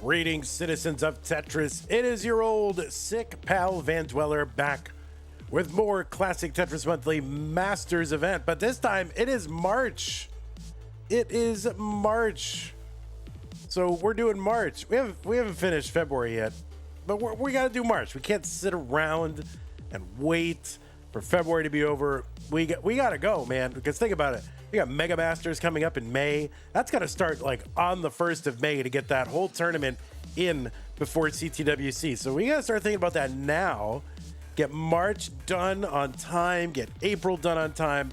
Greetings, citizens of Tetris. It is your old sick pal Van Dweller back with more classic Tetris Monthly Masters event, but this time it is March. It is March. So we're doing March. We haven't finished February yet, but we got to do March. We can't sit around and wait for February to be over. We got to go, man, because think about it. We got Mega Masters coming up in May. That's got to start like on the 1st of May to get that whole tournament in before CTWC. So we got to start thinking about that now. Get March done on time, get April done on time,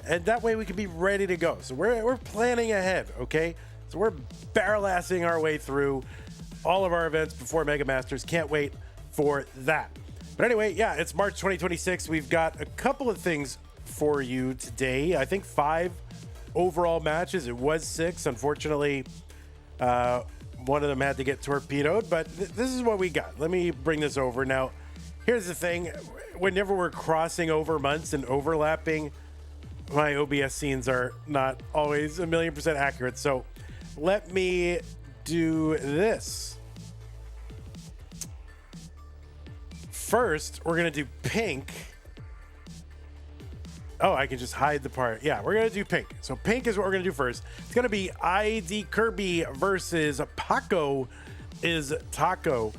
and that way we can be ready to go. So we're planning ahead, okay? So we're barrel-assing our way through all of our events before Mega Masters. Can't wait for that. But anyway, yeah, it's March 2026. We've got a couple of things for you today. I think 5 overall matches. It was 6. Unfortunately, one of them had to get torpedoed, but this is what we got. Let me bring this over. Now, here's the thing. Whenever we're crossing over months and overlapping, my OBS scenes are not always 1,000,000% accurate. So let me do this. First, we're going to do pink. Oh, I can just hide the part. Yeah, we're going to do pink. So pink is what we're going to do first. It's going to be Idkirby versus Paco is Taco.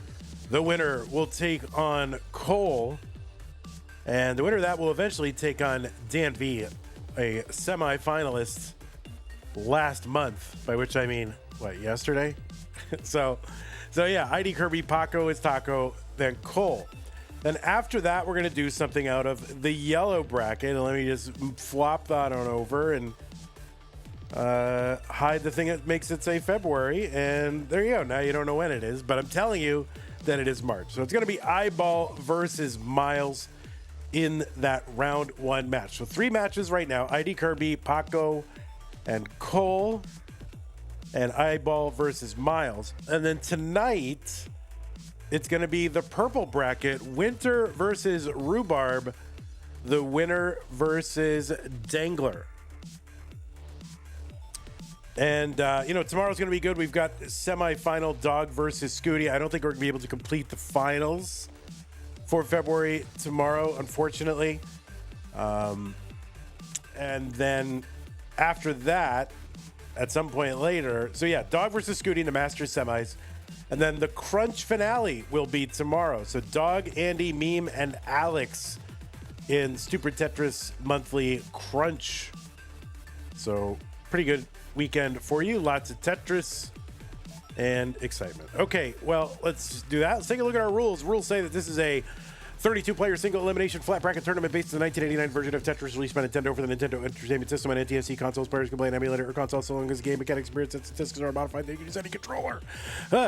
The winner will take on Cole. And the winner of that will eventually take on Dan V, a semi-finalist last month, by which I mean, what, yesterday? so yeah, Idkirby, Paco is Taco, then Cole. Then after that, we're going to do something out of the yellow bracket. And let me just flop that on over and hide the thing that makes it say February. And there you go. Now you don't know when it is, but I'm telling you that it is March. So it's going to be Iball versus Myles in that round 1 match. So 3 matches right now. Idkirby, Paco, and Cole. And Iball versus Myles. And then tonight, it's going to be the purple bracket, Winter versus Rhubarb, the winner versus Dangler. And, tomorrow's going to be good. We've got semifinal Dog versus Scooty. I don't think we're going to be able to complete the finals for February tomorrow, unfortunately. And then after that, at some point later, so yeah, Dog versus Scooty in the Masters semis. And then the Crunch finale will be tomorrow. So Dog, Andy, Meme, and Alex in Stupid Tetris Monthly Crunch. So pretty good weekend for you. Lots of Tetris and excitement. Okay, well, let's do that. Let's take a look at our rules. Rules say that this is a 32-player single elimination flat bracket tournament based on the 1989 version of Tetris released by Nintendo for the Nintendo Entertainment System and NTSC consoles. Players can play an emulator or console so long as the game mechanics, experience, and statistics are modified. They can use any controller.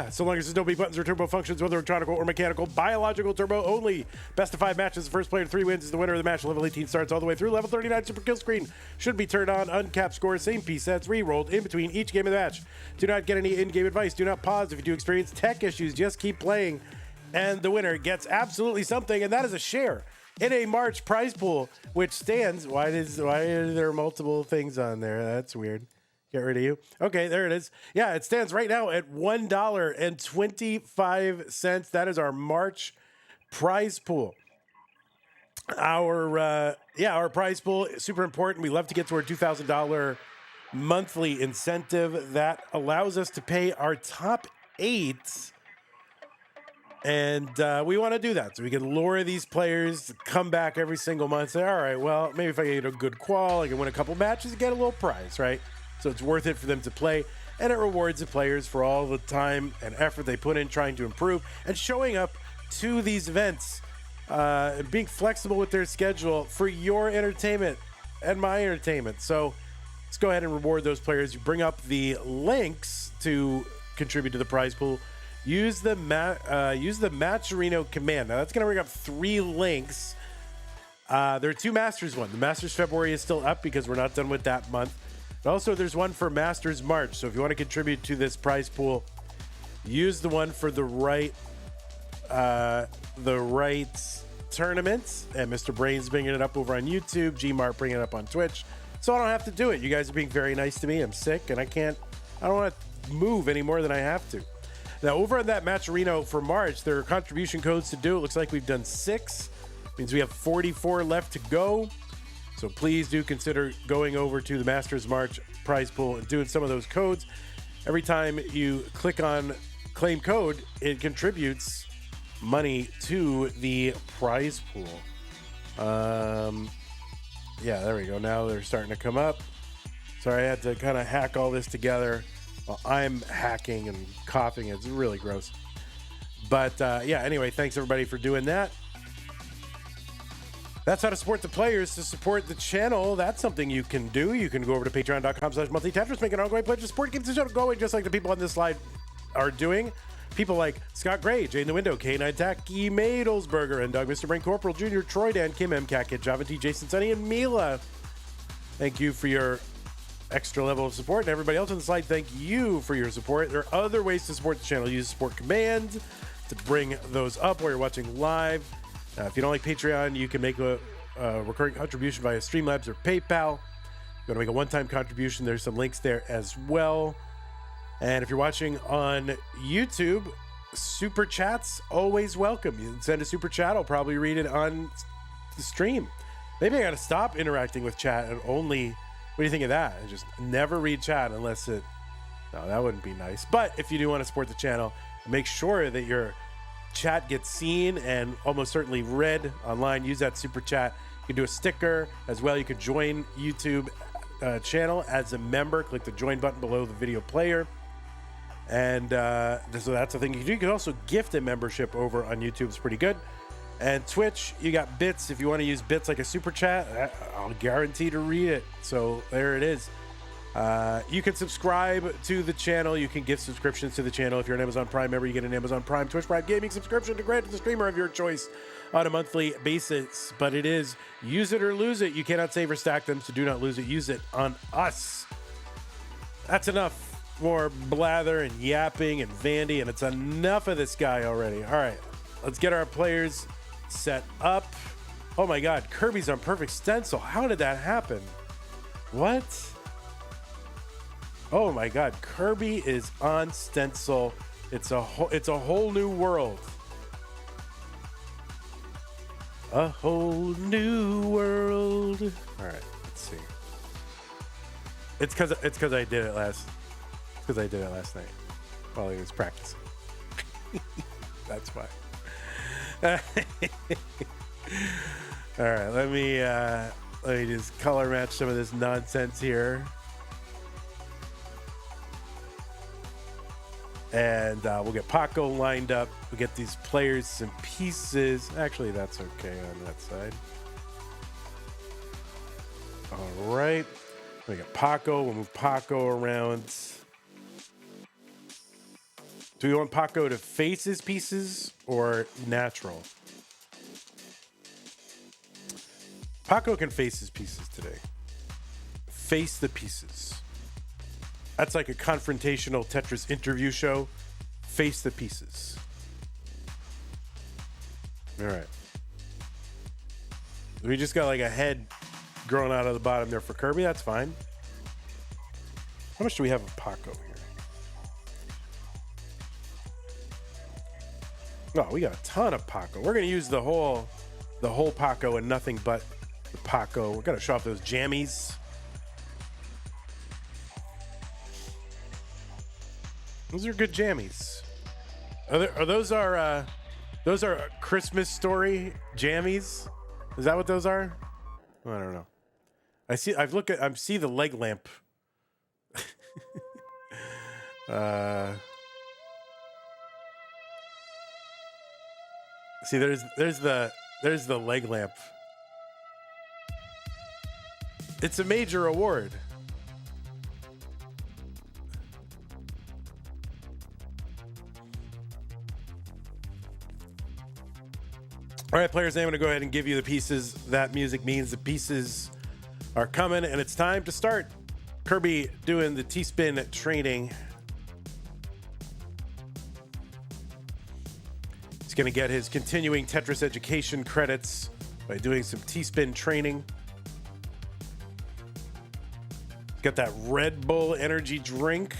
So long as there's no B buttons or turbo functions, whether electronic or mechanical. Biological turbo only. Best of 5 matches. The first player to 3 wins is the winner of the match. Level 18 starts all the way through. Level 39 super kill screen should be turned on. Uncapped score. Same piece sets re-rolled in between each game of the match. Do not get any in-game advice. Do not pause if you do experience tech issues. Just keep playing. And the winner gets absolutely something, and that is a share in a March prize pool, which stands. Why are there multiple things on there? That's weird. Get rid of you. Okay, there it is. Yeah, it stands right now at $1.25. That is our March prize pool. Our prize pool is super important. We love to get to our $2,000 monthly incentive that allows us to pay our top 8. And we want to do that so we can lure these players to come back every single month. Say, all right, well, maybe if I get a good qual, I can win a couple matches and get a little prize, right? So it's worth it for them to play. And it rewards the players for all the time and effort they put in trying to improve and showing up to these events, being flexible with their schedule for your entertainment and my entertainment. So let's go ahead and reward those players. You bring up the links to contribute to the prize pool. Use the Matcherino command. Now that's going to bring up 3 links. There are 2 Masters one. The Masters February is still up because we're not done with that month. But also there's one for Masters March. So if you want to contribute to this prize pool, use the one for the right tournaments. And Mr. Brain's bringing it up over on YouTube. Gmart bringing it up on Twitch. So I don't have to do it. You guys are being very nice to me. I'm sick and I don't want to move any more than I have to. Now, over on that Matcherino for March, there are contribution codes to do. It looks like we've done 6. Means we have 44 left to go. So please do consider going over to the Masters March prize pool and doing some of those codes. Every time you click on claim code, it contributes money to the prize pool. Yeah, there we go. Now they're starting to come up. Sorry, I had to kind of hack all this together while I'm hacking and coughing. It's really gross. But yeah, anyway, thanks everybody for doing that. That's how to support the players. To support the channel, that's something you can do. You can go over to patreon.com/monthlytetris, make an ongoing pledge to support, keep the channel going, just like the people on this slide are doing. People like Scott Gray, Jay in the Window, K9 Tacky, Madelsberger, and Doug, Mr. Brain Corporal Jr., Troy Dan, Kim M, Cat Kid, Java T, Jason Sunny, and Mila. Thank you for your extra level of support. And everybody else on the slide, thank you for your support. There are other ways to support the channel. Use support command to bring those up while you're watching live. If you don't like Patreon, you can make a recurring contribution via Streamlabs or PayPal. You want to make a one-time contribution, there's some links there as well. And if you're watching on YouTube, super chats always welcome. You can send a super chat. I'll probably read it on the stream. Maybe I got to stop interacting with chat and only... What do you think of that? And just never read chat unless it... No, that wouldn't be nice. But if you do want to support the channel, make sure that your chat gets seen and almost certainly read online. Use that super chat. You can do a sticker as well. You could join YouTube channel as a member. Click the join button below the video player. And so that's the thing you can do. You can also gift a membership over on YouTube. It's pretty good. And Twitch, you got bits. If you want to use bits like a super chat, I'll guarantee to read it. So there it is. You can subscribe to the channel. You can give subscriptions to the channel. If you're an Amazon Prime member, you get an Amazon Prime, Twitch Prime Gaming subscription to grant the streamer of your choice on a monthly basis. But it is use it or lose it. You cannot save or stack them, so do not lose it. Use it on us. That's enough more blather and yapping and Vandy, and it's enough of this guy already. All right, let's get our players set up. Oh my God, Kirby's on perfect stencil. How did that happen? What? Oh my God, Kirby is on stencil. It's a whole new world. A whole new world. All right, let's see. It's because I did it last. Because I did it last night while he was practicing. That's why. All right, let me just color match some of this nonsense here. And we'll get Paco lined up. We'll get these players some pieces. Actually, that's okay on that side. All right. We got Paco. We'll move Paco around. Do we want Paco to face his pieces or natural? Paco can face his pieces today. Face the pieces. That's like a confrontational Tetris interview show. Face the pieces. All right. We just got like a head growing out of the bottom there for Kirby. That's fine. How much do we have of Paco here? Oh, we got a ton of Paco. We're going to use the whole Paco and nothing but the Paco. We're going to show off those jammies. Those are good jammies. Those are Christmas Story jammies? Is that what those are? I don't know. I see the leg lamp. See, there's the leg lamp. It's a major award. All right, players, I'm going to go ahead and give you the pieces. That music means the pieces are coming, and it's time to start. Kirby doing the T-spin training. He's going to get his continuing Tetris education credits by doing some T-spin training. He's got that Red Bull energy drink.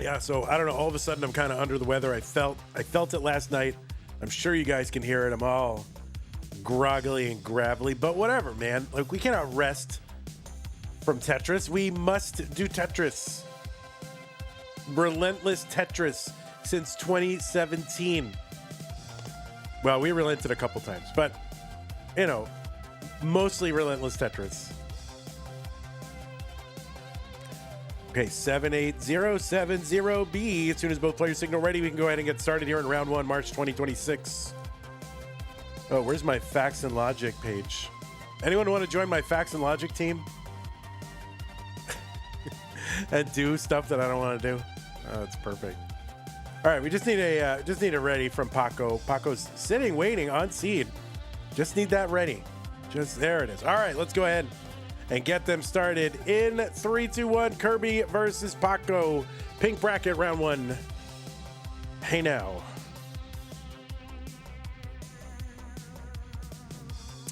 Yeah, so I don't know. All of a sudden, I'm kind of under the weather. I felt it last night. I'm sure you guys can hear it. I'm all groggly and gravelly, but whatever, man. Like, we cannot rest from Tetris. We must do Tetris. Relentless Tetris since 2017. Well, we relented a couple times, but, you know, mostly relentless Tetris. Okay, 78070B. As soon as both players signal ready, we can go ahead and get started here in round 1, March 2026. Oh, where's my Facts and Logic page? Anyone want to join my Facts and Logic team? And do stuff that I don't want to do? Oh, that's perfect. All right, we just need a ready from Paco. Paco's sitting, waiting on seed. Just need that ready. Just there it is. All right, let's go ahead and get them started in 3, 2, 1. Kirby versus Paco. Pink bracket round 1. Hey now.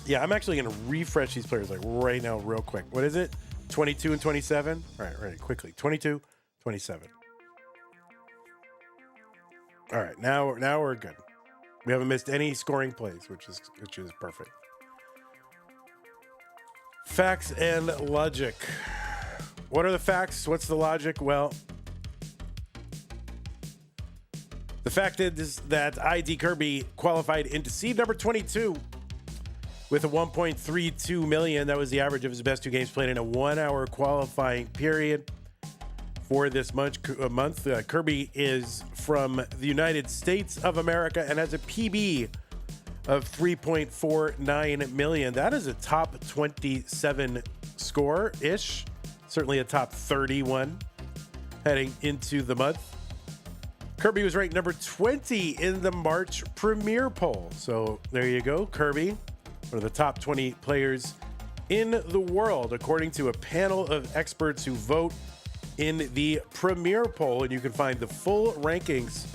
Yeah, I'm actually going to refresh these players like right now real quick. What is it? 22 and 27? All right, ready, quickly. 22, 27. All right, now we're good. We haven't missed any scoring plays, which is perfect. Facts and logic. What are the facts? What's the logic? Well, the fact is that Idkirby qualified into seed number 22 with a 1.32 million. That was the average of his best 2 games played in a 1-hour qualifying period for this month. Kirby is from the United States of America and has a PB of 3.49 million. That is a top 27 score-ish. Certainly a top 31 heading into the month. Kirby was ranked number 20 in the March Premier Poll. So there you go, Kirby, one of the top 20 players in the world, according to a panel of experts who vote in the Premier Poll. And you can find the full rankings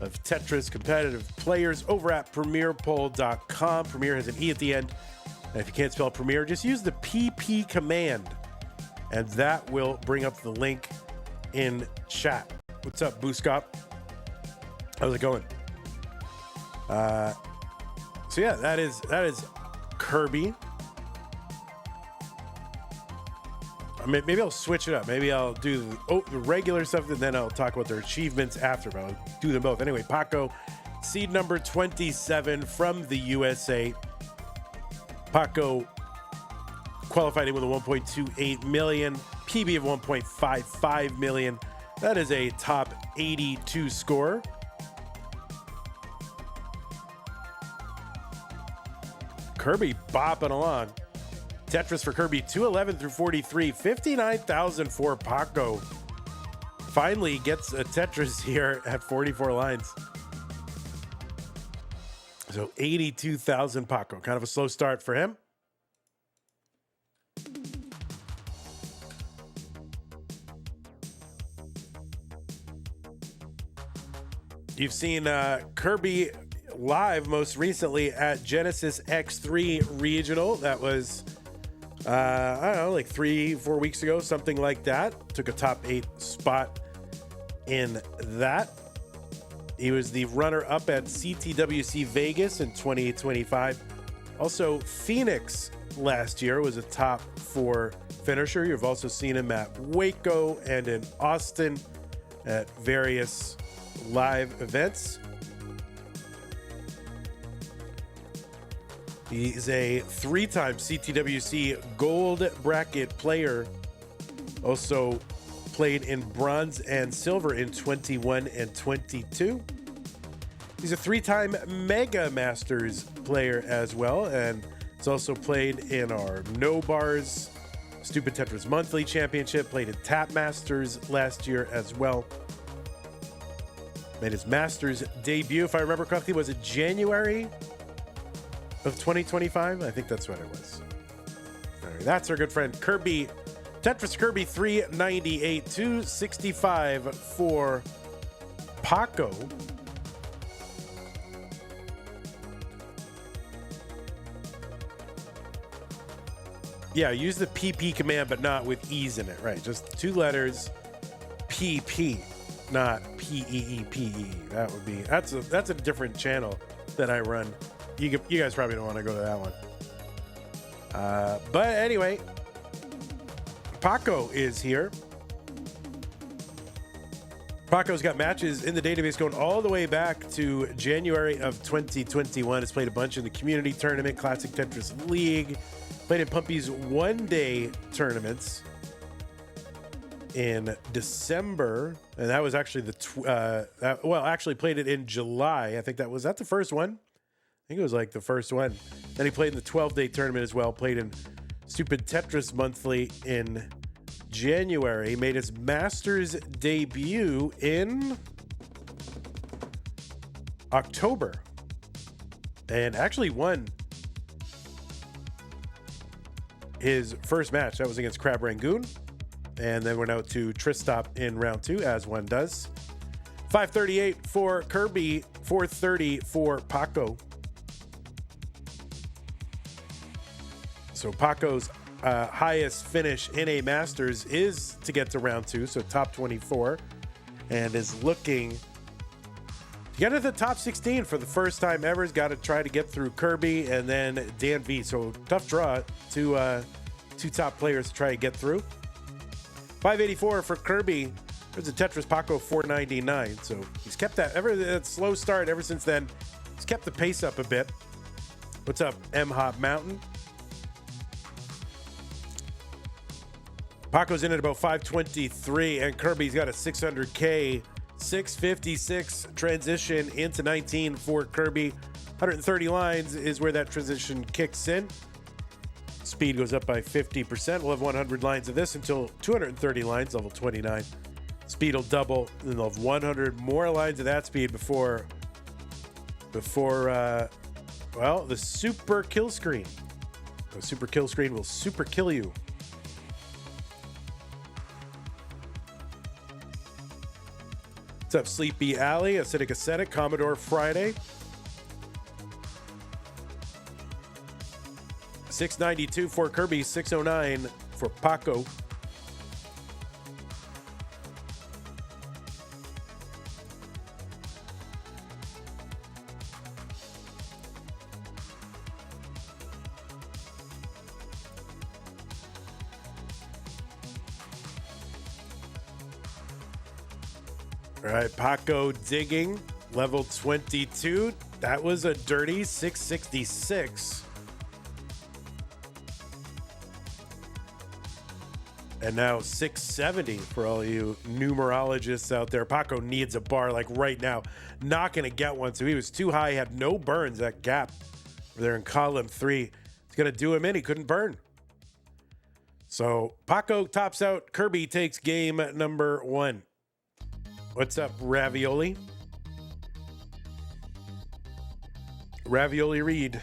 of Tetris competitive players over at premierpoll.com. Premier has an E at the end. And if you can't spell Premier, just use the PP command, and that will bring up the link in chat. What's up, Booscop? How's it going? So yeah, that is Kirby. Maybe I'll switch it up. Maybe I'll do the regular stuff, and then I'll talk about their achievements after, but I'll do them both. Anyway, Paco, seed number 27 from the USA. Paco qualified in with a 1.28 million, PB of 1.55 million. That is a top 82 score. Kirby bopping along. Tetris for Kirby, 211 through 43, 59,000 for Paco. Finally gets a Tetris here at 44 lines. So 82,000 Paco. Kind of a slow start for him. You've seen Kirby live most recently at Genesis X3 Regional. That was I don't know, like 3-4 weeks ago, something like that. Took a top 8 spot in that. He was the runner-up at CTWC Vegas in 2025. Also, Phoenix last year was a top 4 finisher. You've also seen him at Waco and in Austin at various live events. He's a 3-time CTWC Gold Bracket player. Also played in bronze and silver in 21 and 22. He's a 3-time Mega Masters player as well, and he's also played in our No Bars Stupid Tetris Monthly Championship, played in Tap Masters last year as well. Made his Masters debut, if I remember correctly, was it January of 2025? I think that's what it was. All right, that's our good friend Kirby. Tetris Kirby 398, 265 for Paco. Yeah, use the PP command, but not with E's in it, right? Just 2 letters, PP. not P-E-E-P-E. That would be, that's a different channel that I run. You guys probably don't want to go to that one. But anyway, Paco is here. Paco's got matches in the database going all the way back to January of 2021. Has played a bunch in the community tournament, Classic Tetris League, played in Pumpy's one-day tournaments in December, and that was actually actually played it in July. I think that was the first one. I think it was like the first one. Then he played in the 12-day tournament as well. Played in Stupid Tetris Monthly in January. He made his Masters debut in October, and actually won his first match. That was against Crab Rangoon. And then went out to Tristop in round 2, as one does. 538 for Kirby, 430 for Paco. So Paco's highest finish in a Masters is to get to round 2, so top 24, and is looking to get to the top 16 for the first time ever. He's got to try to get through Kirby and then Dan V. So tough draw. Two top players to try to get through. 584 for Kirby. There's a Tetris Paco 499. So he's kept that slow start ever since then. He's kept the pace up a bit. What's up, M Hop Mountain? Paco's in at about 523, and Kirby's got a 600K, 656 transition into 19 for Kirby. 130 lines is where that transition kicks in. Speed goes up by 50%. We'll have 100 lines of this until 230 lines, level 29. Speed will double, and they'll have 100 more lines of that speed before the super kill screen. The super kill screen will super kill you. What's up, Sleepy Alley, Acidic Ascetic, Commodore Friday. 692 for Kirby, 609 for Paco. All right, Paco digging, level 22. That was a dirty 666. And now 670 for all you numerologists out there. Paco needs a bar like right now. Not going to get one. So he was too high, had no burns. That gap over there in column 3. It's going to do him in. He couldn't burn. So Paco tops out. Kirby takes game number 1. What's up, Ravioli? Ravioli Reed.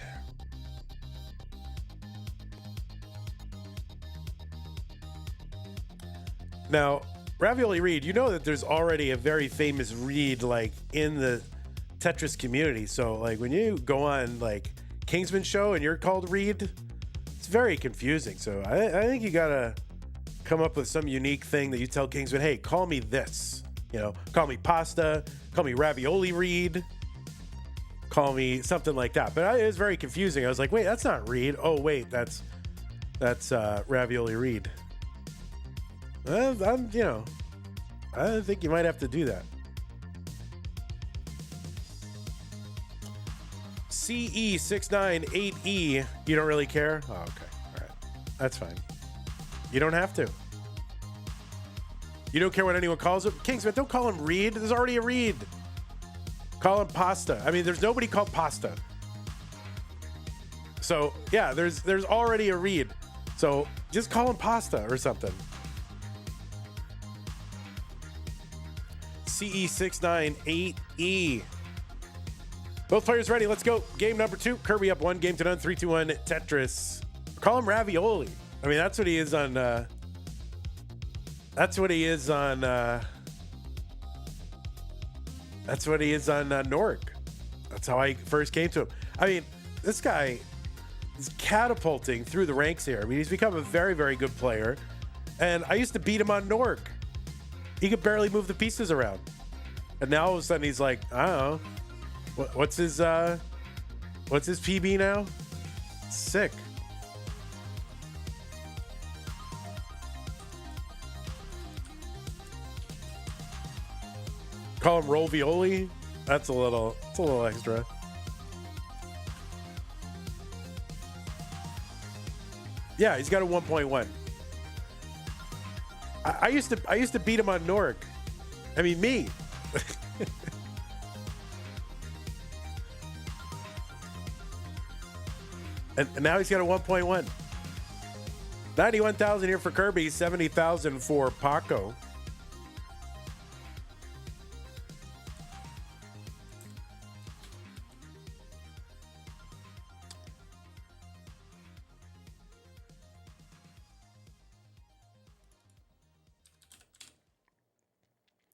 Now, Ravioli Reed, you know that there's already a very famous Reed like in the Tetris community. So like when you go on like Kingsman show and you're called Reed, it's very confusing. So I think you gotta come up with some unique thing that you tell Kingsman, hey, call me this. You know, call me Pasta, call me Ravioli Reed, call me something like that. But it was very confusing. I was like, wait, that's not Reed. Oh wait, that's Ravioli Reed. I think you might have to do that. CE698E, you don't really care? Oh, okay. All right. That's fine. You don't have to. You don't care what anyone calls him? Kingsman, don't call him Reed. There's already a Reed. Call him Pasta. I mean, there's nobody called Pasta. So, yeah, there's already a Reed. So, just call him Pasta or something. CE698E. Both players ready. Let's go. Game number 2. Kirby up 1 game to none. 3-2-1 Tetris. Call him Ravioli. I mean, that's what he is on. That's what he is on. That's what he is on Nork. That's how I first came to him. I mean, this guy is catapulting through the ranks here. I mean, he's become a very, very good player. And I used to beat him on Nork. He could barely move the pieces around. And now all of a sudden he's like, I don't know. What's his PB now? Sick. Call him Rovioli? It's a little extra. Yeah, he's got a 1.1. I used to beat him on Noric. I mean, me. and now he's got a 1.1. 91,000 here for Kirby, 70,000 for Paco.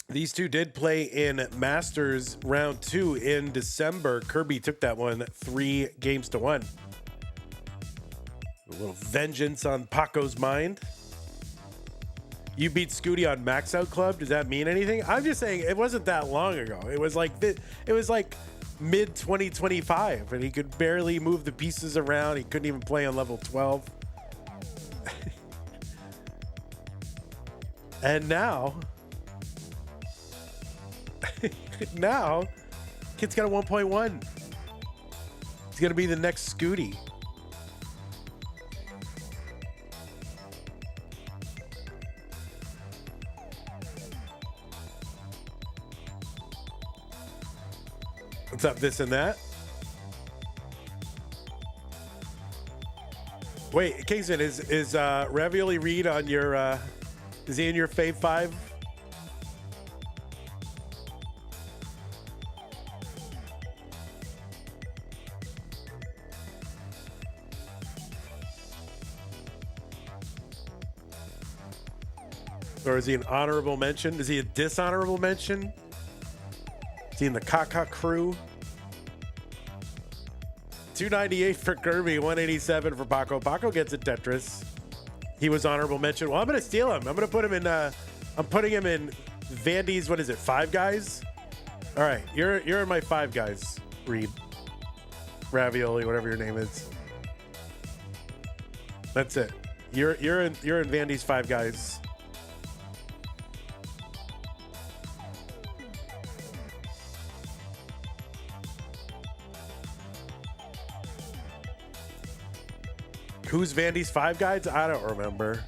These two did play in Masters round 2 in December. Kirby took that one 3-1. A little vengeance on Paco's mind. You beat Scooty on Max Out Club. Does that mean anything? I'm just saying it wasn't that long ago. It was like mid 2025, and he could barely move the pieces around. He couldn't even play on level 12. And now kid's got a 1.1. He's gonna be the next Scooty. What's up, this and that? Wait, Kingston, is Ravioli Reed on your is he in your Fave 5? Or is he an honorable mention? Is he a dishonorable mention? Is he in the Kaka crew? 298 for Kirby, 187 for Paco. Paco gets a Tetris. He was honorable mention. Well, I'm going to steal him. I'm going to put him in, I'm putting him in Vandy's, what is it, Five Guys? All right, you're in my Five Guys, Reed. Ravioli, whatever your name is. That's it. You're in Vandy's Five Guys. Who's Vandy's Five Guys? I don't remember.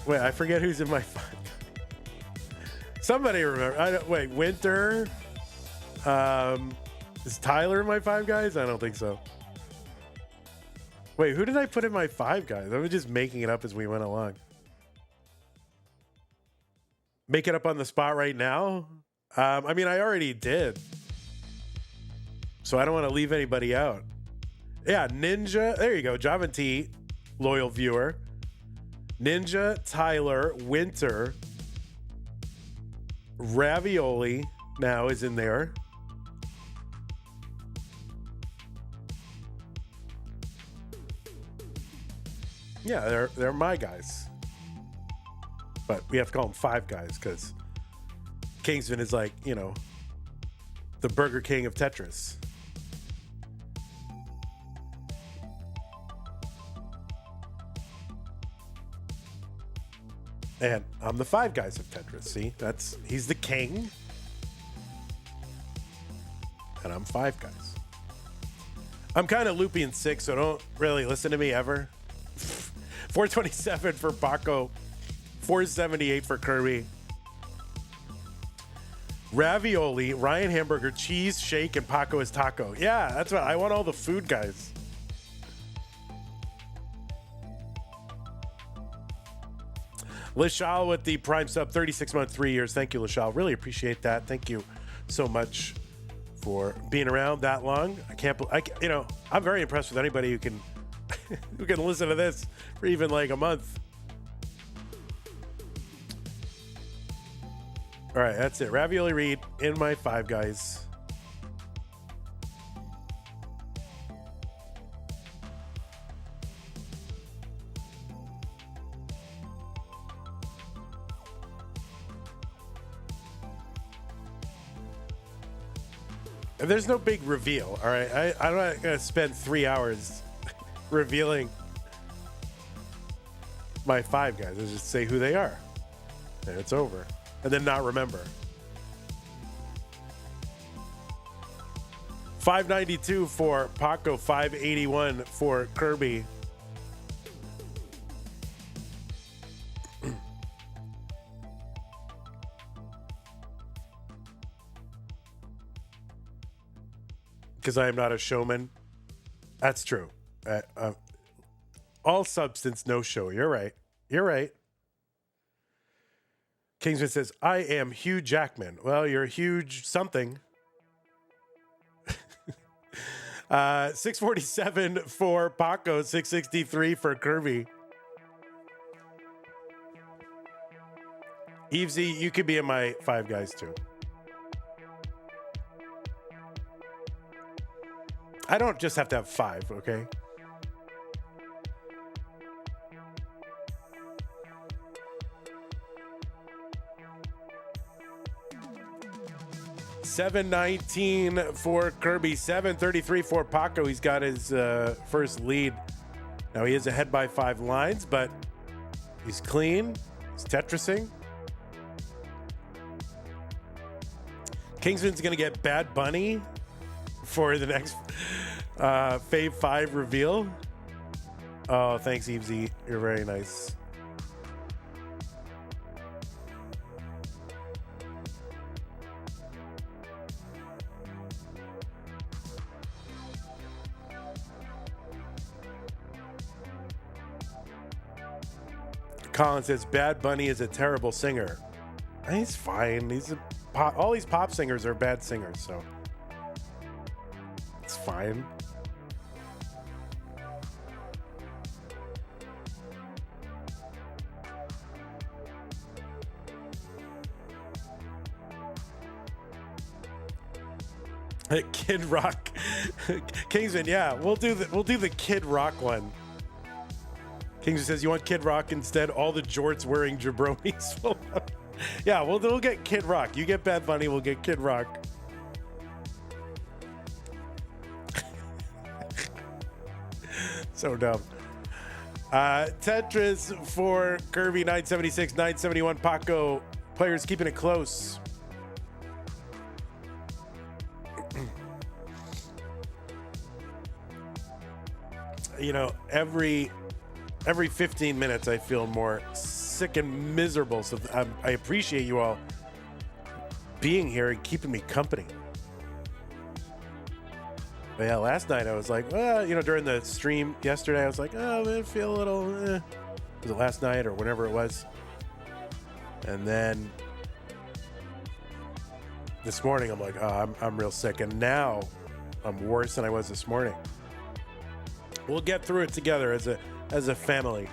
Wait, I forget who's in my Five Guys. Somebody remember. Wait, Winter. Is Tyler in my Five Guys? I don't think so. Wait, who did I put in my Five Guys? I was just making it up as we went along. Make it up on the spot right now? I mean, I already did. So I don't want to leave anybody out. Yeah, Ninja. There you go. Javan T, loyal viewer. Ninja, Tyler, Winter, Ravioli now is in there. Yeah, they're my guys. But we have to call them Five Guys because Kingsman is like, you know, the Burger King of Tetris. And I'm the Five Guys of Tetris. See, he's the king. And I'm Five Guys. I'm kind of loopy and sick, so don't really listen to me ever. 427 for Paco. 478 for Kirby. Ravioli, Ryan Hamburger, cheese, shake, and Paco is taco. Yeah, that's what I want, all the food guys. Lashal with the Prime sub, 36 months, 3 years. Thank you, Lashal. Really appreciate that. Thank you so much for being around that long. I'm very impressed with anybody who can listen to this for even like a month. All right, that's it. Ravioli Reed in my Five Guys. There's no big reveal, all right? I'm not going to spend 3 hours revealing my 5 guys. I just say who they are. And it's over. And then not remember. 592 for Paco, 581 for Kirby. Because I am not a showman. That's true. All substance, no show. You're right. You're right. Kingsman says, I am Hugh Jackman. Well, you're huge something. 647 for Paco, 663 for Kirby. Evesy, you could be in my 5 guys too. I don't just have to have 5, okay? $7.19 for Kirby, $7.33 for Paco. He's got his first lead. Now he is ahead by 5 lines, but he's clean. He's Tetrising. Kingsman's going to get Bad Bunny for the next Fave 5 reveal. Oh, thanks, Evesy. You're very nice. Colin says Bad Bunny is a terrible singer. He's fine. He's a pop. All these pop singers are bad singers, so it's fine. Kid Rock, Kingsman. Yeah, we'll do the Kid Rock one. Kingsman says you want Kid Rock instead. All the jorts wearing jabronis. Yeah, we'll get Kid Rock. You get Bad Bunny, we'll get Kid Rock. So dumb. Tetris for Kirby, 976, 971. Paco, players keeping it close. You know, every 15 minutes I feel more sick and miserable. So I appreciate you all being here and keeping me company. But yeah, last night I was like, well, you know, during the stream yesterday, I was like, oh, I feel a little, Was it last night or whenever it was? And then this morning, I'm like, oh, I'm real sick. And now I'm worse than I was this morning. We'll get through it together as a family.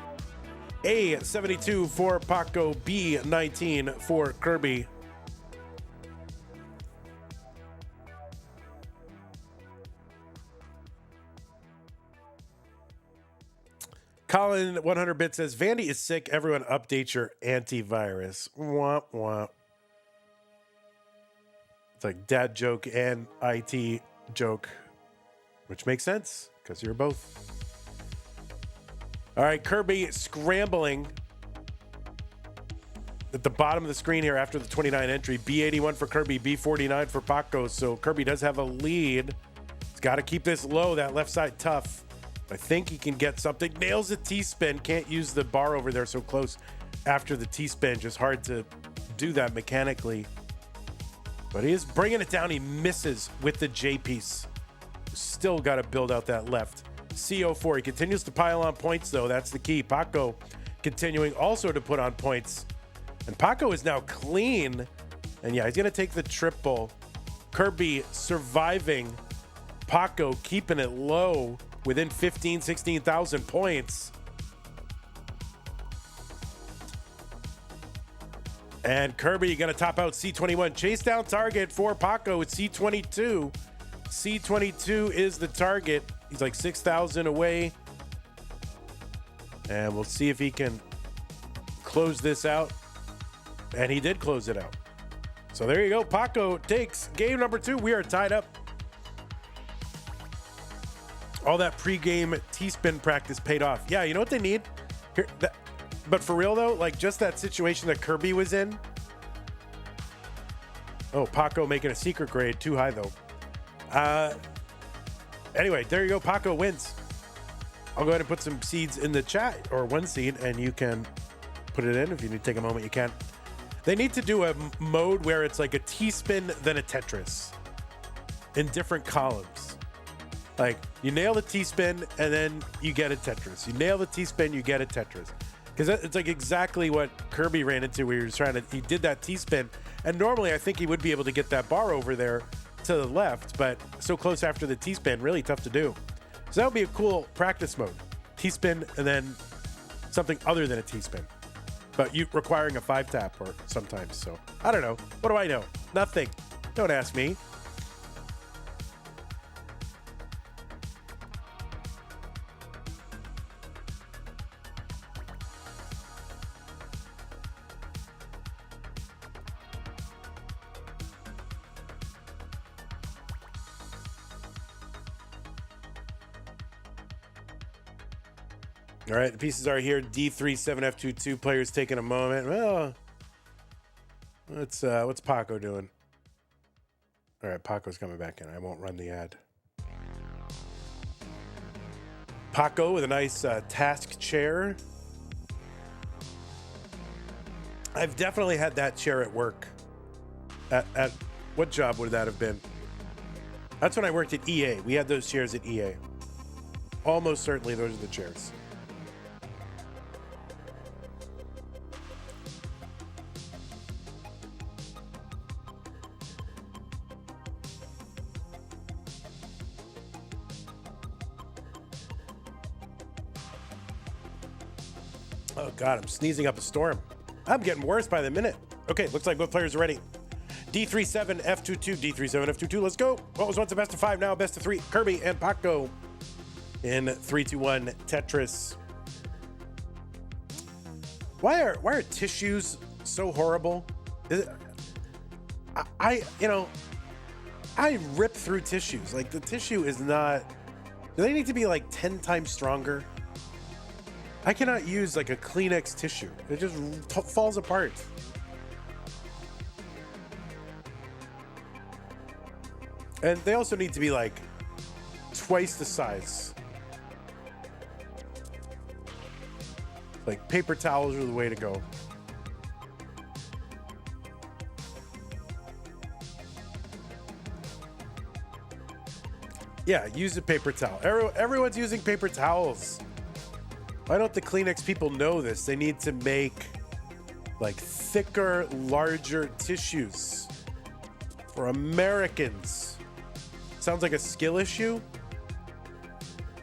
A72 for Paco, B19 for Kirby. Colin 100-bit says, Vandy is sick. Everyone update your antivirus. Womp womp. It's like dad joke and IT joke, which makes sense because you're both. All right, Kirby scrambling at the bottom of the screen here after the 29 entry. B81 for Kirby, B49 for Paco. So Kirby does have a lead. He's got to keep this low, that left side tough. I think he can get something. Nails a T-spin. Can't use the bar over there so close after the T-spin. Just hard to do that mechanically. But he is bringing it down. He misses with the J-piece. Still got to build out that left. CO4. He continues to pile on points, though. That's the key. Paco continuing also to put on points. And Paco is now clean. And yeah, he's going to take the triple. Kirby surviving. Paco keeping it low within 15, 16,000 points. And Kirby going to top out C21. Chase down target for Paco at C22. C22 is the target. He's like 6,000 away. And we'll see if he can close this out. And he did close it out. So there you go. Paco takes game number 2. We are tied up All that pregame T-spin practice paid off. Yeah, you know what they need? Here, but for real though, like just that situation that Kirby was in. Oh, Paco making a secret grade. Too high though. Anyway, there you go. Paco wins. I'll go ahead and put some seeds in the chat, or one seed, and you can put it in. If you need to take a moment, you can. They need to do a mode where it's like a T-spin, then a Tetris in different columns. Like you nail the T-spin and then you get a Tetris. You nail the T-spin, you get a Tetris. Because it's like exactly what Kirby ran into where he did that T-spin. And normally I think he would be able to get that bar over there to the left, but so close after the T-spin, really tough to do. So that would be a cool practice mode. T-spin and then something other than a T-spin. But you requiring a 5-tap or sometimes. So I don't know. What do I know? Nothing. Don't ask me. All right, the pieces are here. D37F22 players taking a moment. Well, what's Paco doing? All right, Paco's coming back in. I won't run the ad. Paco with a nice task chair. I've definitely had that chair at work. At what job would that have been? That's when I worked at EA. We had those chairs at EA. Almost certainly those are the chairs. Oh God, I'm sneezing up a storm. I'm getting worse by the minute. Okay, looks like both players are ready. D37F22, D37F22, let's go. What was once a best of 5, now a best of 3. Kirby and Paco in 3-2-1 Tetris. Why are tissues so horrible? Is it, I rip through tissues. Like the tissue is not, do they need to be like 10 times stronger? I cannot use like a Kleenex tissue. It just falls apart. And they also need to be like twice the size. Like paper towels are the way to go. Yeah, use a paper towel. Everyone's using paper towels. Why don't the Kleenex people know this? They need to make like thicker, larger tissues for Americans. Sounds like a skill issue.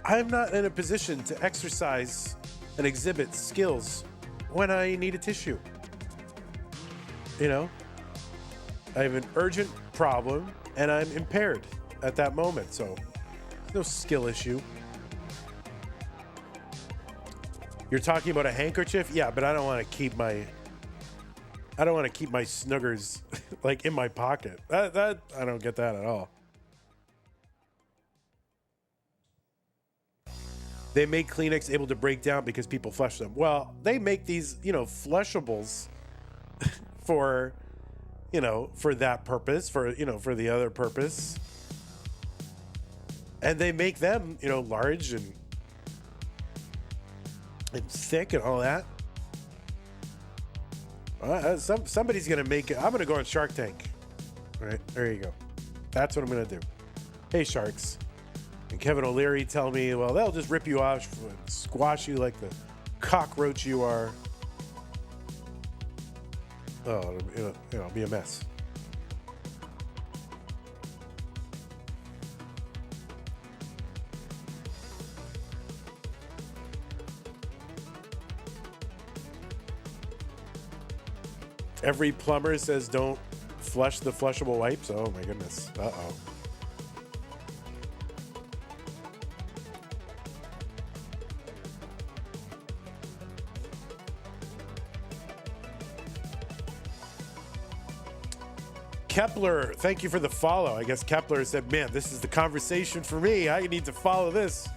I'm not in a position to exercise and exhibit skills when I need a tissue. You know, I have an urgent problem and I'm impaired at that moment. So there's no skill issue. You're talking about a handkerchief? Yeah, but I don't want to keep my snuggers like in my pocket. That I don't get that at all. They make Kleenex able to break down because people flush them. Well, they make these, flushables for, for that purpose, for the other purpose. And they make them, large and thick and all that. Somebody's gonna make it. I'm gonna go on Shark Tank. All right, there you go. That's what I'm gonna do. Hey, sharks. And Kevin O'Leary tell me, well, they'll just rip you off and squash you like the cockroach you are. Oh, it'll be a mess. Every plumber says don't flush the flushable wipes. Oh my goodness. Uh-oh. Kepler, thank you for the follow. I guess Kepler said, man, this is the conversation for me. I need to follow this.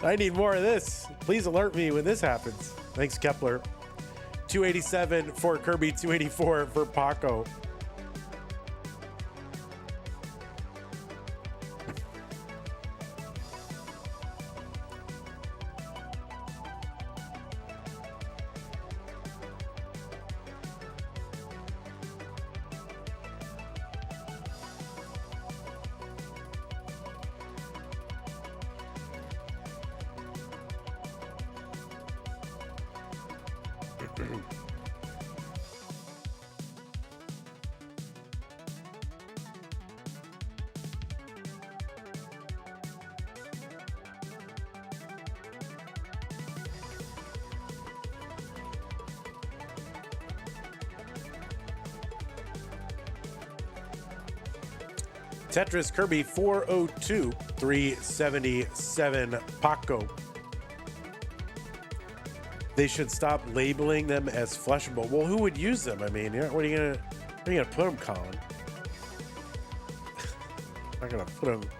I need more of this. Please alert me when this happens. Thanks, Kepler. 287 for Kirby, 284 for Paco. Tetris Kirby 402, 377 Paco. They should stop labeling them as flushable. Well, who would use them? I mean, what are you gonna put them, Colin? I'm not gonna put them.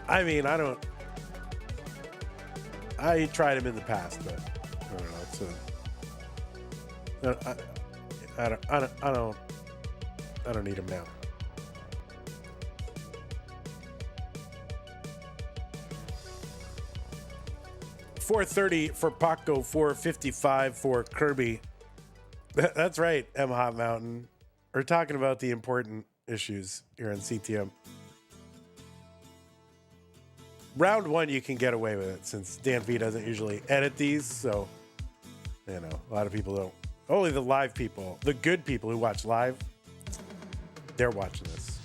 I mean, I tried them in the past, but I don't know. I don't need them now. $430 for Paco, $455 for Kirby. That's right, M Hot Mountain. We're talking about the important issues here on CTM. Round one, you can get away with it since Dan V doesn't usually edit these, so a lot of people don't. Only the live people, the good people who watch live, they're watching this.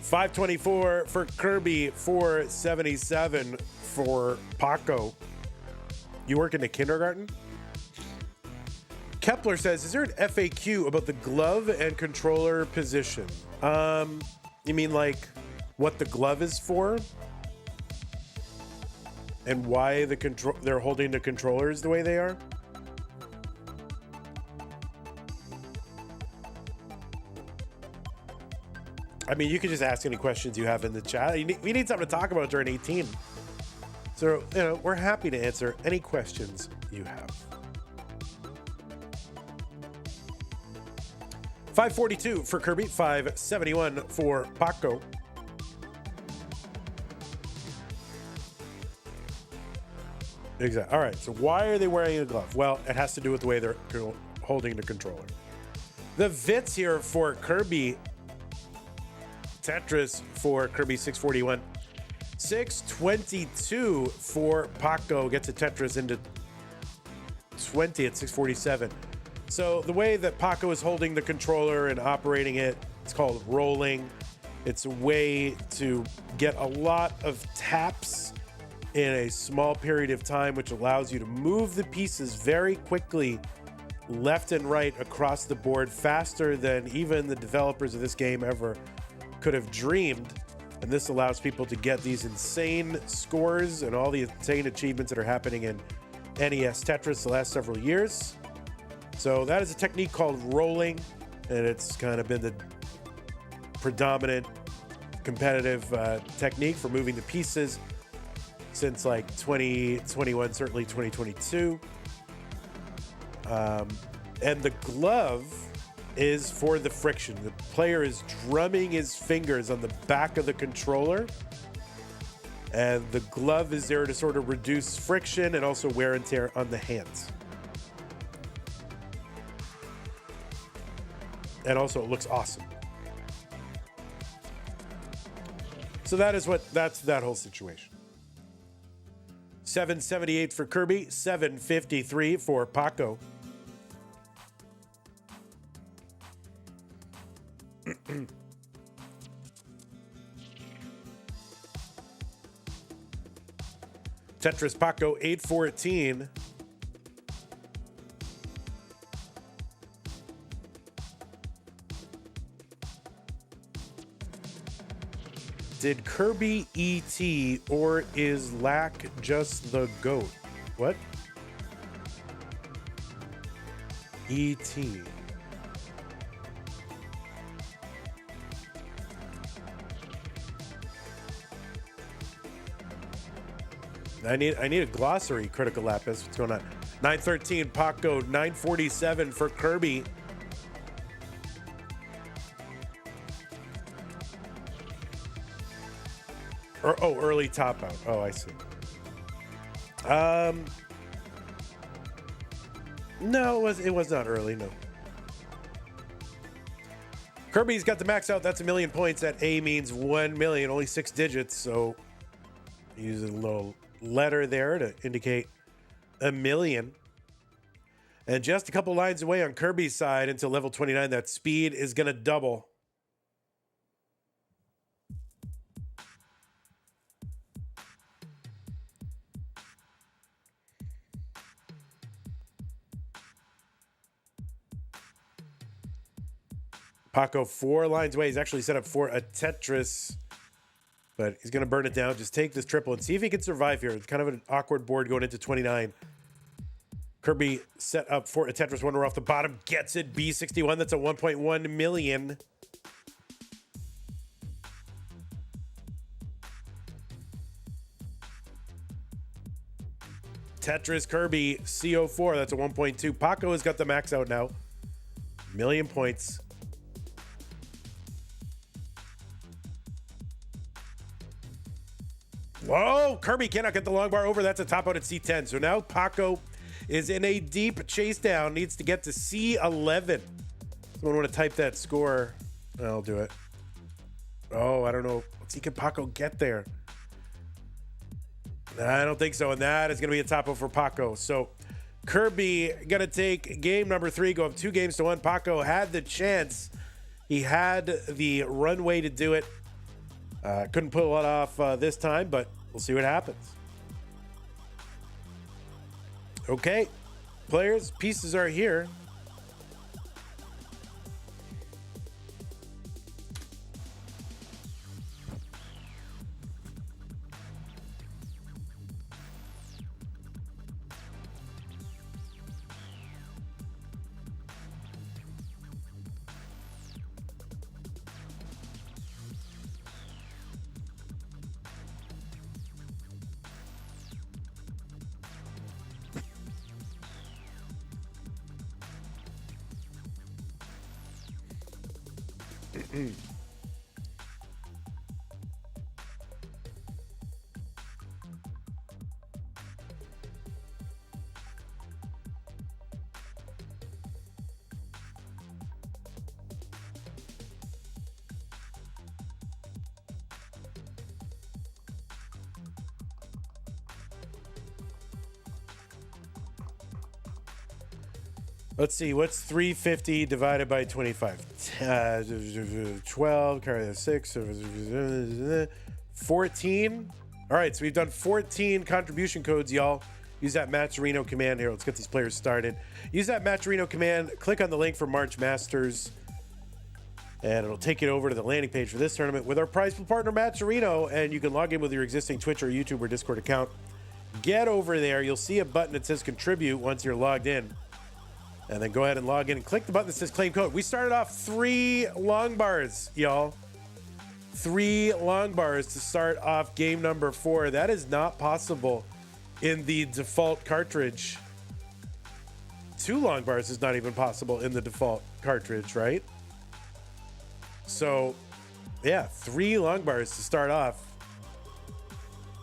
$524 for Kirby, $477 for Paco. You work in a kindergarten? Kepler says, is there an FAQ about the glove and controller position? You mean like what the glove is for? And why they're holding the controllers the way they are? I mean, you can just ask any questions you have in the chat. We need something to talk about during 18. So, we're happy to answer any questions you have. $542 for Kirby, $571 for Paco. Exactly. All right. So why are they wearing a glove? Well, it has to do with the way they're holding the controller. The Vits here for Kirby. Tetris for Kirby, 641. 622 for Paco. Gets a Tetris into 20 at 647. So the way that Paco is holding the controller and operating it, it's called rolling. It's a way to get a lot of taps in a small period of time, which allows you to move the pieces very quickly left and right across the board, faster than even the developers of this game ever could have dreamed. And this allows people to get these insane scores and all the insane achievements that are happening in NES Tetris the last several years. So that is a technique called rolling, and it's kind of been the predominant competitive technique for moving the pieces since like 2021, certainly 2022. And the glove is for the friction. The player is drumming his fingers on the back of the controller, and the glove is there to sort of reduce friction and also wear and tear on the hands. And also it looks awesome. So that's that whole situation. 778 for Kirby, 753 for Paco. Tetris Paco, 814. Did Kirby ET or is Lack just the GOAT? What? ET. I need a glossary, Critical Lapis. What's going on? 913 Paco, 947 for Kirby. Or, oh, early top out. Oh, I see. No, it was not early, no. Kirby's got the max out. That's 1,000,000 points. That A means 1,000,000, only 6 digits. So use a little letter there to indicate 1,000,000. And just a couple lines away on Kirby's side until level 29, that speed is going to double. Paco 4 lines away. He's actually set up for a Tetris, but he's going to burn it down. Just take this triple and see if he can survive here. It's kind of an awkward board going into 29. Kirby set up for a Tetris Wonder off the bottom. Gets it. B61. That's a 1.1 million. Tetris Kirby CO4. That's a 1.2. Paco has got the max out now. 1,000,000 points. Whoa, Kirby cannot get the long bar over. That's a top out at C10. So now Paco is in a deep chase down. Needs to get to C11. Someone want to type that score? I'll do it. Oh, I don't know. Let's see, can Paco get there? I don't think so. And that is going to be a top out for Paco. So Kirby going to take game number 3, go up 2 games to 1. Paco had the chance. He had the runway to do it. Couldn't pull it off this time, but we'll see what happens. Okay, players, pieces are here. Let's see, what's 350 divided by 25? 12, carry the 6, 14. All right, so we've done 14 contribution codes, y'all. Use that Matcherino command here. Let's get these players started. Use that Matcherino command, click on the link for March Masters, and it'll take you over to the landing page for this tournament with our prize pool partner, Matcherino, and you can log in with your existing Twitch or YouTube or Discord account. Get over there. You'll see a button that says contribute once you're logged in. And then go ahead and log in and click the button that says claim code. We started off 3 long bars, y'all. 3 long bars to start off game number 4. That is not possible in the default cartridge. 2 long bars is not even possible in the default cartridge, right? So, yeah, 3 long bars to start off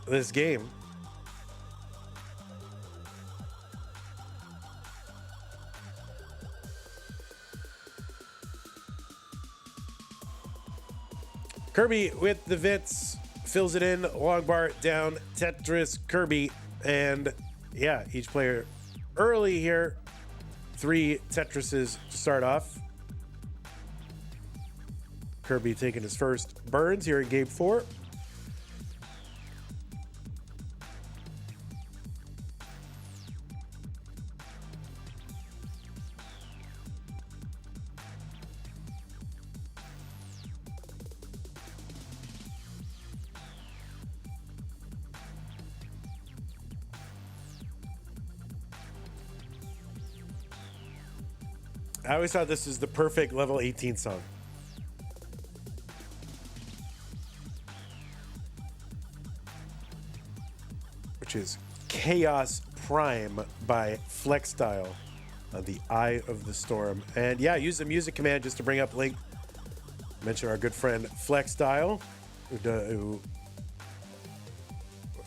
this game. Kirby with the Vits fills it in, long bar down, Tetris, Kirby, and yeah, each player early here. 3 Tetrises to start off. Kirby taking his first burns here in game 4. I always thought this was the perfect level 18 song. Which is Chaos Prime by Flexstyle on the Eye of the Storm. And use the music command just to bring up link. Mention our good friend Flexstyle, who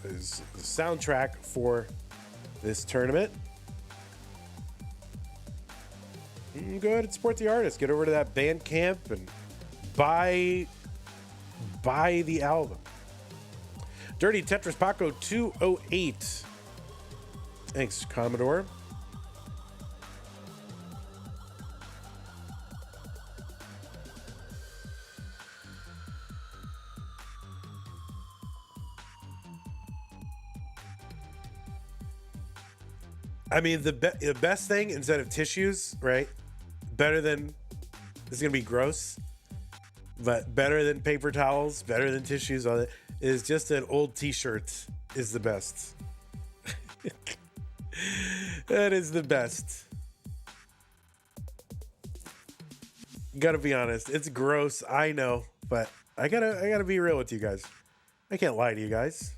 is the soundtrack for this tournament. Go ahead and support the artist. Get over to that Bandcamp and buy the album. Dirty Tetris Paco 208. Thanks, Commodore. I mean, the best thing instead of tissues, right? Better than, this is going to be gross, but better than paper towels, better than tissues, all that, is just an old t-shirt is the best. That is the best. Gotta be honest. It's gross, I know, but I gotta be real with you guys. I can't lie to you guys.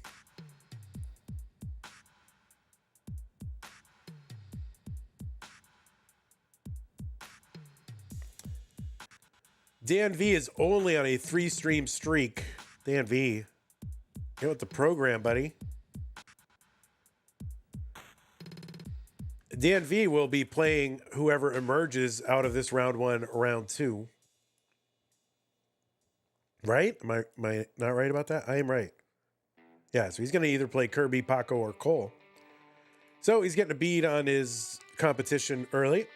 Dan V is only on a 3-stream streak. Dan V, get with the program, buddy. Dan V will be playing whoever emerges out of this round 1, round 2. Right? Am I not right about that? I am right. Yeah, so he's going to either play Kirby, Paco, or Cole. So he's getting a bead on his competition early.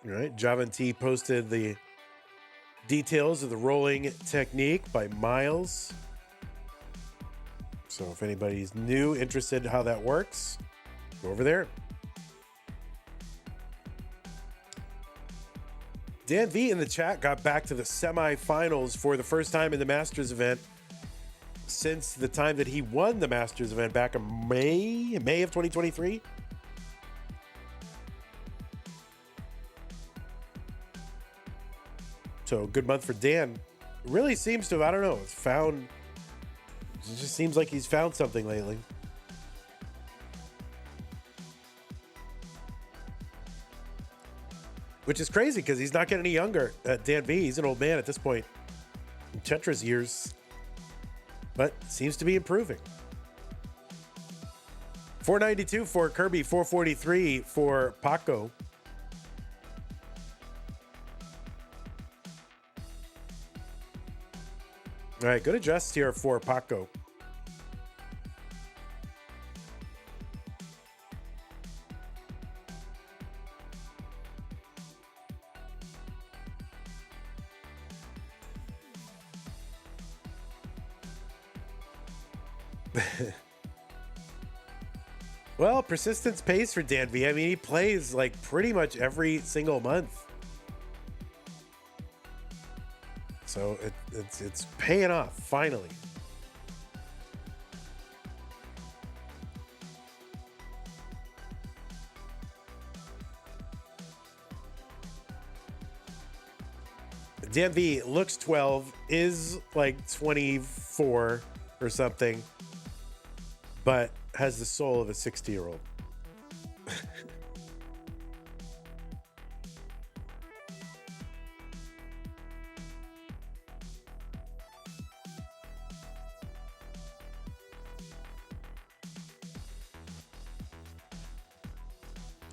All right, Javan T posted the details of the rolling technique by Myles. So if anybody's new, interested in how that works, go over there. Dan V in the chat got back to the semifinals for the first time in the Masters event since the time that he won the Masters event back in May of 2023. So good month for Dan. Really seems to, I don't know, it just seems like he's found something lately. Which is crazy because he's not getting any younger. Dan V, he's an old man at this point in Tetris years, but seems to be improving. 492 for Kirby, 443 for Paco. All right, good adjust here for Paco. Well, persistence pays for Dan V. I mean, he plays like pretty much every single month. So it's paying off, finally. Dan V looks 12, is like 24 or something, but has the soul of a 60-year-old.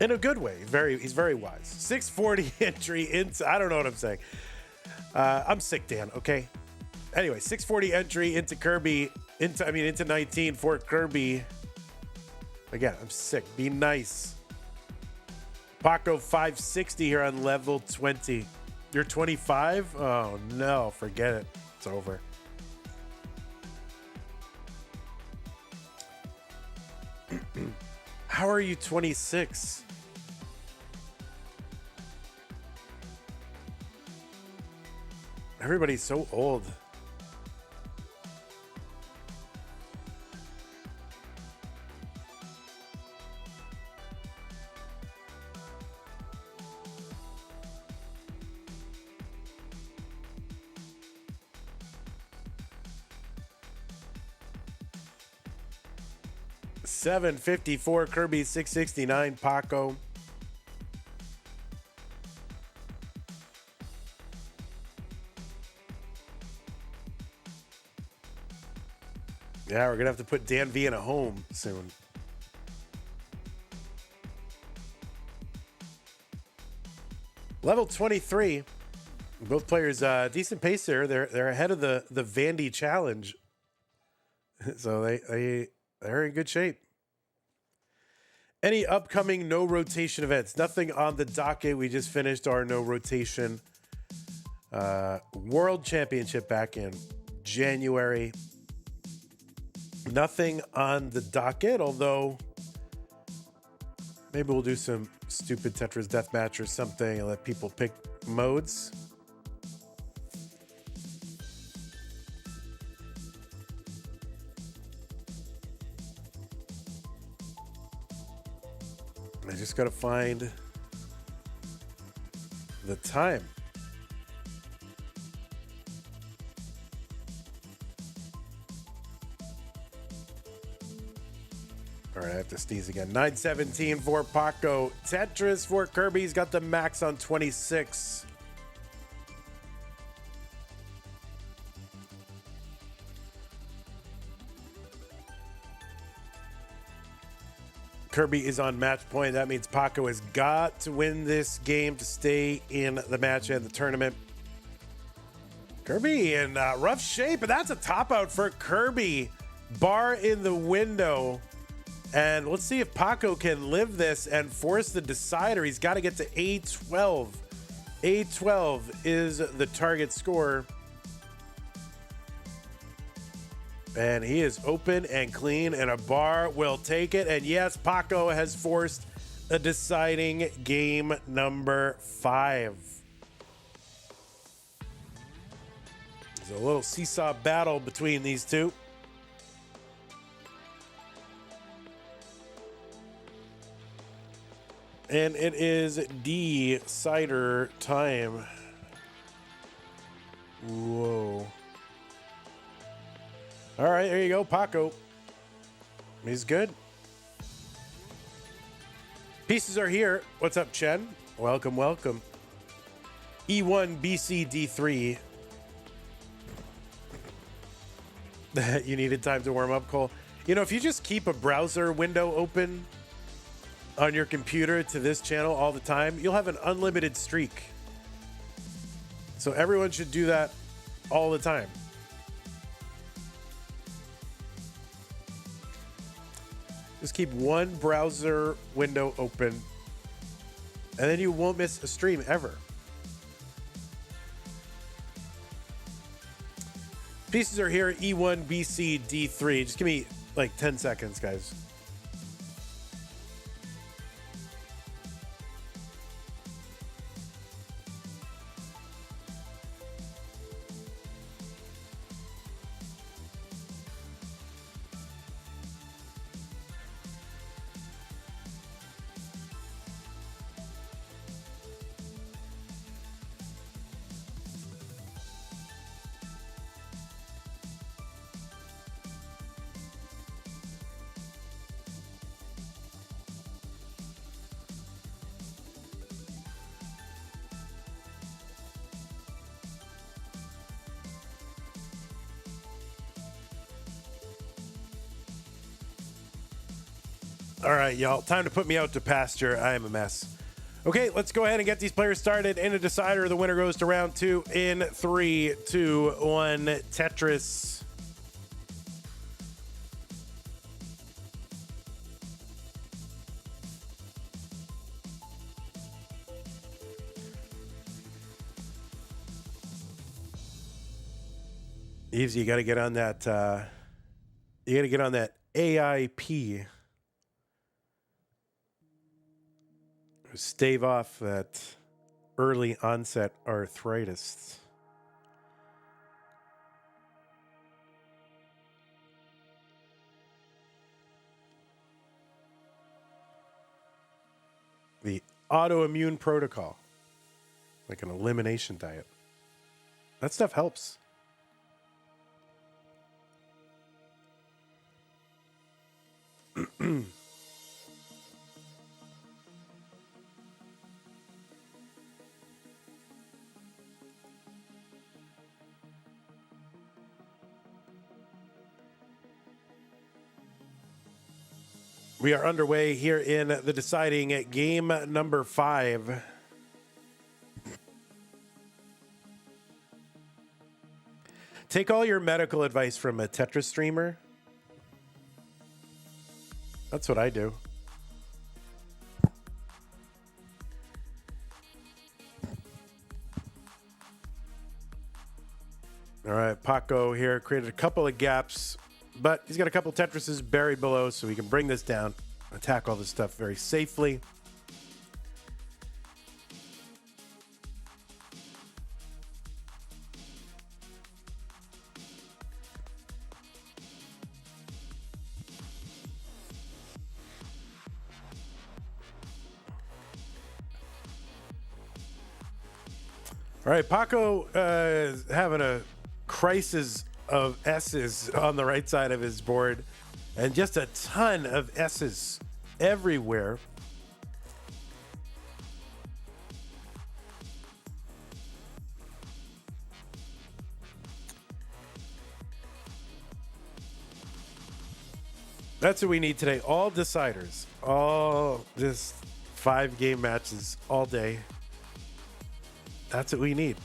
In a good way. He's very wise. 640 entry into, I don't know what I'm saying. I'm sick, Dan, okay? Anyway, 640 entry into Kirby, into 19 for Kirby. Again, I'm sick. Be nice. Paco 560 here on level 20. You're 25? Oh no, forget it. It's over. How are you 26? Everybody's so old. 754 Kirby, 669 Paco. Yeah, we're gonna have to put Dan V in a home soon. Level 23. Both players decent pace there. They're ahead of the Vandy challenge. So they're in good shape. Any upcoming no rotation events? Nothing on the docket. We just finished our no rotation World Championship back in January. Nothing on the docket, although maybe we'll do some stupid Tetris deathmatch or something and let people pick modes. I just gotta find the time. All right, I have to sneeze again. 917 for Paco. Tetris for Kirby's got the max on 26. Kirby is on match point. That means Paco has got to win this game to stay in the match and the tournament. Kirby in rough shape, but that's a top out for Kirby. Bar in the window. And let's see if Paco can live this and force the decider. He's got to get to A12. A12 is the target score. And he is open and clean, and a bar will take it. And yes, Paco has forced a deciding game number 5. There's a little seesaw battle between these two. And it is decider time. Whoa. All right, there you go, Paco. He's good. Pieces are here. What's up, Chen? Welcome, welcome. E1, BC, D3. You needed time to warm up, Cole. You know, if you just keep a browser window open on your computer to this channel all the time, you'll have an unlimited streak. So everyone should do that all the time. Just keep one browser window open, and then you won't miss a stream ever. Pieces are here, E1, BC, D3. Just give me like 10 seconds, guys. All right, y'all. Time to put me out to pasture. I am a mess. Okay, let's go ahead and get these players started. In a decider, the winner goes to round 2 in 3, 2, 1. Tetris. Eves, you got to get on that. You got to get on that AIP. Stave off that early onset arthritis. The autoimmune protocol, like an elimination diet. That stuff helps. We are underway here in the deciding game number 5. Take all your medical advice from a Tetris streamer. That's what I do. All right, Paco here created a couple of gaps, but he's got a couple Tetrises buried below, so we can bring this down, attack all this stuff very safely. All right, Paco is having a crisis of S's on the right side of his board, and just a ton of S's everywhere. That's what we need today. All deciders. All just 5-game matches all day. That's what we need.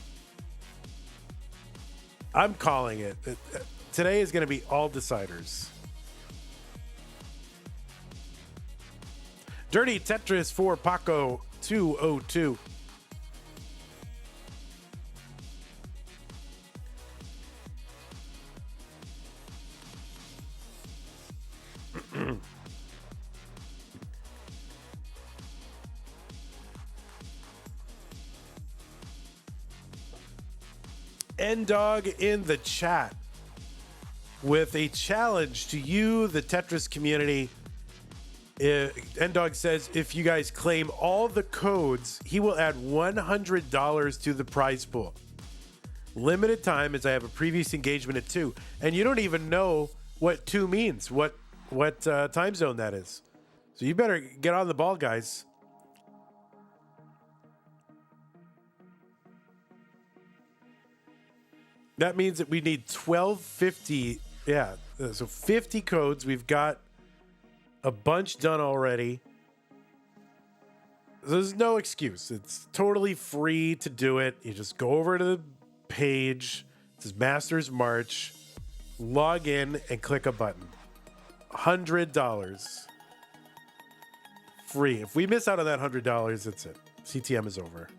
I'm calling it. Today is going to be all deciders. Dirty Tetris for Paco 202. N-Dog in the chat with a challenge to you, the Tetris community. N-Dog says if you guys claim all the codes, he will add $100 to the prize pool. Limited time, as I have a previous engagement at 2. And you don't even know what 2 means, what time zone that is. So you better get on the ball, guys. That means that we need 1250. Yeah, so 50 codes. We've got a bunch done already. There's no excuse. It's totally free to do it. You just go over to the page. It says Masters March. Log in and click a button. $100. Free. If we miss out on that $100, that's it. CTM is over.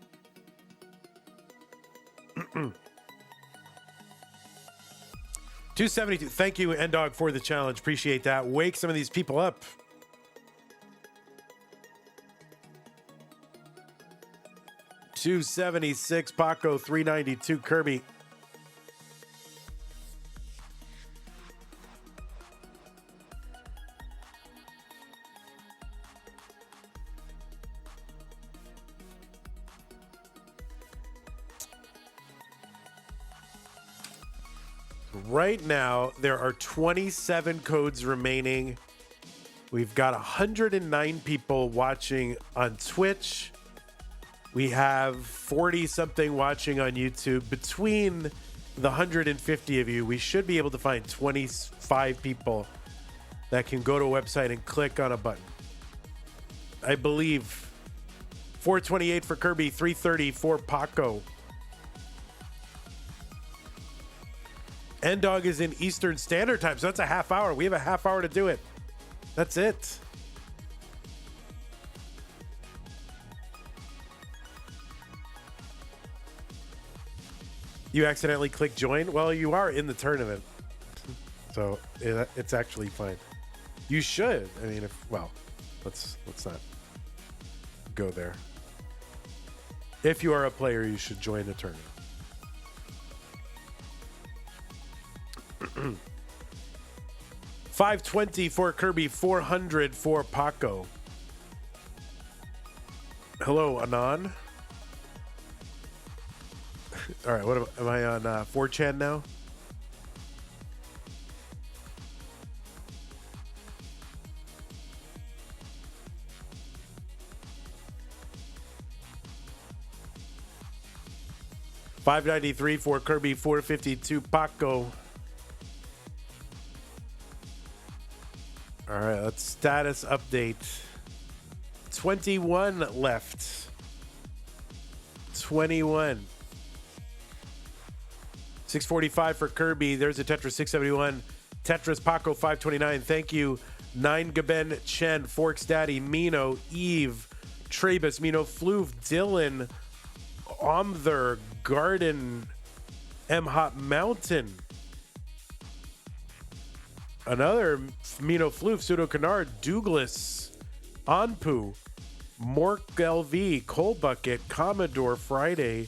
272. Thank you, N-Dog, for the challenge. Appreciate that. Wake some of these people up. $276. Paco. $392. Kirby. Right now, there are 27 codes remaining. We've got 109 people watching on Twitch. We have 40-something watching on YouTube. Between the 150 of you, we should be able to find 25 people that can go to a website and click on a button. I believe 428 for Kirby, 330 for Paco. N-Dog is in Eastern Standard Time, so that's a half hour. We have a half hour to do it. That's it. You accidentally click join? Well, you are in the tournament. So it's actually fine. You should. I mean, let's not go there. If you are a player, you should join the tournament. $520 for Kirby, $400 for Paco. Hello, Anon. All right, what am I on 4chan now? $5.93 for Kirby, $4.52 Paco. All right, let's status update. 21 left. 21. 645 for Kirby. There's a Tetris 671. Tetris Paco 529. Thank you. 9 Gaben Chen, Forks Daddy, Mino, Eve, Trabus, Mino, Fluve, Dylan, Omther, Garden, M Hot Mountain. Another Mino Fluve, Pseudo Canard, Douglas, Anpu, Mork LV, Cole Bucket, Commodore Friday,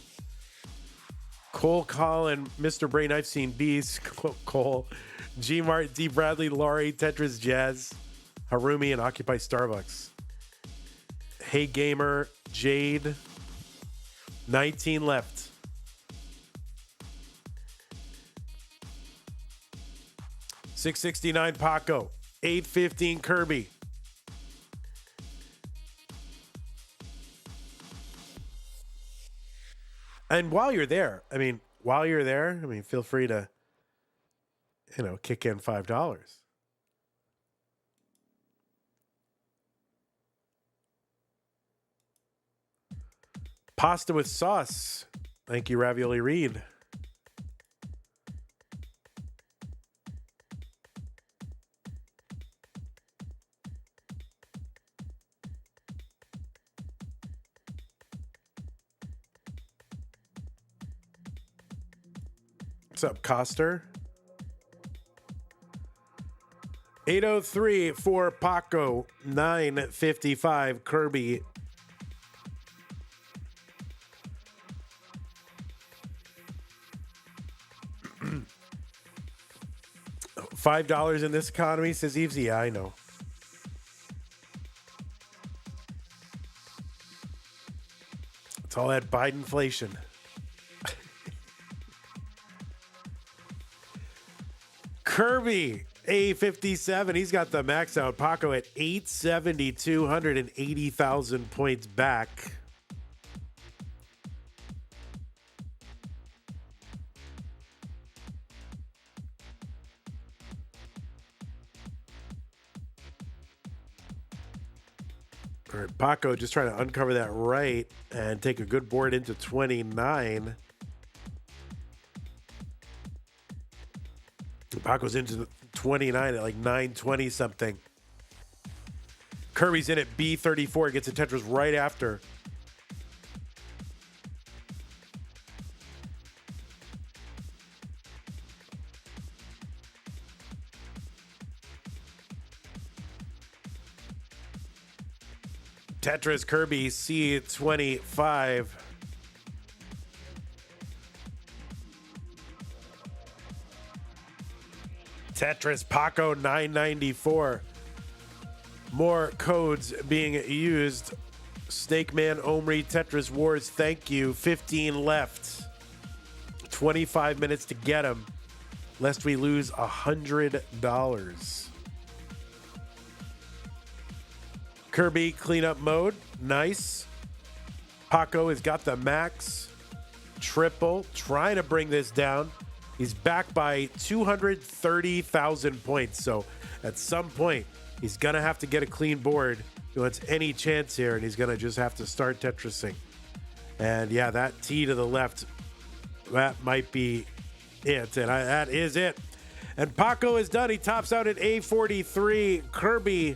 Cole Collin, Mr. Brain, I've seen Beast, Cole, G Mart, D Bradley, Laurie, Tetris Jazz, Harumi, and Occupy Starbucks. Hey Gamer, Jade, 19 left. $6.69 Paco, $8.15 Kirby. And while you're there, feel free to, kick in $5. Pasta with sauce. Thank you, Ravioli Reed. What's up, Coster? 803 for Paco, 955 Kirby. $5 in this economy, says Eves. Yeah, I know. It's all that Bidenflation. Kirby, A57. He's got the max out. Paco at 870, 280,000 points back. All right, Paco just trying to uncover that right and take a good board into 29. Paco's into 29 at like 920 something. Kirby's in at B34, gets a Tetris right after. Tetris Kirby C25. Tetris Paco 994. More codes being used. Snakeman Omri Tetris Wars, thank you. 15 left. 25 minutes to get them, lest we lose $100. Kirby cleanup mode, nice. Paco has got the max. Triple, trying to bring this down. He's back by 230,000 points. So at some point, he's going to have to get a clean board. He wants any chance here, and he's going to just have to start Tetrising. And yeah, that T to the left, that might be it. And that is it. And Paco is done. He tops out at A43. Kirby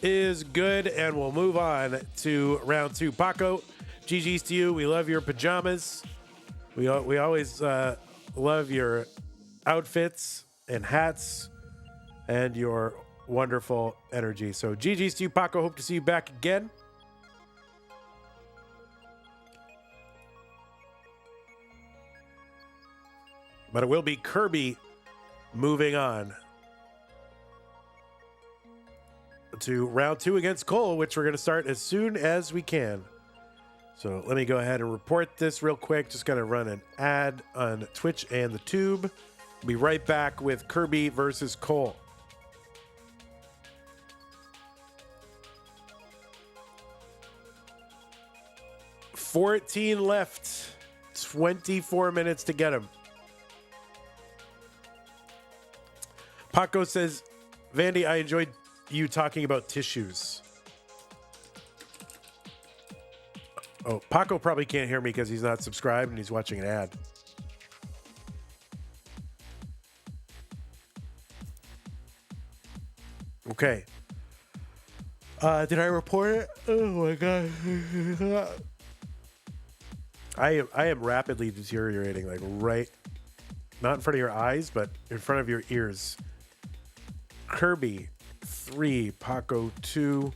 is good, and we'll move on to round 2. Paco, GG's to you. We love your pajamas. We always love your outfits and hats and your wonderful energy. So GG's to you, Paco. Hope to see you back again. But it will be Kirby moving on to round 2 against Cole, which we're going to start as soon as we can. So let me go ahead and report this real quick. Just going to run an ad on Twitch and the Tube. Be right back with Kirby versus Cole. 14 left. 24 minutes to get them. Paco says, Vandy, I enjoyed you talking about tissues. Oh, Paco probably can't hear me because he's not subscribed and he's watching an ad. Okay. Did I report it? Oh my god. I am rapidly deteriorating, like right, not in front of your eyes, but in front of your ears. Kirby 3, Paco 2,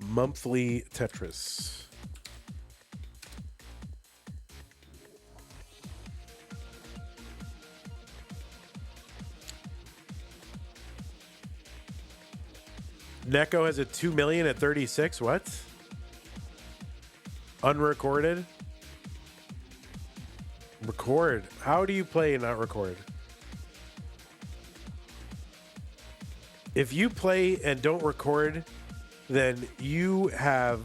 monthly Tetris. Neko has a 2 million at 36. What? Unrecorded? Record. How do you play and not record? If you play and don't record, then you have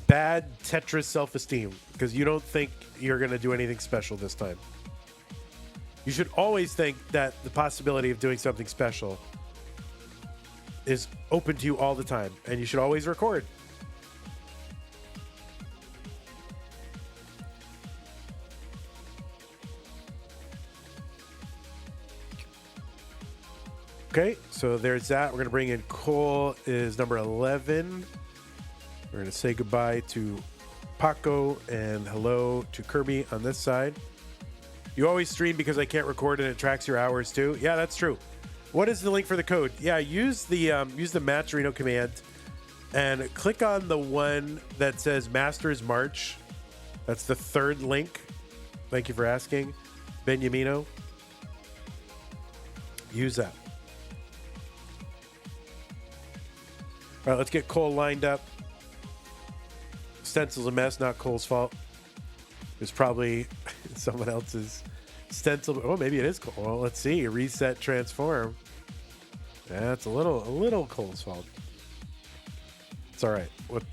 bad Tetris self-esteem because you don't think you're going to do anything special this time. You should always think that the possibility of doing something special is open to you all the time, and you should always record. Okay, so there's that. We're going to bring in Cole is number 11. We're going to say goodbye to Paco and hello to Kirby on this side. You always stream because I can't record and it tracks your hours too. Yeah, that's true. What is the link for the code? Yeah, use the Matcherino command and click on the one that says Masters March. That's the third link. Thank you for asking, Beniamino. Use that. All right, let's get Cole lined up. Stencil's a mess, not Cole's fault. It's probably someone else's stencil. Oh, maybe it is Cole. Well, let's see. Reset, transform. That's a little Cole's fault. It's all right.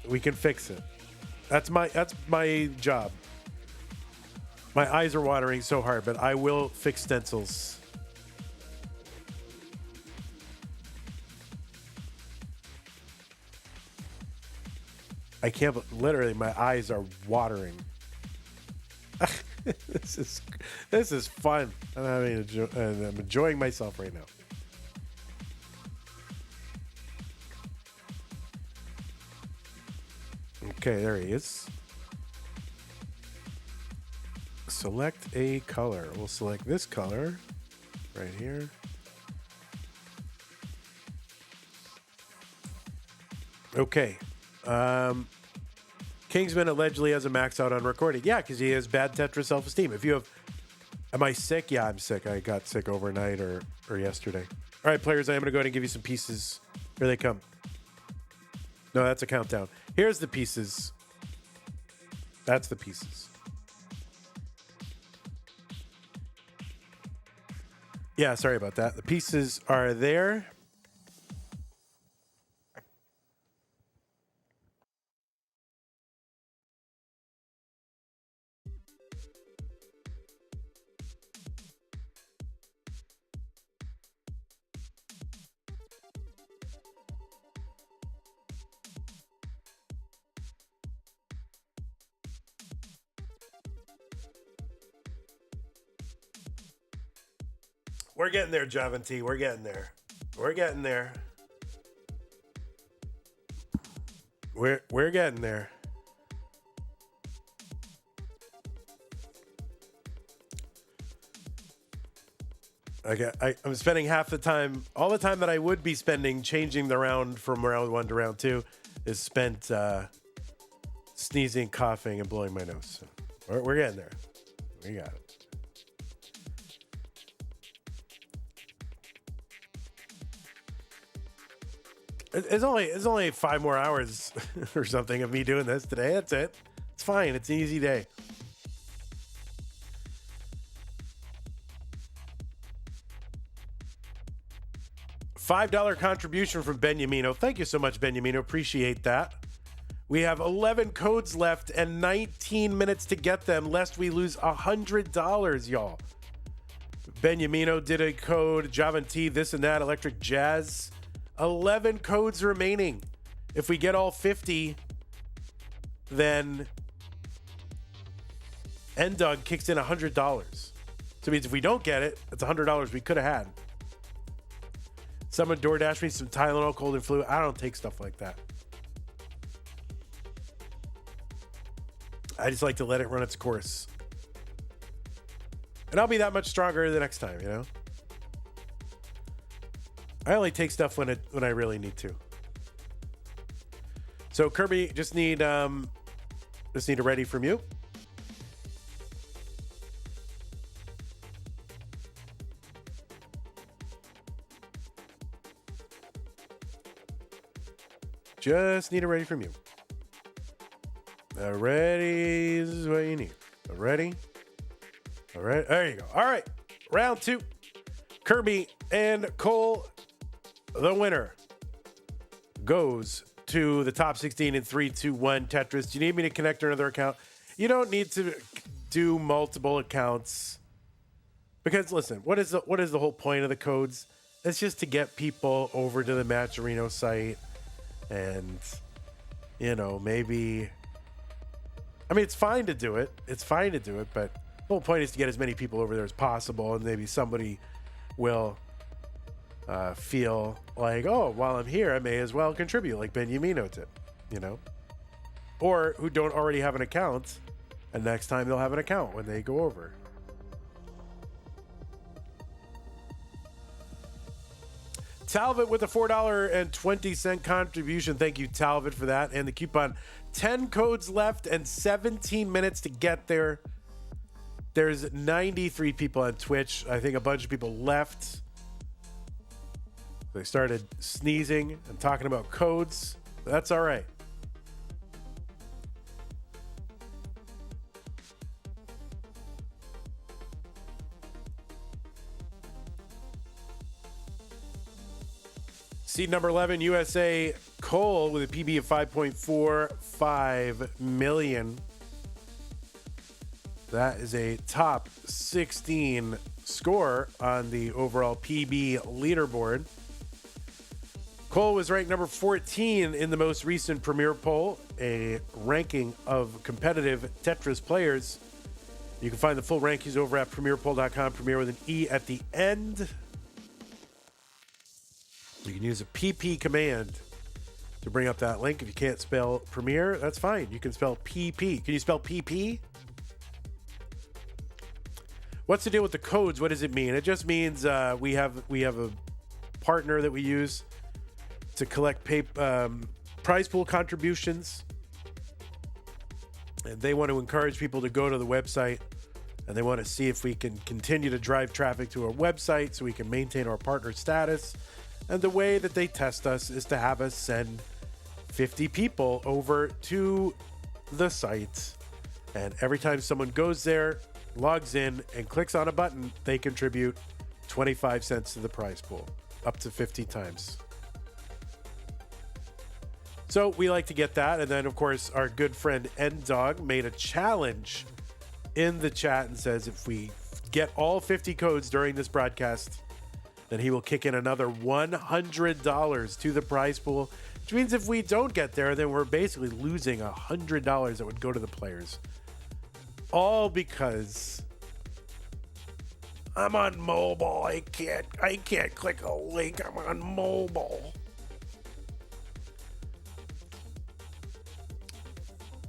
We can fix it. That's my job. My eyes are watering so hard, but I will fix stencils. I can't. Literally, my eyes are watering. This is fun. I'm enjoying myself right now. Okay, there he is. Select a color. We'll select this color right here. Okay. Kingsman allegedly has a max out on recording. Yeah, because he has bad Tetris self-esteem. If you have... Am I sick? Yeah, I'm sick. I got sick overnight or yesterday. All right, players, I am going to go ahead and give you some pieces. Here they come. No, that's a countdown. Here's the pieces. That's the pieces. Yeah, sorry about that. The pieces are there. We're getting there, Javanti. We're getting there. We're getting there. We're getting there. I'm spending half the time, all the time that I would be spending changing the round from round 1 to round 2 is spent sneezing, coughing, and blowing my nose. So we're getting there. We got it. It's only 5 more hours or something of me doing this today. That's it. It's fine. It's an easy day. $5 contribution from Beniamino. Thank you so much, Beniamino. Appreciate that. We have 11 codes left and 19 minutes to get them, lest we lose $100, y'all. Benyamino did a code, Javanti, this and that, Electric Jazz. 11 codes remaining. If we get all 50, then N-Dog kicks in $100. So it means if we don't get it, it's $100 we could have had. Someone DoorDash me some Tylenol, cold and flu. I don't take stuff like that. I just like to let it run its course. And I'll be that much stronger the next time, you know? I only take stuff when I really need to. So Kirby, just need a ready from you. Just need a ready from you. Ready is what you need. Ready? All right, there you go. All right, round 2. Kirby and Cole, the winner, goes to the top 16 in 3, 2, 1 Tetris. Do you need me to connect another account? You don't need to do multiple accounts. Because listen, what is the whole point of the codes? It's just to get people over to the Matcherino site. And, you know, maybe, I mean, it's fine to do it. It's fine to do it, but the whole point is to get as many people over there as possible. And maybe somebody will feel like, oh, while I'm here, I may as well contribute like Benyamino did, you know? Or who don't already have an account, and next time they'll have an account when they go over. Talbot with a $4.20 contribution. Thank you, Talbot, for that. And the coupon, 10 codes left and 17 minutes to get there. There's 93 people on Twitch. I think a bunch of people left. They started sneezing and talking about codes. That's all right. Seed number 11, USA Cole with a PB of 5.45 million. That is a top 16 score on the overall PB leaderboard. Cole was ranked number 14 in the most recent Premier poll, a ranking of competitive Tetris players. You can find the full rankings over at premierpoll.com, Premier with an E at the end. You can use a PP command to bring up that link. If you can't spell Premier, that's fine. You can spell PP. Can you spell PP? What's the deal with the codes? What does it mean? It just means we have a partner that we use to collect prize pool contributions, and they want to encourage people to go to the website, and they want to see if we can continue to drive traffic to our website so we can maintain our partner status. And the way that they test us is to have us send 50 people over to the site. And every time someone goes there, logs in, and clicks on a button, they contribute 25 cents to the prize pool, up to 50 times. So we like to get that. And then, of course, our good friend N-Dog made a challenge in the chat and says if we get all 50 codes during this broadcast, then he will kick in another $100 to the prize pool, which means if we don't get there, then we're basically losing $100 that would go to the players. All because I'm on mobile. I can't click a link. I'm on mobile.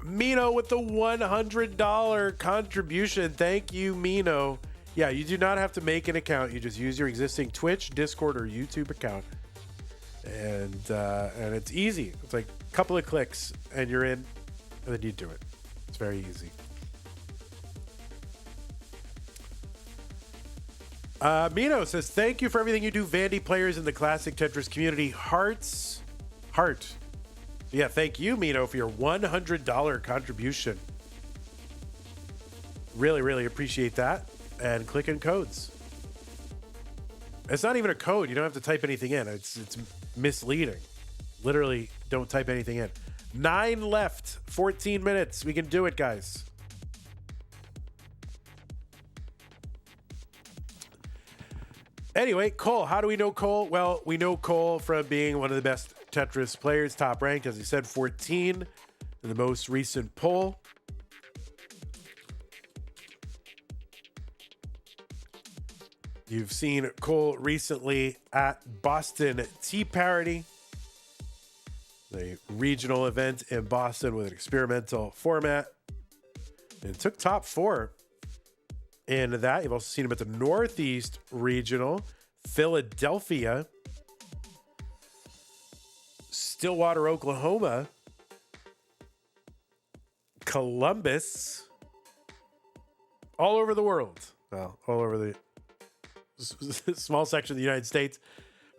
Mino with the $100 contribution. Thank you, Mino. Yeah, you do not have to make an account. You just use your existing Twitch, Discord, or YouTube account. And it's easy. It's like a couple of clicks and you're in, and then you do it. It's very easy. Mino says, thank you for everything you do, Vandy players in the classic Tetris community. Heart. Yeah, thank you, Mino, for your $100 contribution. Really, really appreciate that. And click in codes. It's not even a code. You don't have to type anything in. It's misleading. Literally, don't type anything in. 9 left. 14 minutes. We can do it, guys. Anyway, Cole. How do we know Cole? Well, we know Cole from being one of the best Tetris players, top ranked, as he said, 14 in the most recent poll. You've seen Cole recently at Boston Tea Party, a regional event in Boston with an experimental format, and took top 4 in that. You've also seen him at the Northeast Regional, Philadelphia, Stillwater, Oklahoma, Columbus, all over the world. Well, all over the small section of the United States.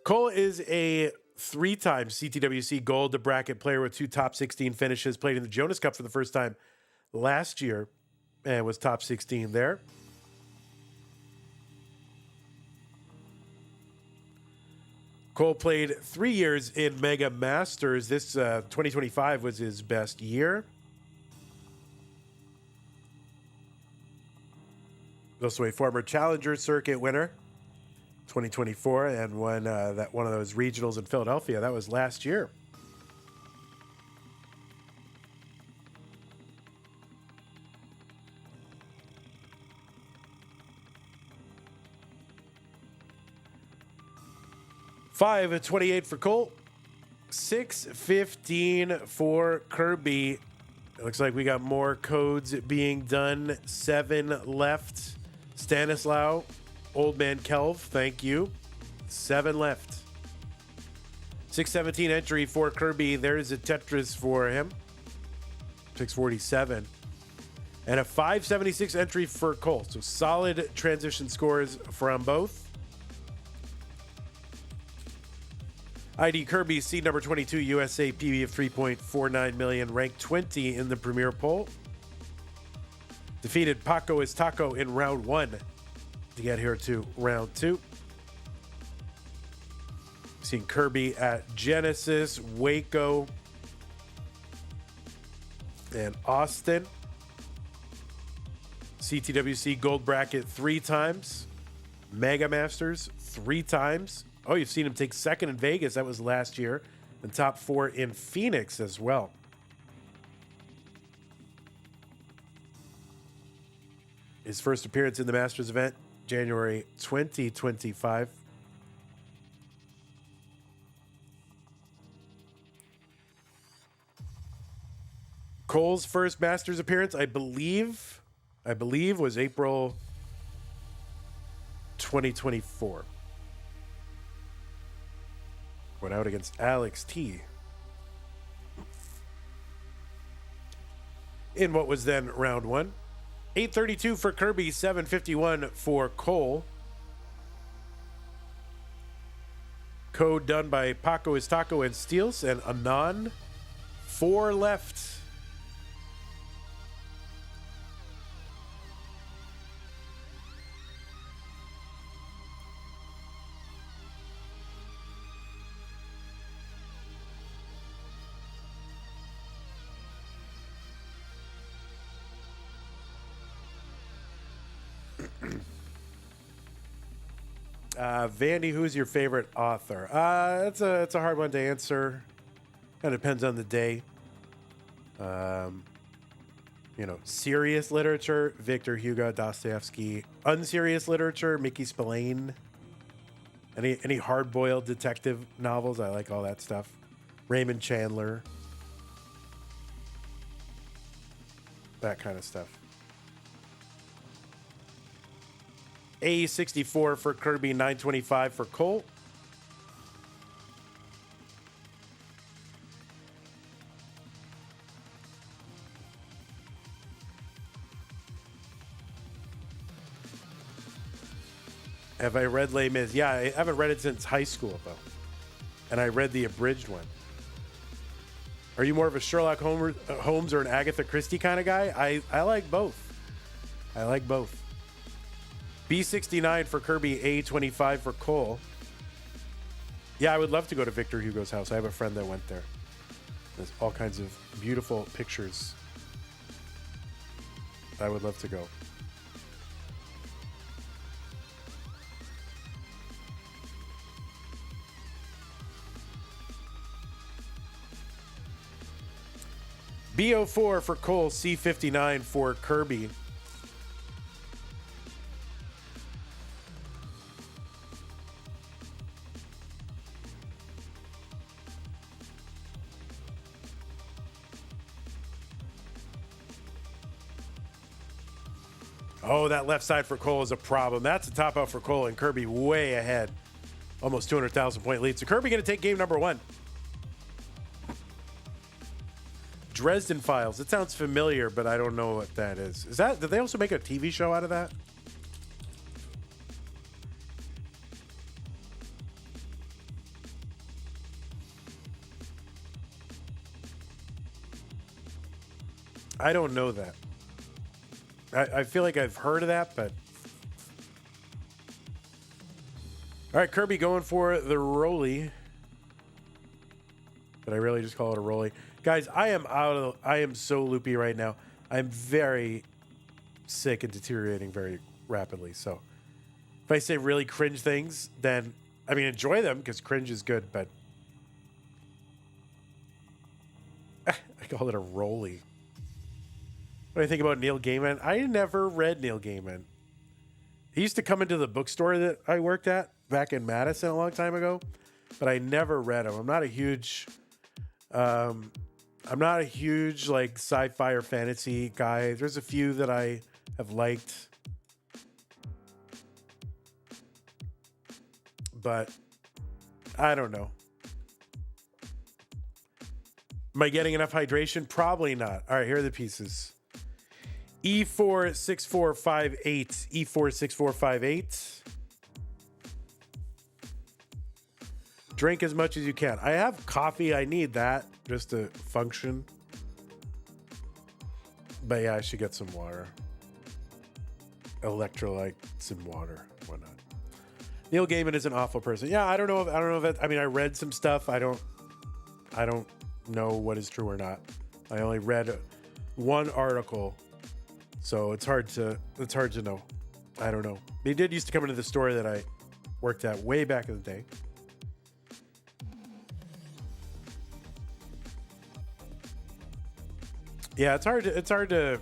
Cole is a 3-time CTWC Gold bracket player with 2 top 16 finishes. Played in the Jonas Cup for the first time last year and was top 16 there. Cole played 3 years in Mega Masters. This 2025 was his best year. Also a former Challenger Circuit winner, 2024, and won one of those regionals in Philadelphia. That was last year. $5.28 for Cole, $6.15 for Kirby. It looks like we got more codes being done. 7 left. Stanislaw, Old Man Kelv, thank you. 7 left. 617 entry for Kirby. There's a Tetris for him. 647. And a 576 entry for Cole. So solid transition scores from both. Idkirby, seed number 22, USA PB of 3.49 million, ranked 20 in the premier poll. Defeated Paco is Taco in round 1 to get here to round 2. Seen Kirby at Genesis, Waco, and Austin. CTWC Gold Bracket 3 times. Mega Masters 3 times. Oh, you've seen him take 2nd in Vegas. That was last year. And top 4 in Phoenix as well. His first appearance in the Masters event, January 2025. Cole's first Masters appearance, I believe was April 2024. Went out against Alex T. in what was then round 1. 832 for Kirby, 751 for Cole. Code done by Paco is Taco and Steels and Anon. 4 left. Vandy, who's your favorite author? It's a hard one to answer. Kind of depends on the day. Serious literature, Victor Hugo, Dostoevsky. Unserious literature, Mickey Spillane. Any hard-boiled detective novels, I like all that stuff. Raymond Chandler. That kind of stuff. A64 for Kirby, 925 for Cole. Have I read Les Mis? Yeah, I haven't read it since high school, though. And I read the abridged one. Are you more of a Sherlock Holmes or an Agatha Christie kind of guy? I like both. I like both. B69 for Kirby, A25 for Cole. Yeah, I would love to go to Victor Hugo's house. I have a friend that went there. There's all kinds of beautiful pictures. I would love to go. B04 for Cole, C59 for Kirby. Oh, that left side for Cole is a problem. That's a top out for Cole, and Kirby way ahead. Almost 200,000 point lead. So Kirby going to take game number 1. Dresden Files. It sounds familiar, but I don't know what that is. Is that, did they also make a TV show out of that? I don't know that. I feel like I've heard of that, but... All right, Kirby going for the rolly. Did I really just call it a rolly? Guys, I am so loopy right now. I'm very sick and deteriorating very rapidly. So if I say really cringe things, then, I mean, enjoy them because cringe is good, but I call it a rolly. What do you think about Neil Gaiman? I never read Neil Gaiman. He used to come into the bookstore that I worked at back in Madison a long time ago, but I never read him. I'm not a huge like sci-fi or fantasy guy. There's a few that I have liked, but I don't know. Am I getting enough hydration? Probably not. All right, here are the pieces. E46458. E46458. Drink as much as you can. I have coffee. I need that just to function. But yeah, I should get some water. Electrolytes and water. Why not? Neil Gaiman is an awful person. Yeah, I don't know if that, I mean, I read some stuff. I don't know what is true or not. I only read one article. So it's hard to know. I don't know. He did used to come into the store that I worked at way back in the day. Yeah, it's hard to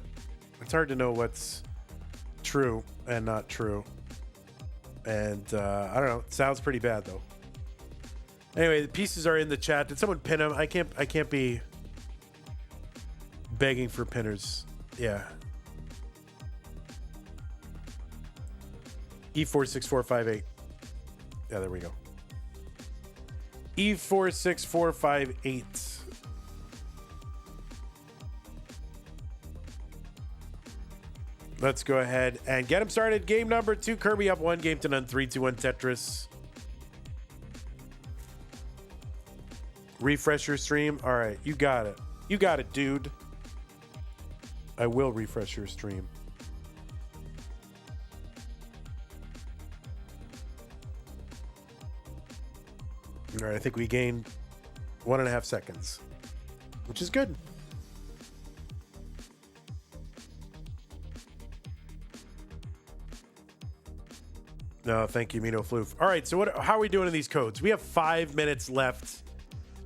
know what's true and not true. And I don't know. It sounds pretty bad though. Anyway, the pieces are in the chat. Did someone pin them? I can't be begging for pinners. Yeah. E46458. Yeah, there we go. E46458. Let's go ahead and get him started. Game number 2. Kirby up 1 game to none. 3-2-1 Tetris. Refresh your stream. All right, you got it. You got it, dude. I will refresh your stream. All right, I think we gained 1.5 seconds, which is good. No, thank you, Mino Floof. All right, so how are we doing in these codes? We have 5 minutes left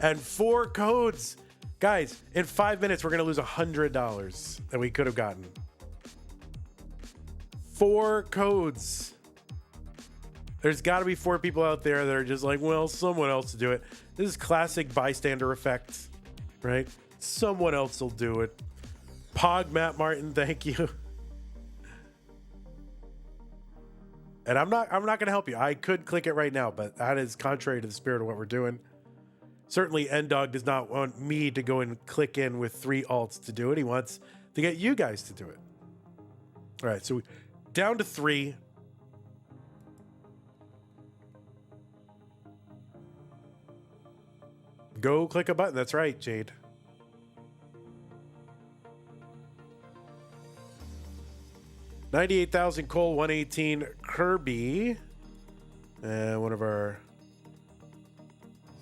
and 4 codes. Guys, in 5 minutes, we're going to lose $100 that we could have gotten. 4 codes. There's got to be 4 people out there that are just like, well, someone else will do it. This is classic bystander effect, right? Someone else will do it. Pog Matt Martin, thank you. And I'm not going to help you. I could click it right now, but that is contrary to the spirit of what we're doing. Certainly, Ndog does not want me to go and click in with 3 alts to do it. He wants to get you guys to do it. All right, so down to 3. Go click a button. That's right, Jade. $98,000 Cole, 118 Kirby. And one of our...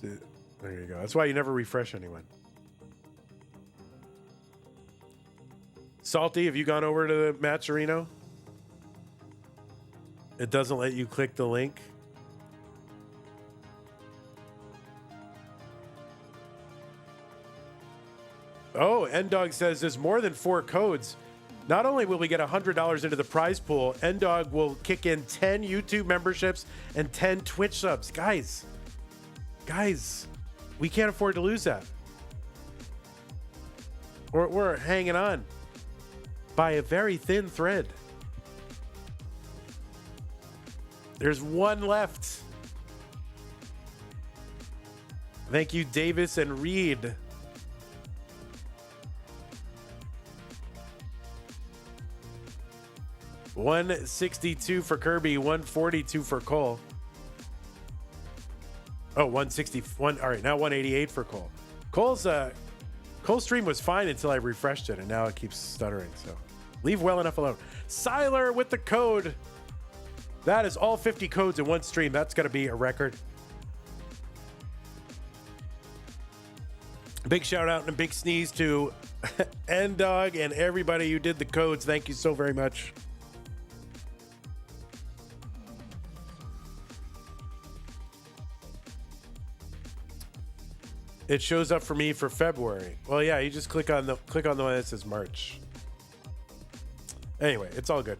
There you go. That's why you never refresh anyone. Salty, have you gone over to the Matcherino? It doesn't let you click the link. Oh, Ndog says there's more than 4 codes. Not only will we get $100 into the prize pool, Ndog will kick in 10 YouTube memberships and 10 Twitch subs. Guys, we can't afford to lose that. We're hanging on by a very thin thread. There's one left. Thank you, Davis and Reed. $162 for Kirby, $142 for Cole. Oh, 161. All right, now 188 for Cole. Cole's stream was fine until I refreshed it, and now it keeps stuttering. So leave well enough alone. Siler with the code. That is all 50 codes in one stream. That's going to be a record. Big shout out and a big sneeze to Ndog and everybody who did the codes. Thank you so very much. It shows up for me for February. Well, yeah, you just click on the one that says March. Anyway, it's all good.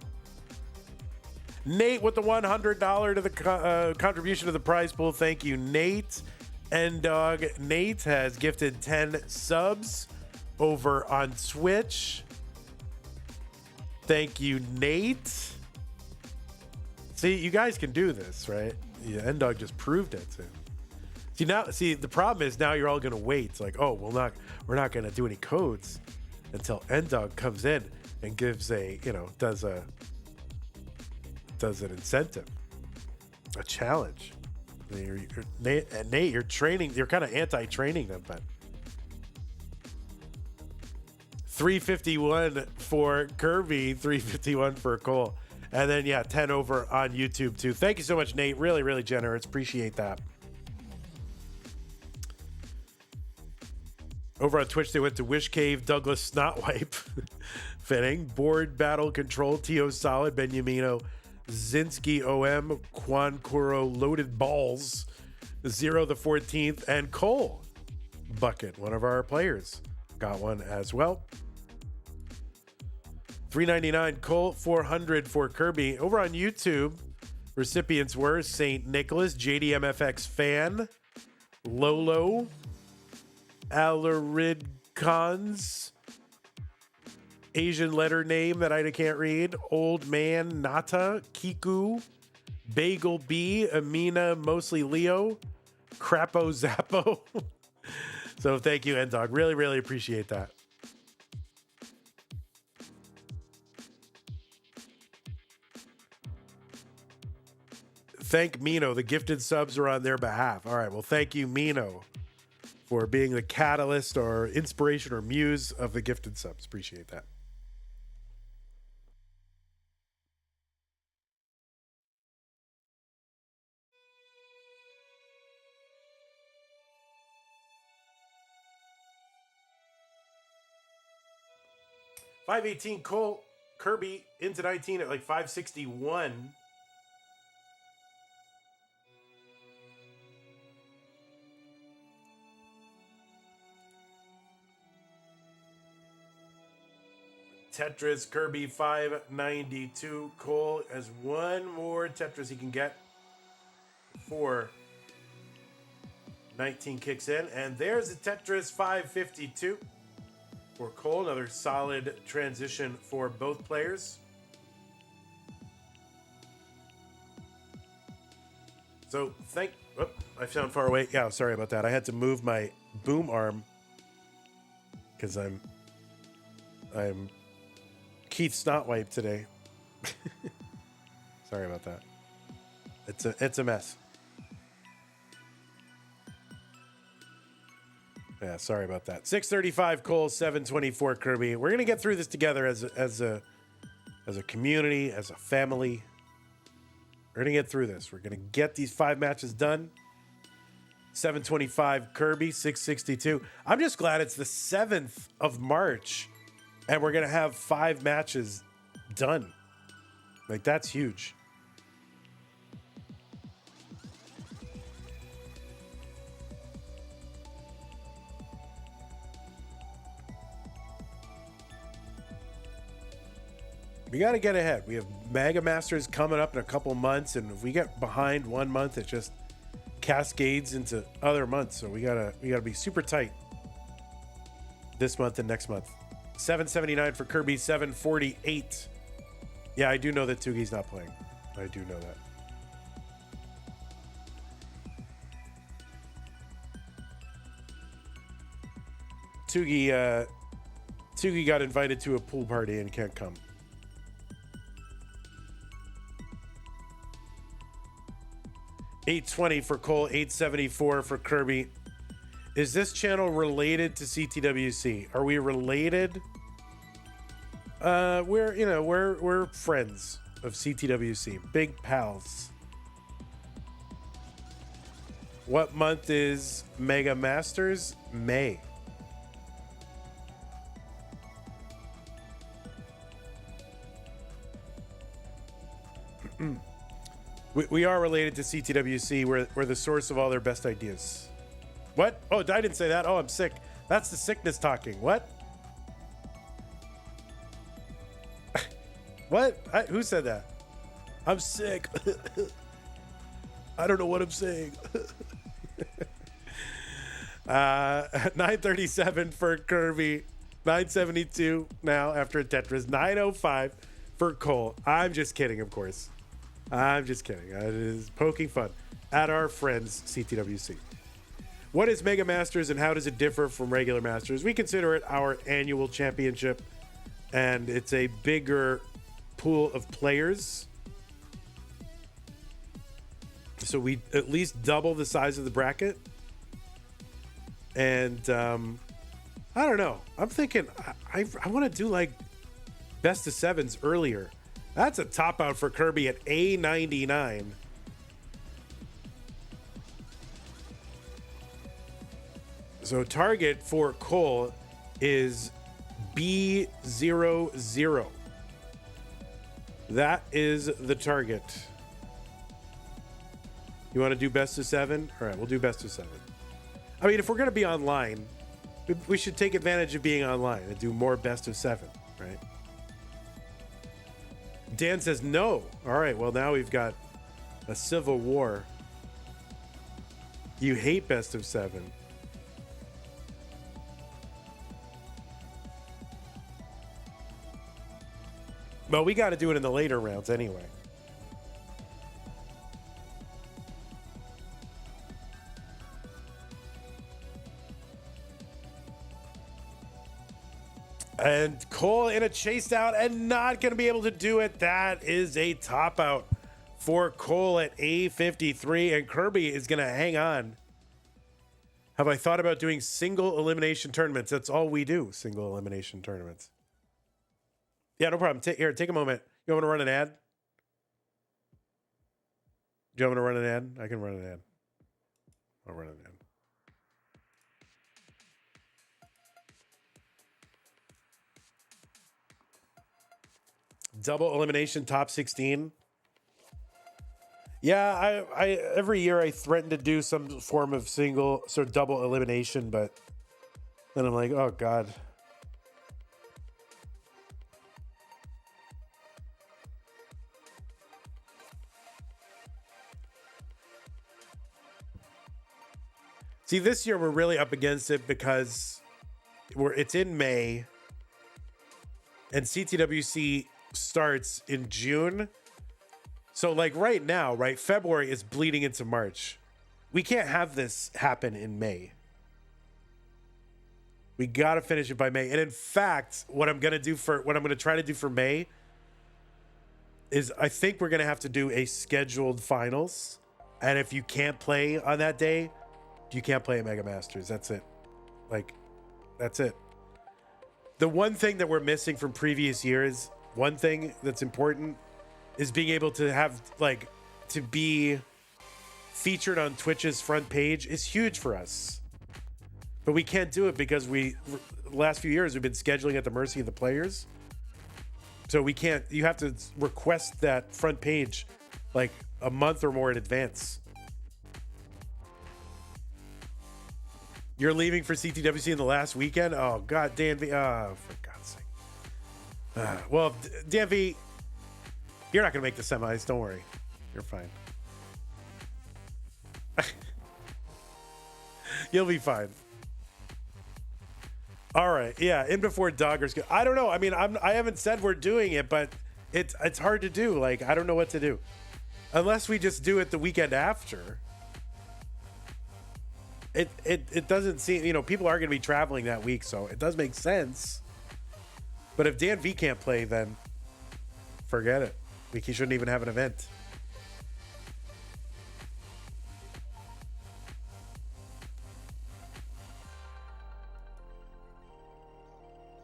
Nate with the $100 to the contribution to the prize pool. Thank you, Nate. Ndog. Nate has gifted 10 subs over on Twitch. Thank you, Nate. See, you guys can do this, right? Yeah, Ndog just proved it. See, the problem is now you're all gonna wait. It's like, oh, we're not gonna do any codes until Ndog comes in and gives does an incentive, a challenge. Nate, you're training. You're kind of anti-training them, but 351 for Kirby, 351 for Cole, and then 10 over on YouTube too. Thank you so much, Nate. Really, really generous. Appreciate that. Over on Twitch, they went to Wish Cave, Douglas Snotwipe, Fitting, Board Battle Control, T.O. Solid, Benyamino, Zinski OM, Quan Kuro, Loaded Balls, Zero the 14th, and Cole Bucket, one of our players, got one as well. $399 Cole, $400 for Kirby. Over on YouTube, recipients were St. Nicholas, JDMFX Fan, Lolo, Alaridcons, Asian letter name that I can't read, Old Man, Nata, Kiku, Bagel B, Amina, mostly Leo, Crapo Zappo. So thank you, Ndog. Really, really appreciate that. Thank Mino. The gifted subs are on their behalf. All right. Well, thank you, Mino, for being the catalyst or inspiration or muse of the gifted subs. Appreciate that. $518 Cole Kirby into 19 at like 561. Tetris Kirby 592. Cole has one more Tetris he can get before 19 kicks in. And there's a Tetris 552 for Cole. Another solid transition for both players. So I sound far away. Yeah, sorry about that. I had to move my boom arm because I'm Keith Snotwipe today. Sorry about that. It's a mess. Yeah, sorry about that. 635 Cole, 724 Kirby. We're gonna get through this together as a community, as a family. We're gonna get through this. We're gonna get these 5 matches done. 725 Kirby, 662. I'm just glad it's the 7th of March And we're going to have 5 matches done. Like, that's huge. We got to get ahead. We have Mega Masters coming up in a couple months, and if we get behind 1 month, it just cascades into other months. So we gotta be super tight this month and next month. 779 for Kirby, 748. Yeah, I do know that Tugi's not playing. I do know that. Tugi got invited to a pool party and can't come. $820 for Cole, $874 for Kirby. Is this channel related to CTWC? Are we related? We're friends of CTWC, big pals. What month is Mega Masters? May. We are related to CTWC. We're the source of all their best ideas. What? Oh, I didn't say that. Oh, I'm sick. That's the sickness talking. What? What? Who said that? I'm sick. I don't know what I'm saying. 937 for Kirby. 972 now after a Tetris. 905 for Cole. I'm just kidding, of course. I'm just kidding. It is poking fun at our friends CTWC. What is Mega Masters and how does it differ from regular Masters? We consider it our annual championship, and it's a bigger pool of players. So we at least double the size of the bracket. And I don't know. I'm thinking I want to do like best of sevens earlier. That's a top out for Kirby at A99. So target for Cole is B00. That is the target. You want to do best of 7? All right, we'll do best of 7. I mean, if we're going to be online, we should take advantage of being online and do more best of 7, right? Dan says no. All right, well, now we've got a civil war. You hate best of 7. Well, we got to do it in the later rounds anyway. And Cole in a chase out and not going to be able to do it. That is a top out for Cole at A53. And Kirby is going to hang on. Have I thought about doing single elimination tournaments? That's all we do, single elimination tournaments. Yeah, no problem. Here, take a moment. You want me to run an ad? Do you want me to run an ad? I can run an ad. I'll run an ad. Double elimination top 16. Yeah, I every year I threaten to do some form of single sort of double elimination, but then I'm like, oh God. See, this year we're really up against it because it's in May and CTWC starts in June. So like right now, right? February is bleeding into March. We can't have this happen in May. We got to finish it by May. And in fact, what I'm going to try to do for May is I think we're going to have to do a scheduled finals. And if you can't play on that day, you can't play at Mega Masters. That's it. Like, that's it. The one thing that we're missing from previous years, one thing that's important is being able to have, like, to be featured on Twitch's front page is huge for us. But we can't do it because the last few years we've been scheduling at the mercy of the players. So we can't, you have to request that front page like a month or more in advance. You're leaving for CTWC in the last weekend? Oh, God, Dan V. Oh, for God's sake. Well, Dan V, you're not going to make the semis. Don't worry. You're fine. You'll be fine. All right. Yeah. In before Doggers. I don't know. I mean, I haven't said we're doing it, but it's hard to do. Like, I don't know what to do. Unless we just do it the weekend after. It doesn't seem, you know, people are going to be traveling that week, so it does make sense. But if Dan V can't play, then forget it. Like, he shouldn't even have an event.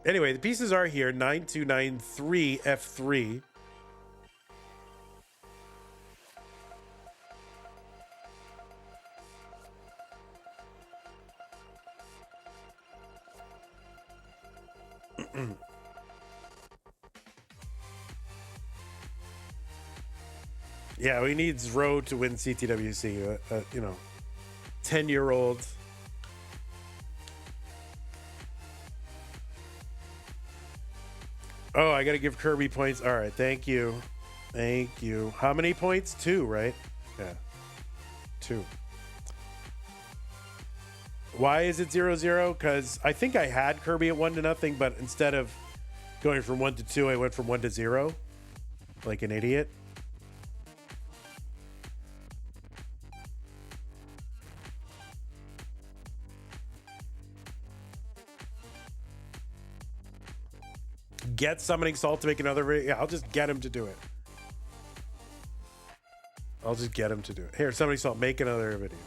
Anyway, the pieces are here. 9293 F3. Yeah, he needs Rowe to win CTWC. You know, 10-year-old. Oh, I got to give Kirby points. All right, thank you. Thank you. How many points? 2, right? Yeah. 2. Why is it 0-0? Because I think I had Kirby at 1-0, but instead of going from 1 to 2, I went from 1 to 0. Like an idiot. Get Summoning Salt to make another video. Yeah, I'll just get him to do it. I'll just get him to do it. Here, Summoning Salt, make another video.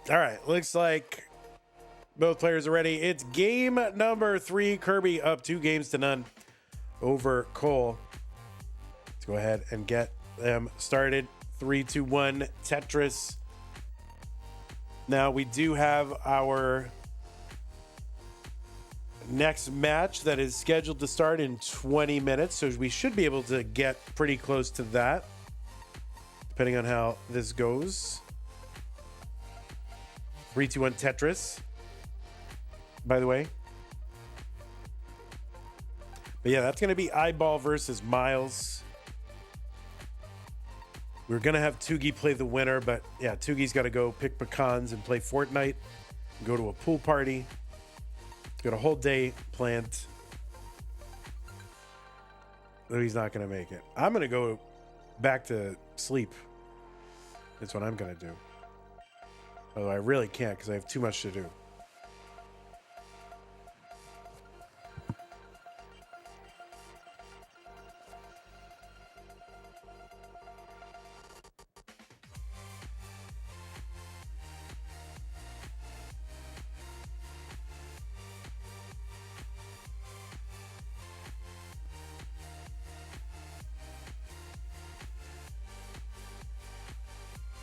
All right, looks like both players are ready. It's game number 3. Kirby up 2-0 over Cole. Let's go ahead and get them started. 3, 2, 1, Tetris. Now we do have our next match that is scheduled to start in 20 minutes. So we should be able to get pretty close to that, depending on how this goes. 3, 2, 1, Tetris. By the way. But yeah, that's going to be Iball versus Myles. We're going to have Tugi play the winner, but yeah, Tugi's got to go pick pecans and play Fortnite, and go to a pool party. Got a whole day planned. So he's not going to make it. I'm going to go back to sleep. That's what I'm going to do. Although I really can't because I have too much to do.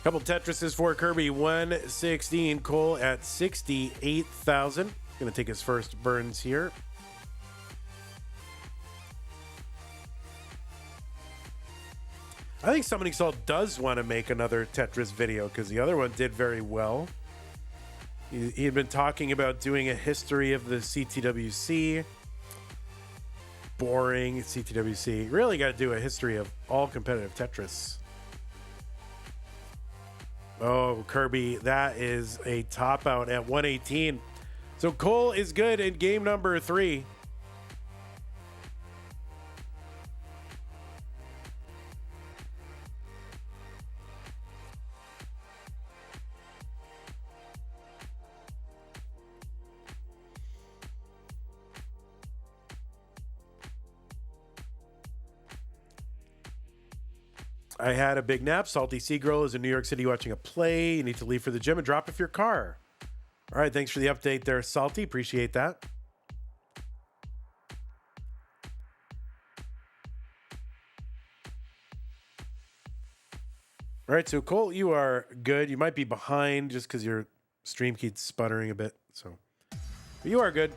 Couple Tetrises for Kirby. 116. Cole at 68,000. Gonna take his first burns here. I think Summoning Salt does want to make another Tetris video because the other one did very well. He had been talking about doing a history of the CTWC. Boring CTWC. Really got to do a history of all competitive Tetris. Oh, Kirby, that is a top out at 118. So Cole is good in game number 3. I had a big nap. Salty Sea Girl is in New York City watching a play. You need to leave for the gym and drop off your car. All right, thanks for the update there, Salty. Appreciate that. All right, so Cole, you are good. You might be behind just because your stream keeps sputtering a bit. So but you are good.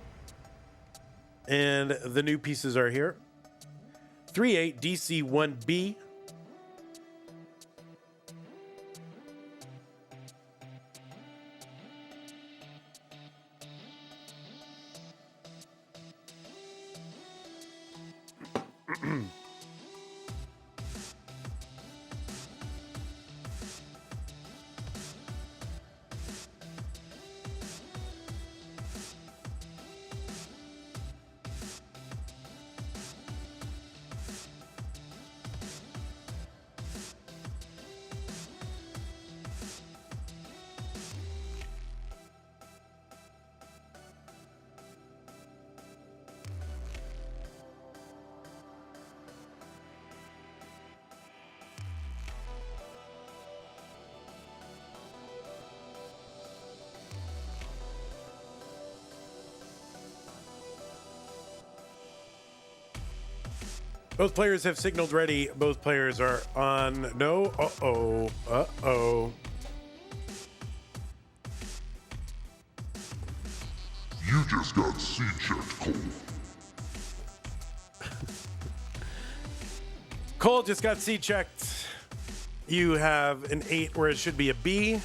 And the new pieces are here. 3-8 DC1B. Both players have signaled ready. Both players are on. No. Uh-oh. Uh-oh. You just got C-checked, Cole. Cole just got C-checked. You have an 8 where it should be a B.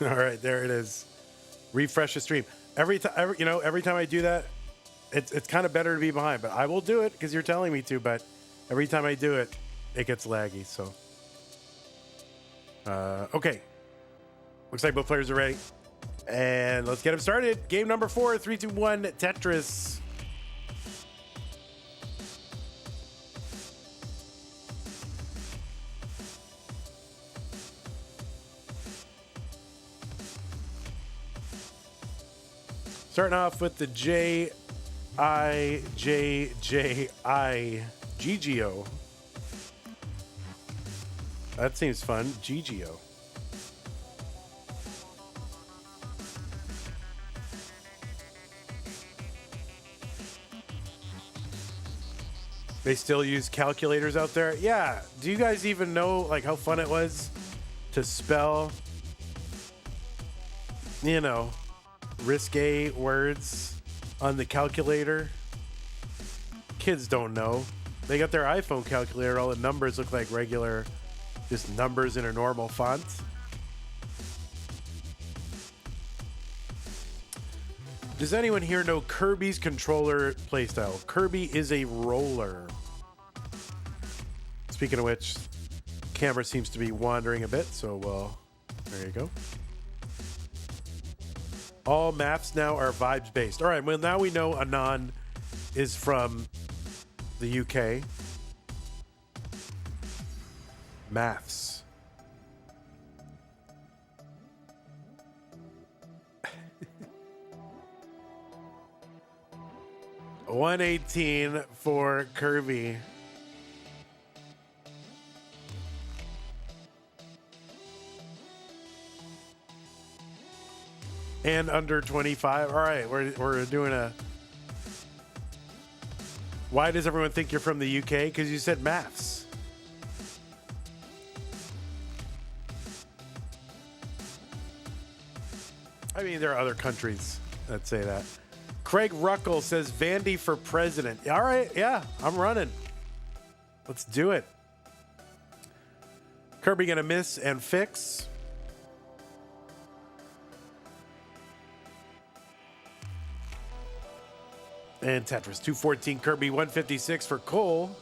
All right, there it is. Refresh the stream. Every time I do that, it's kind of better to be behind, but I will do it because you're telling me to. But every time I do it, it gets laggy. So, okay. Looks like both players are ready, and let's get them started. Game number 4, 3, 2, 1, Tetris. Starting off with the J-I-J-J-I GGO. That seems fun. GGO. They still use calculators out there? Yeah. Do you guys even know like how fun it was to spell, risque words on the calculator? Kids don't know. They got their iPhone calculator. All the numbers look like regular, just numbers in a normal font. Does anyone here know Kirby's controller playstyle? Kirby is a roller. Speaking of which, camera seems to be wandering a bit, so there you go. All maps now are vibes based. All right, well, now we know Anon is from the UK. Maths. $118 for Kirby. And under 25. All right, we're doing a... Why does everyone think you're from the UK? Because you said maths. I mean, there are other countries that say that. Craig Ruckle says Vandy for president. All right, yeah, I'm running. Let's do it. Kirby gonna miss and fix. And Tetris 214, Kirby 156 for Cole.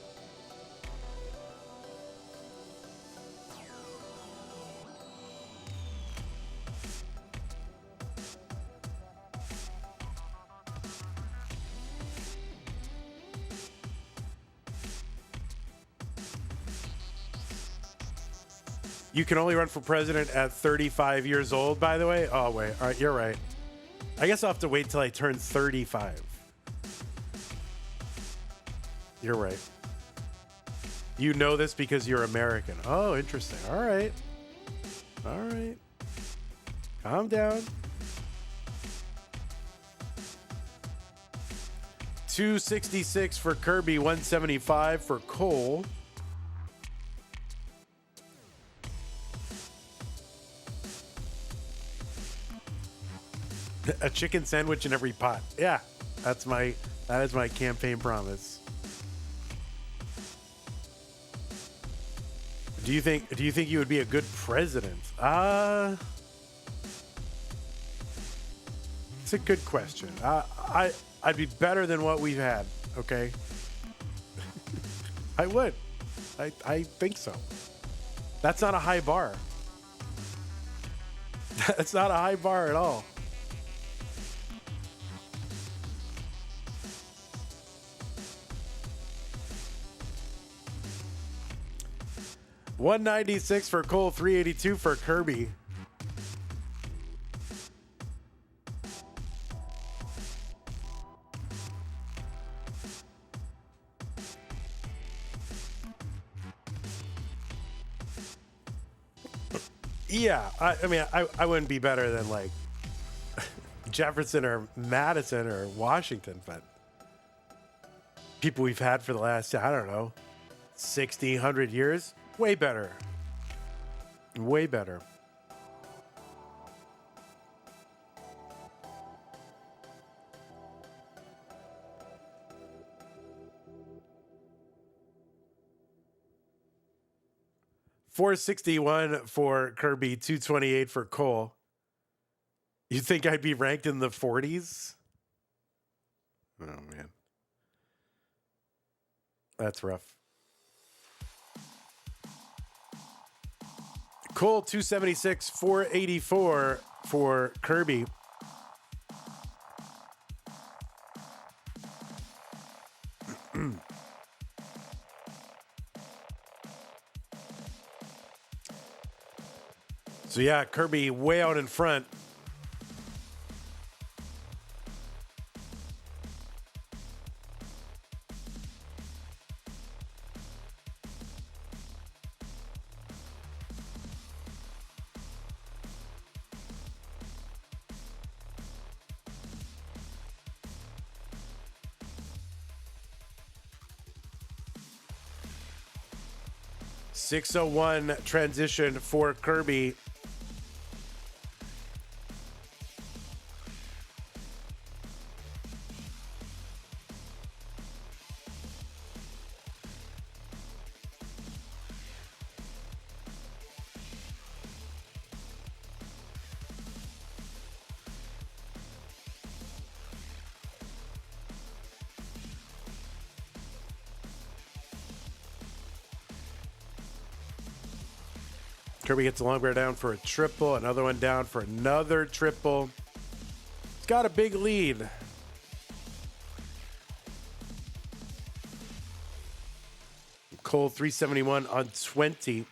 You can only run for president at 35 years old, by the way. Oh, wait. All right, you're right. I guess I'll have to wait till I turn 35. You're right. You know this because you're American. Oh, interesting. All right. All right. Calm down. 266 for Kirby, 175 for Cole. A chicken sandwich in every pot. Yeah, that is my campaign promise. Do you think you would be a good president? It's a good question. I'd be better than what we've had, okay? I would. I think so. That's not a high bar. That's not a high bar at all. $196 for Cole, $382 for Kirby. Yeah, I mean, I wouldn't be better than like Jefferson or Madison or Washington, but people we've had for the last, I don't know, 60, 100 years, way better. Way better. $461 for Kirby, $228 for Cole. You think I'd be ranked in the 40s? Oh, man. That's rough. Cole, $276, $484 for Kirby. So yeah, Kirby way out in front. $601 transition for Kirby. Kirby gets a long bear down for a triple, another one down for another triple. He's got a big lead. Cole 371 on 20.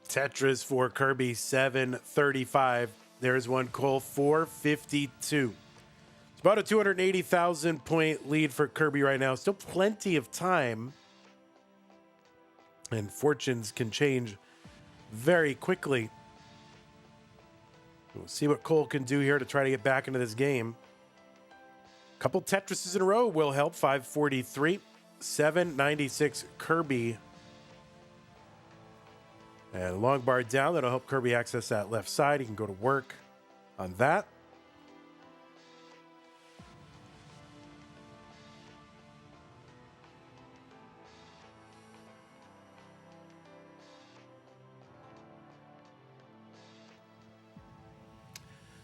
Tetris for Kirby, 735. There's one Cole, 452. It's about a 280,000 point lead for Kirby right now. Still plenty of time. And fortunes can change very quickly. We'll see what Cole can do here to try to get back into this game. A couple Tetrises in a row will help. 543, 796 Kirby. And long bar down, that'll help Kirby access that left side. He can go to work on that.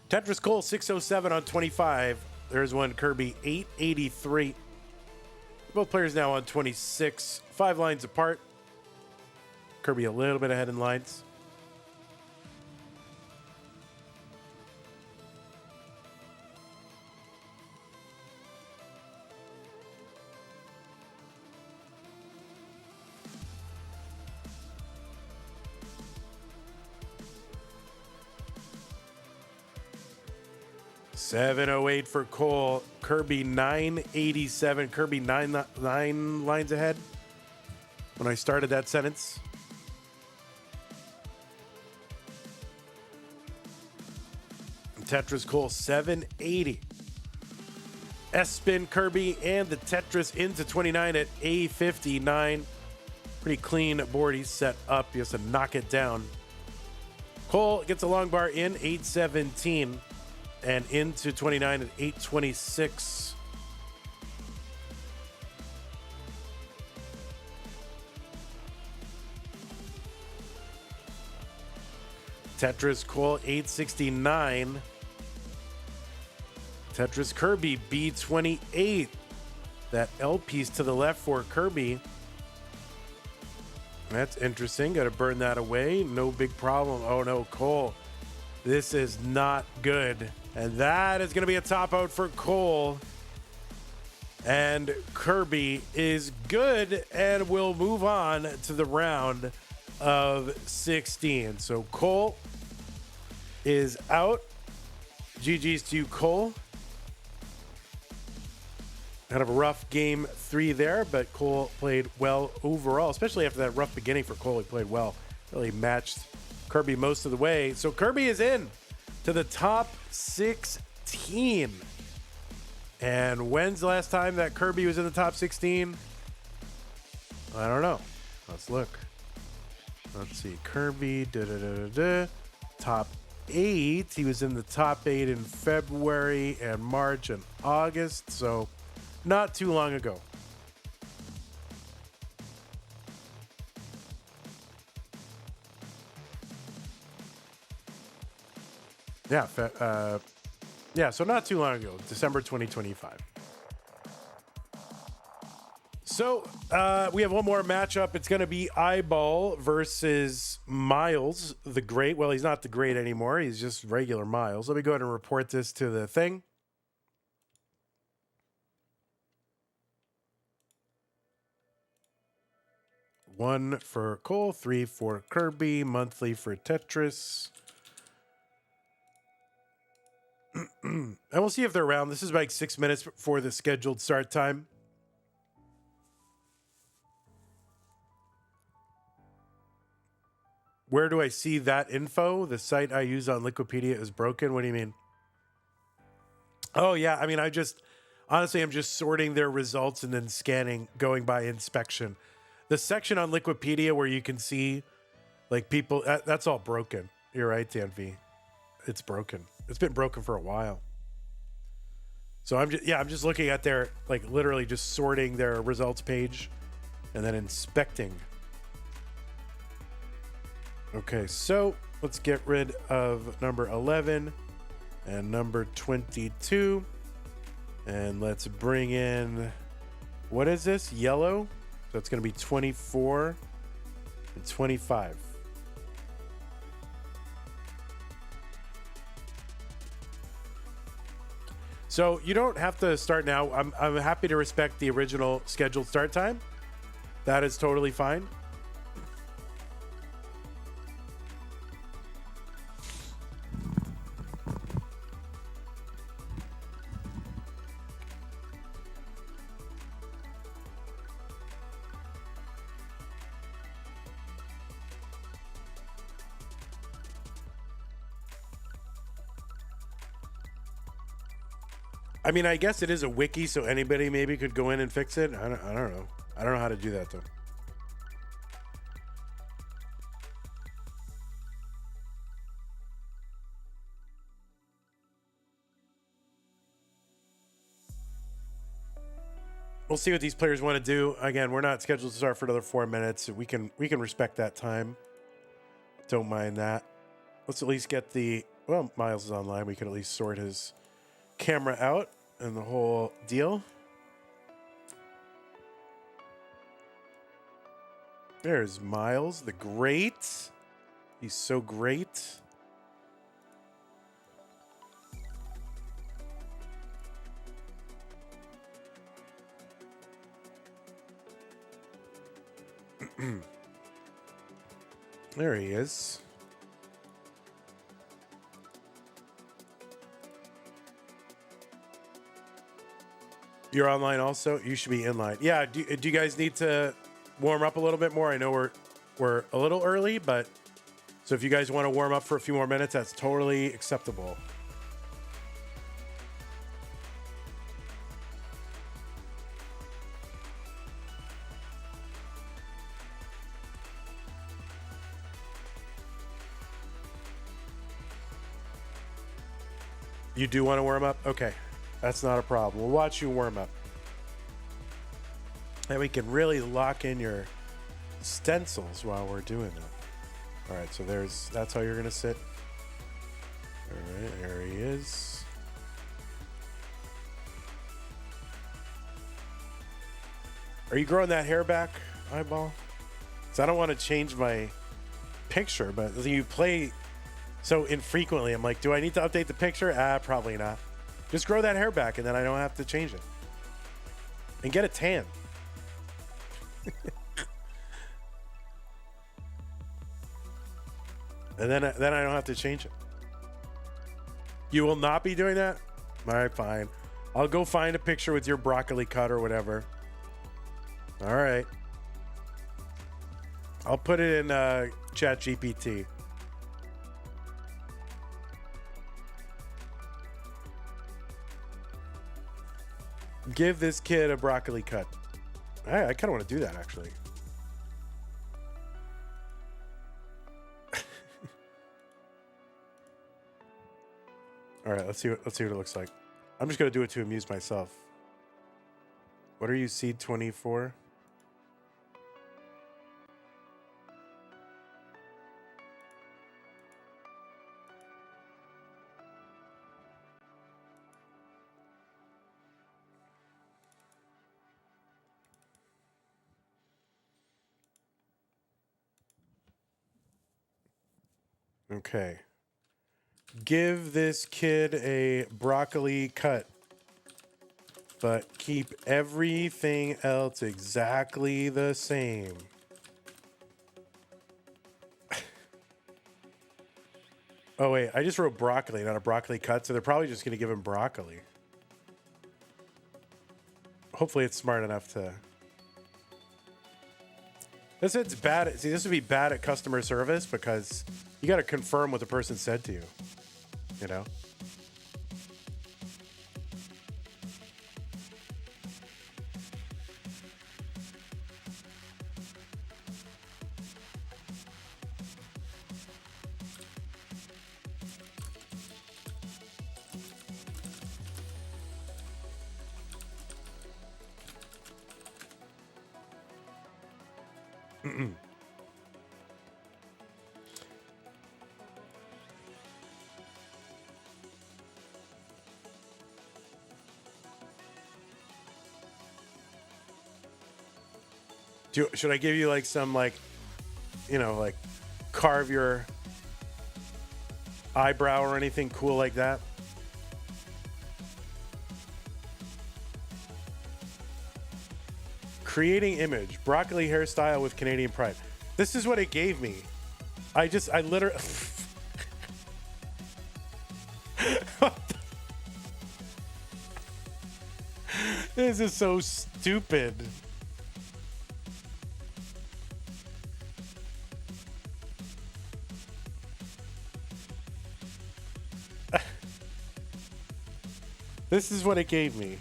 Tetris Cole 607 on 25. There's one Kirby 883. Both players now on 26. 5 lines apart. Kirby a little bit ahead in lines. $708 for Cole. Kirby 987. Kirby nine lines ahead when I started that sentence. Tetris Cole 780. S-Spin Kirby and the Tetris into 29 at A59. Pretty clean board he's set up. He has to knock it down. Cole gets a long bar in 817 and into 29 at 826. Tetris Cole 869. Tetris Kirby B28. That L piece to the left for Kirby. That's interesting. Got to burn that away. No big problem. Oh no, Cole. This is not good. And that is going to be a top out for Cole. And Kirby is good and will move on to the round of 16. So Cole is out. GG's to you, Cole. Kind of a rough game 3 there, but Cole played well overall, especially after that rough beginning for Cole. He played well. Really matched Kirby most of the way. So Kirby is in to the top 16. And when's the last time that Kirby was in the top 16? I don't know. Let's look. Let's see. Kirby, top 8. He was in the top 8 in February and March and August. So not too long ago. Yeah, so not too long ago, December 2025. So we have one more matchup. It's going to be Iball versus Myles, the Great. Well, he's not the Great anymore. He's just regular Myles. Let me go ahead and report this to the thing. One for Cole, 3 for Kirby, monthly for Tetris. And we'll see if they're around. This is like 6 minutes before the scheduled start time. Where do I see that info? The site I use on Liquipedia is broken. What do you mean? Oh, yeah. I mean, honestly, I'm just sorting their results and then scanning, going by inspection. The section on Liquipedia where you can see like people, that's all broken. You're right, Dan V. It's broken. It's been broken for a while. So I'm just looking at their, like, literally just sorting their results page and then inspecting. Okay, so let's get rid of number 11 and number 22. And let's bring in, what is this? Yellow. So it's going to be 24 and 25. So you don't have to start now. I'm happy to respect the original scheduled start time. That is totally fine. I mean, I guess it is a wiki, so anybody maybe could go in and fix it. I don't know. I don't know how to do that, though. We'll see what these players want to do. Again, we're not scheduled to start for another 4 minutes. We can respect that time. Don't mind that. Let's at least get the... Well, Myles is online. We can at least sort his camera out and the whole deal. There's Myles, the great. He's so great. There he is. You're online also? You should be in line. Yeah, do you guys need to warm up a little bit more? I know we're a little early, but so if you guys want to warm up for a few more minutes, that's totally acceptable. You do want to warm up? Okay. That's not a problem. We'll watch you warm up. And we can really lock in your stencils while we're doing it. All right, so that's how you're going to sit. All right, there he is. Are you growing that hair back, Iball? Because I don't want to change my picture, but you play so infrequently. I'm like, do I need to update the picture? Probably not. Just grow that hair back, and then I don't have to change it. And get a tan. And then I don't have to change it. You will not be doing that? All right, fine. I'll go find a picture with your broccoli cut or whatever. All right. I'll put it in ChatGPT. Give this kid a broccoli cut. I kind of want to do that, actually. All right, let's see what it looks like. I'm just gonna do it to amuse myself. What are you, seed 24? Okay. Give this kid a broccoli cut, but keep everything else exactly the same. Oh, wait. I just wrote broccoli, not a broccoli cut, so they're probably just going to give him broccoli. Hopefully it's smart enough to... This would be bad at customer service because you got to confirm what the person said to you. You know? Should I give you like some like carve your eyebrow or anything cool like that? Creating image, broccoli hairstyle with Canadian pride. This is what it gave me. I literally... This is so stupid. This is what it gave me.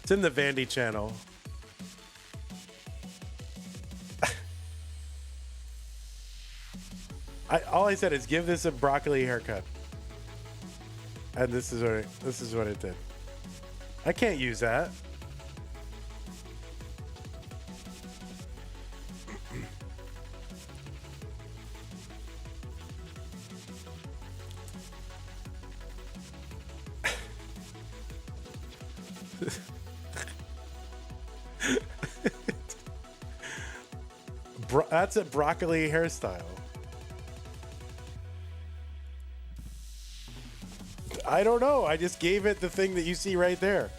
It's in the Vandy channel. All I said is give this a broccoli haircut. And this is what it did. I can't use that. That's a broccoli hairstyle. I don't know. I just gave it the thing that you see right there.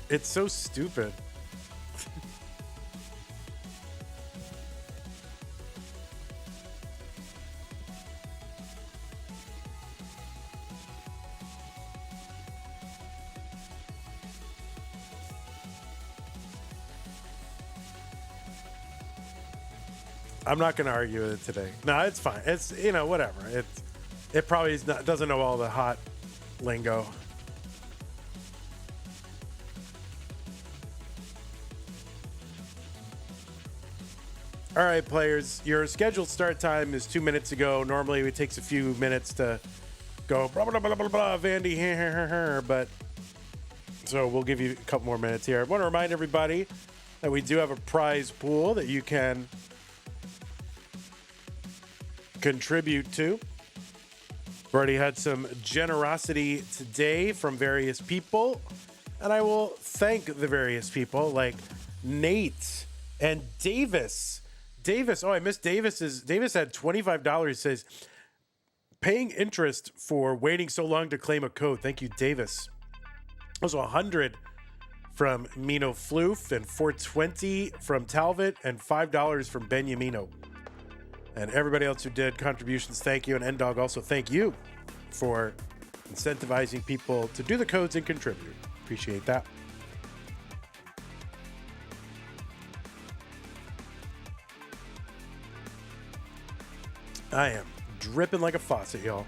It's so stupid. I'm not going to argue with it today. No, it's fine. It's, you know, whatever. It probably is not, doesn't know all the hot lingo. All right, players, your scheduled start time is 2 minutes ago. Normally it takes a few minutes to go blah, blah, blah, blah, blah, Vandy, but so we'll give you a couple more minutes here. I want to remind everybody that we do have a prize pool that you can contribute to. We've already had some generosity today from various people, and I will thank the various people like Nate and Davis. Oh, I missed Davis's. Davis had $25. Says, paying interest for waiting so long to claim a code. Thank you, Davis. Also 100 from Mino Floof, and 420 from Talbot, and $5 from Benyamino. And everybody else who did contributions, thank you. And N-Dog, also thank you for incentivizing people to do the codes and contribute. Appreciate that. I am dripping like a faucet, y'all.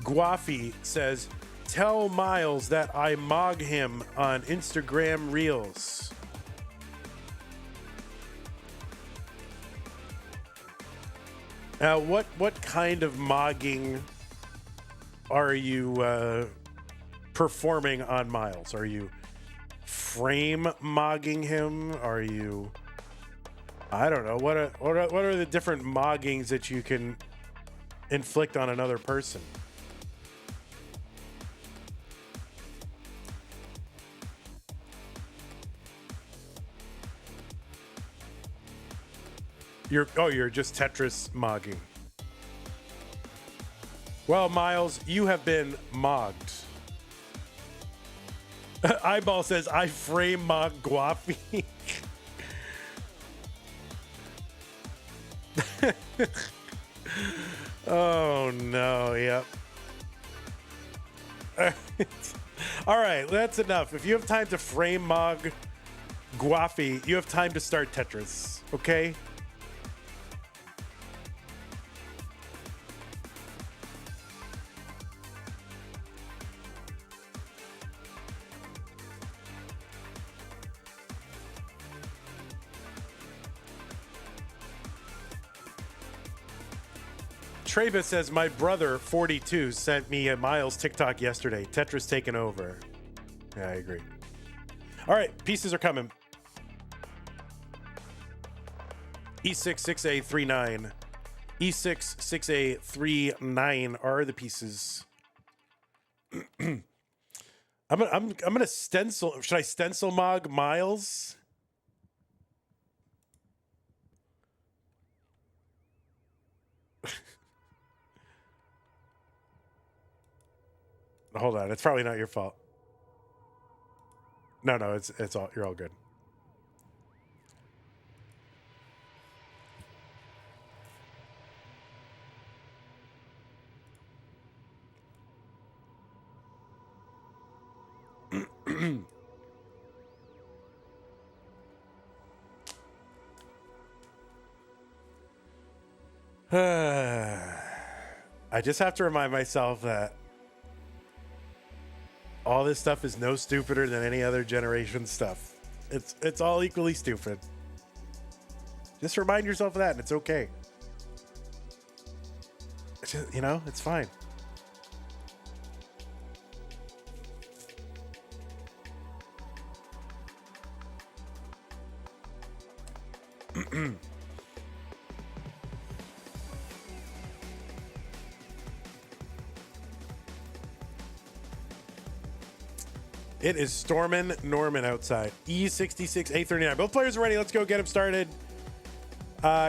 Guafi says, tell Myles that I mog him on Instagram Reels. Now, what kind of mogging are you performing on Myles? Are you frame mogging him? Are you... I don't know. What are the different moggings that you can inflict on another person? You're just Tetris mogging. Well, Myles, you have been mogged. Iball says, I frame mog Guafi. Oh, no. Yep. All right, that's enough. If you have time to frame mog Guafi, you have time to start Tetris, okay? Travis says, my brother, 42, sent me a Myles TikTok yesterday. Tetris taken over. Yeah, I agree. All right, pieces are coming. E66839. E66839 are the pieces. I'm gonna stencil. Should I stencil mog Myles? Hold on, it's probably not your fault. No, it's all, you're all good. I just have to remind myself that all this stuff is no stupider than any other generation stuff. It's all equally stupid. Just remind yourself of that, and it's okay. It's just, you know, it's fine. It is storming Norman outside. E66, A39. Both players are ready. Let's go get them started.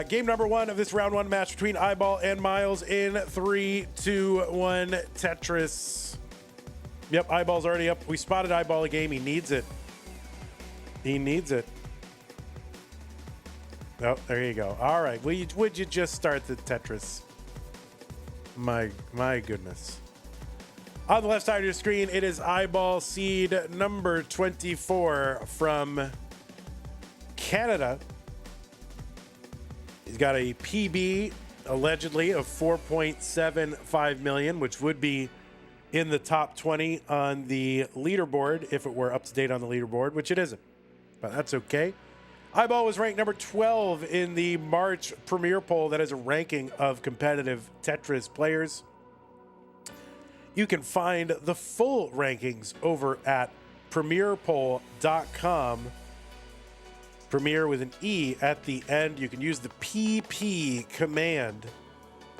Game number one of this round one match between Iball and Myles in 3, 2, 1, Tetris. Yep, Iball's already up. We spotted Iball a game. He needs it. He needs it. Oh, there you go. All right. Would you just start the Tetris? My goodness. On the left side of your screen, it is Iball seed number 24 from Canada. He's got a PB, allegedly, of 4.75 million, which would be in the top 20 on the leaderboard if it were up to date on the leaderboard, which it isn't. But that's okay. Iball was ranked number 12 in the March Premier Poll. That is a ranking of competitive Tetris players. You can find the full rankings over at premierpoll.com. Premier with an E at the end. You can use the PP command,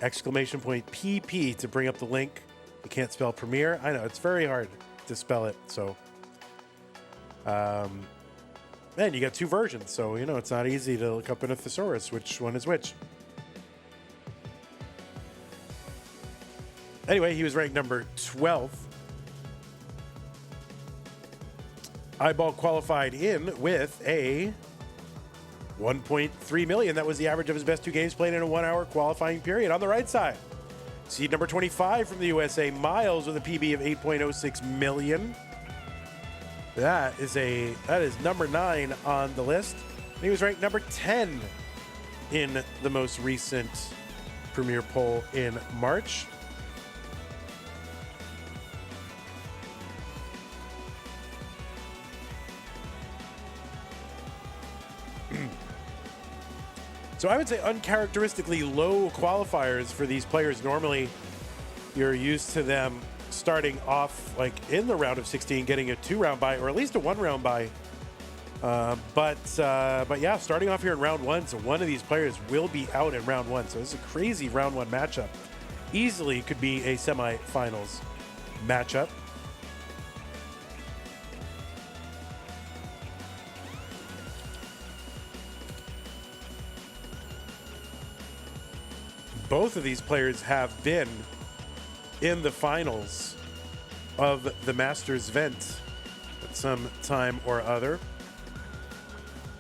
exclamation point PP, to bring up the link. You can't spell Premier. I know, it's very hard to spell it. So, man, you got two versions. So, you know, it's not easy to look up in a thesaurus which one is which. Anyway, he was ranked number 12. Iball qualified in with a 1.3 million. That was the average of his best two games played in a 1 hour qualifying period. On the right side, seed number 25 from the USA, Myles, with a PB of 8.06 million. That is number 9 on the list. And he was ranked number 10 in the most recent Premier Poll in March. So I would say uncharacteristically low qualifiers for these players. Normally, you're used to them starting off like in the round of 16, getting a 2-round bye or at least a 1-round bye. But yeah, starting off here in round 1, so one of these players will be out in round 1. So this is a crazy round 1 matchup. Easily could be a semifinals matchup. Both of these players have been in the finals of the Masters event at some time or other.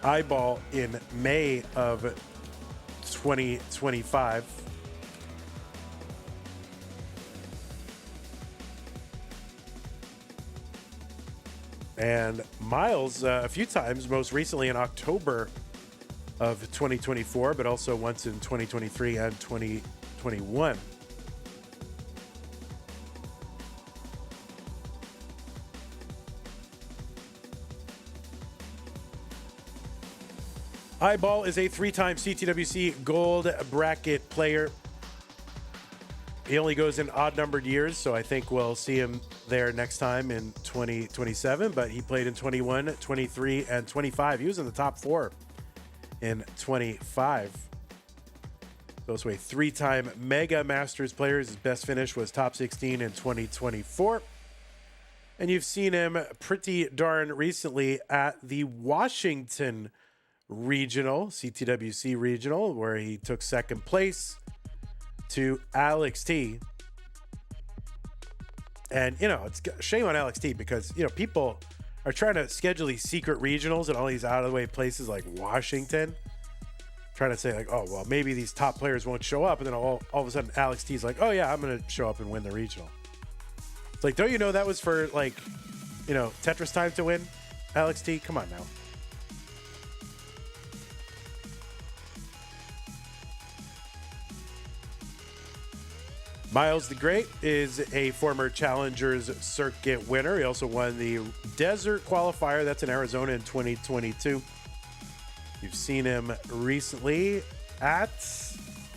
Iball in May of 2025. And Myles a few times, most recently in October of 2024, but also once in 2023 and 2021. Iball is a 3-time CTWC Gold Bracket player. He only goes in odd-numbered years, so I think we'll see him there next time in 2027, but he played in 21, 23, and 25. He was in the top 4 in 25. Goes away 3-time Mega Masters players. His best finish was top 16 in 2024. And you've seen him pretty darn recently at the Washington Regional, CTWC Regional, where he took second place to Alex T. And, you know, it's shame on Alex T because, you know, people are trying to schedule these secret regionals in all these out-of-the-way places like Washington. Trying to say, like, oh, well, maybe these top players won't show up. And then all of a sudden, Alex T's like, oh, yeah, I'm going to show up and win the regional. It's like, don't you know that was for, like, you know, Tetris time to win? Alex T, come on now. Myles the Great is a former Challengers Circuit winner. He also won the Desert Qualifier. That's in Arizona in 2022. You've seen him recently at,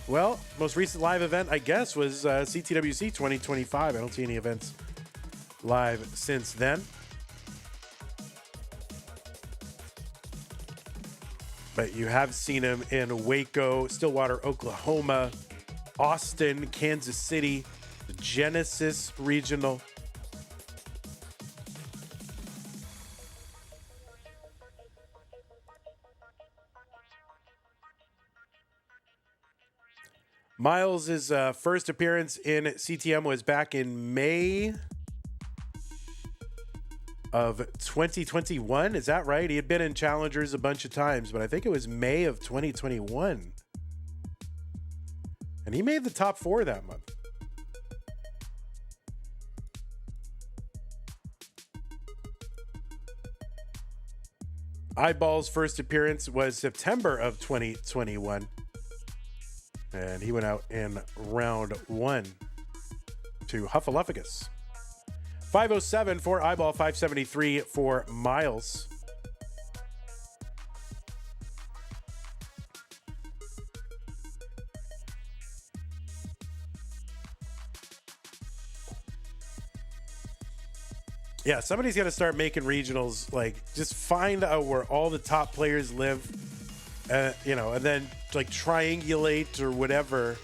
well, most recent live event, I guess, was CTWC 2025. I don't see any events live since then. But you have seen him in Waco, Stillwater, Oklahoma, Austin, Kansas City, the Genesis Regional. Myles' first appearance in CTM was back in May of 2021. Is that right? He had been in Challengers a bunch of times, but I think it was May of 2021. And he made the top 4 that month. Iball's first appearance was September of 2021. And he went out in round 1 to Huffaluffagus. 507 for Iball, 573 for Myles. Yeah, somebody's got to start making regionals. Like, just find out where all the top players live, you know, and then like triangulate or whatever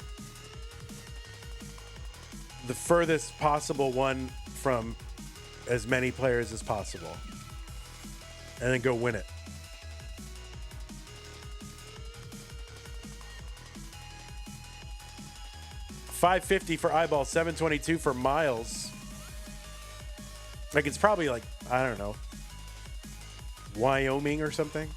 the furthest possible one from as many players as possible, and then go win it. $550 for Iball, $722 for Myles. Like, it's probably like, I don't know, Wyoming or something.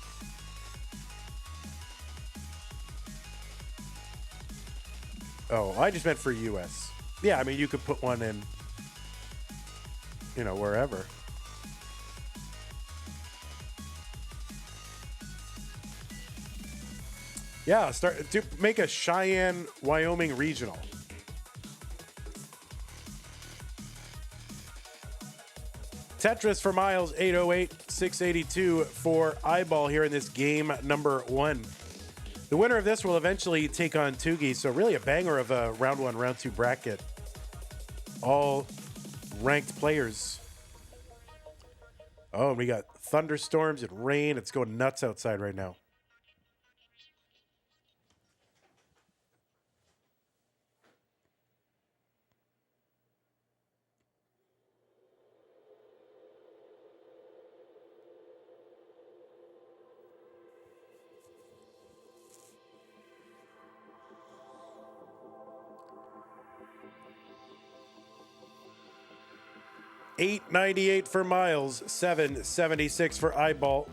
Oh, I just meant for US. Yeah, I mean, you could put one in, you know, wherever. Yeah, make a Cheyenne, Wyoming regional. Tetris for Myles, 808, 682 for Iball here in this game number 1. The winner of this will eventually take on Tugi, so really a banger of a round 1, round 2 bracket. All ranked players. Oh, and we got thunderstorms and rain. It's going nuts outside right now. $898 for Myles, $776 for Iball.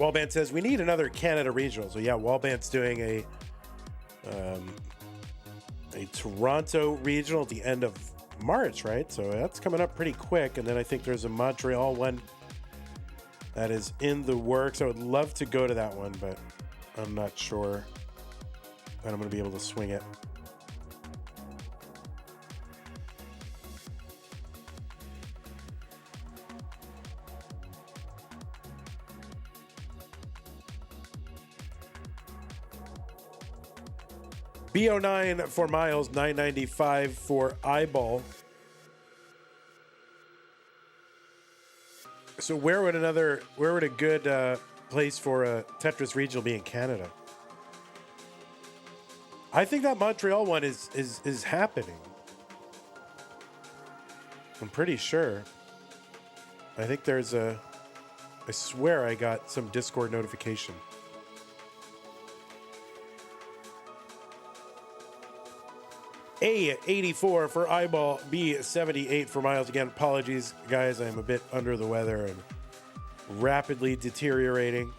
Wallband says we need another Canada regional. So yeah, Wallband's doing a Toronto regional at the end of March, right? So that's coming up pretty quick. And then I think there's a Montreal one that is in the works. I would love to go to that one, but I'm not sure that I'm going to be able to swing it. B09 for Myles, $995 for Iball. So where would a good place for a Tetris regional be in Canada? I think that Montreal one is happening. I'm pretty sure. I think there's I swear I got some Discord notification. A84 for Iball, B78 for Myles. Again, apologies, guys. I'm a bit under the weather and rapidly deteriorating.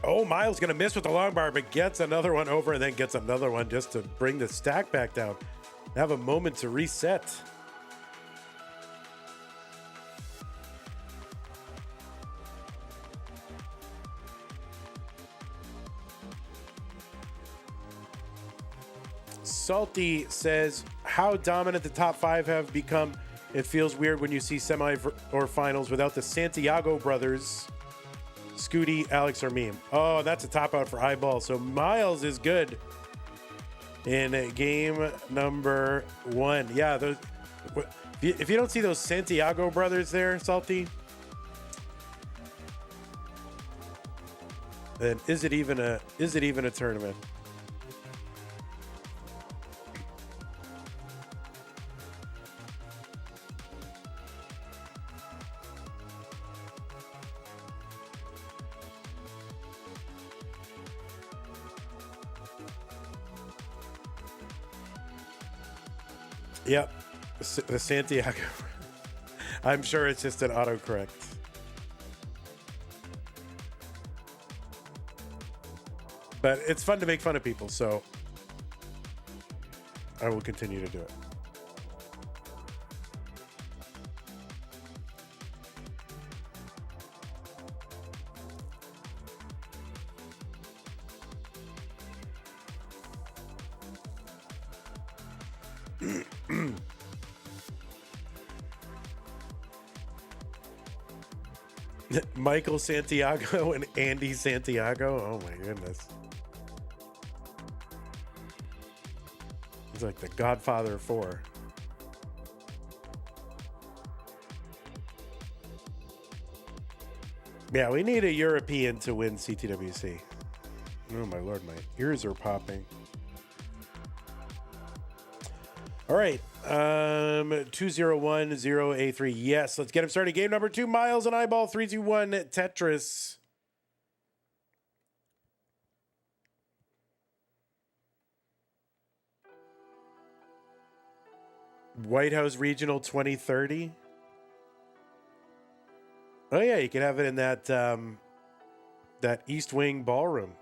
Oh, Myles going to miss with the long bar, but gets another one over and then gets another one just to bring the stack back down. Have a moment to reset. Salty says, how dominant the top five have become. It feels weird when you see semi or finals without the Santiago brothers, Scooty, Alex, or Meme. Oh, that's a top out for Iball. So Myles is good in game number 1. Yeah, those, if you don't see those Santiago brothers there, Salty, then is it even a tournament? Yep, the Santiago. I'm sure it's just an autocorrect. But it's fun to make fun of people, so I will continue to do it. Michael Santiago and Andy Santiago. Oh my goodness. He's like the Godfather of 4. Yeah, we need a European to win CTWC. Oh my lord, my ears are popping. All right, 2010A3. Yes, let's get him started. Game number 2, Myles and Iball. 3, 2, 1, Tetris. White House Regional 2030. Oh yeah, you can have it in that that East Wing ballroom.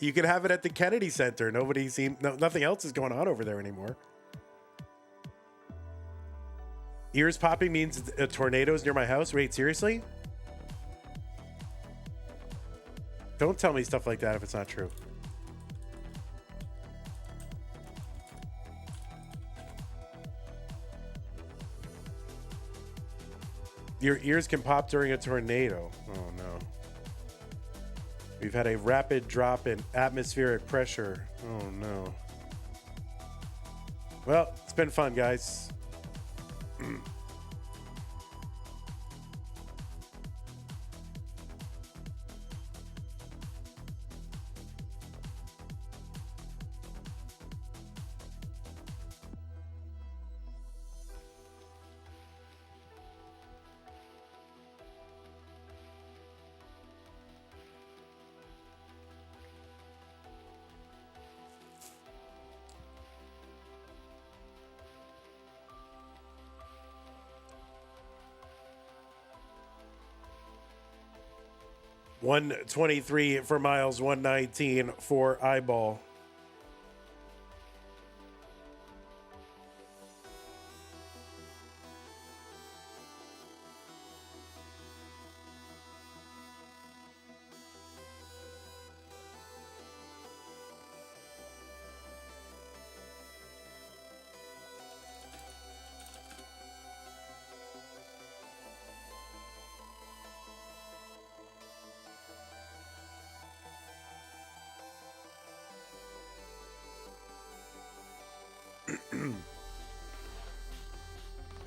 You can have it at the Kennedy Center. Nothing else is going on over there anymore. Ears popping means a tornado's near my house. Wait, seriously? Don't tell me stuff like that if it's not true. Your ears can pop during a tornado. Oh no. We've had a rapid drop in atmospheric pressure. Oh no. Well, it's been fun, guys. 123 for Myles, 119 for Iball.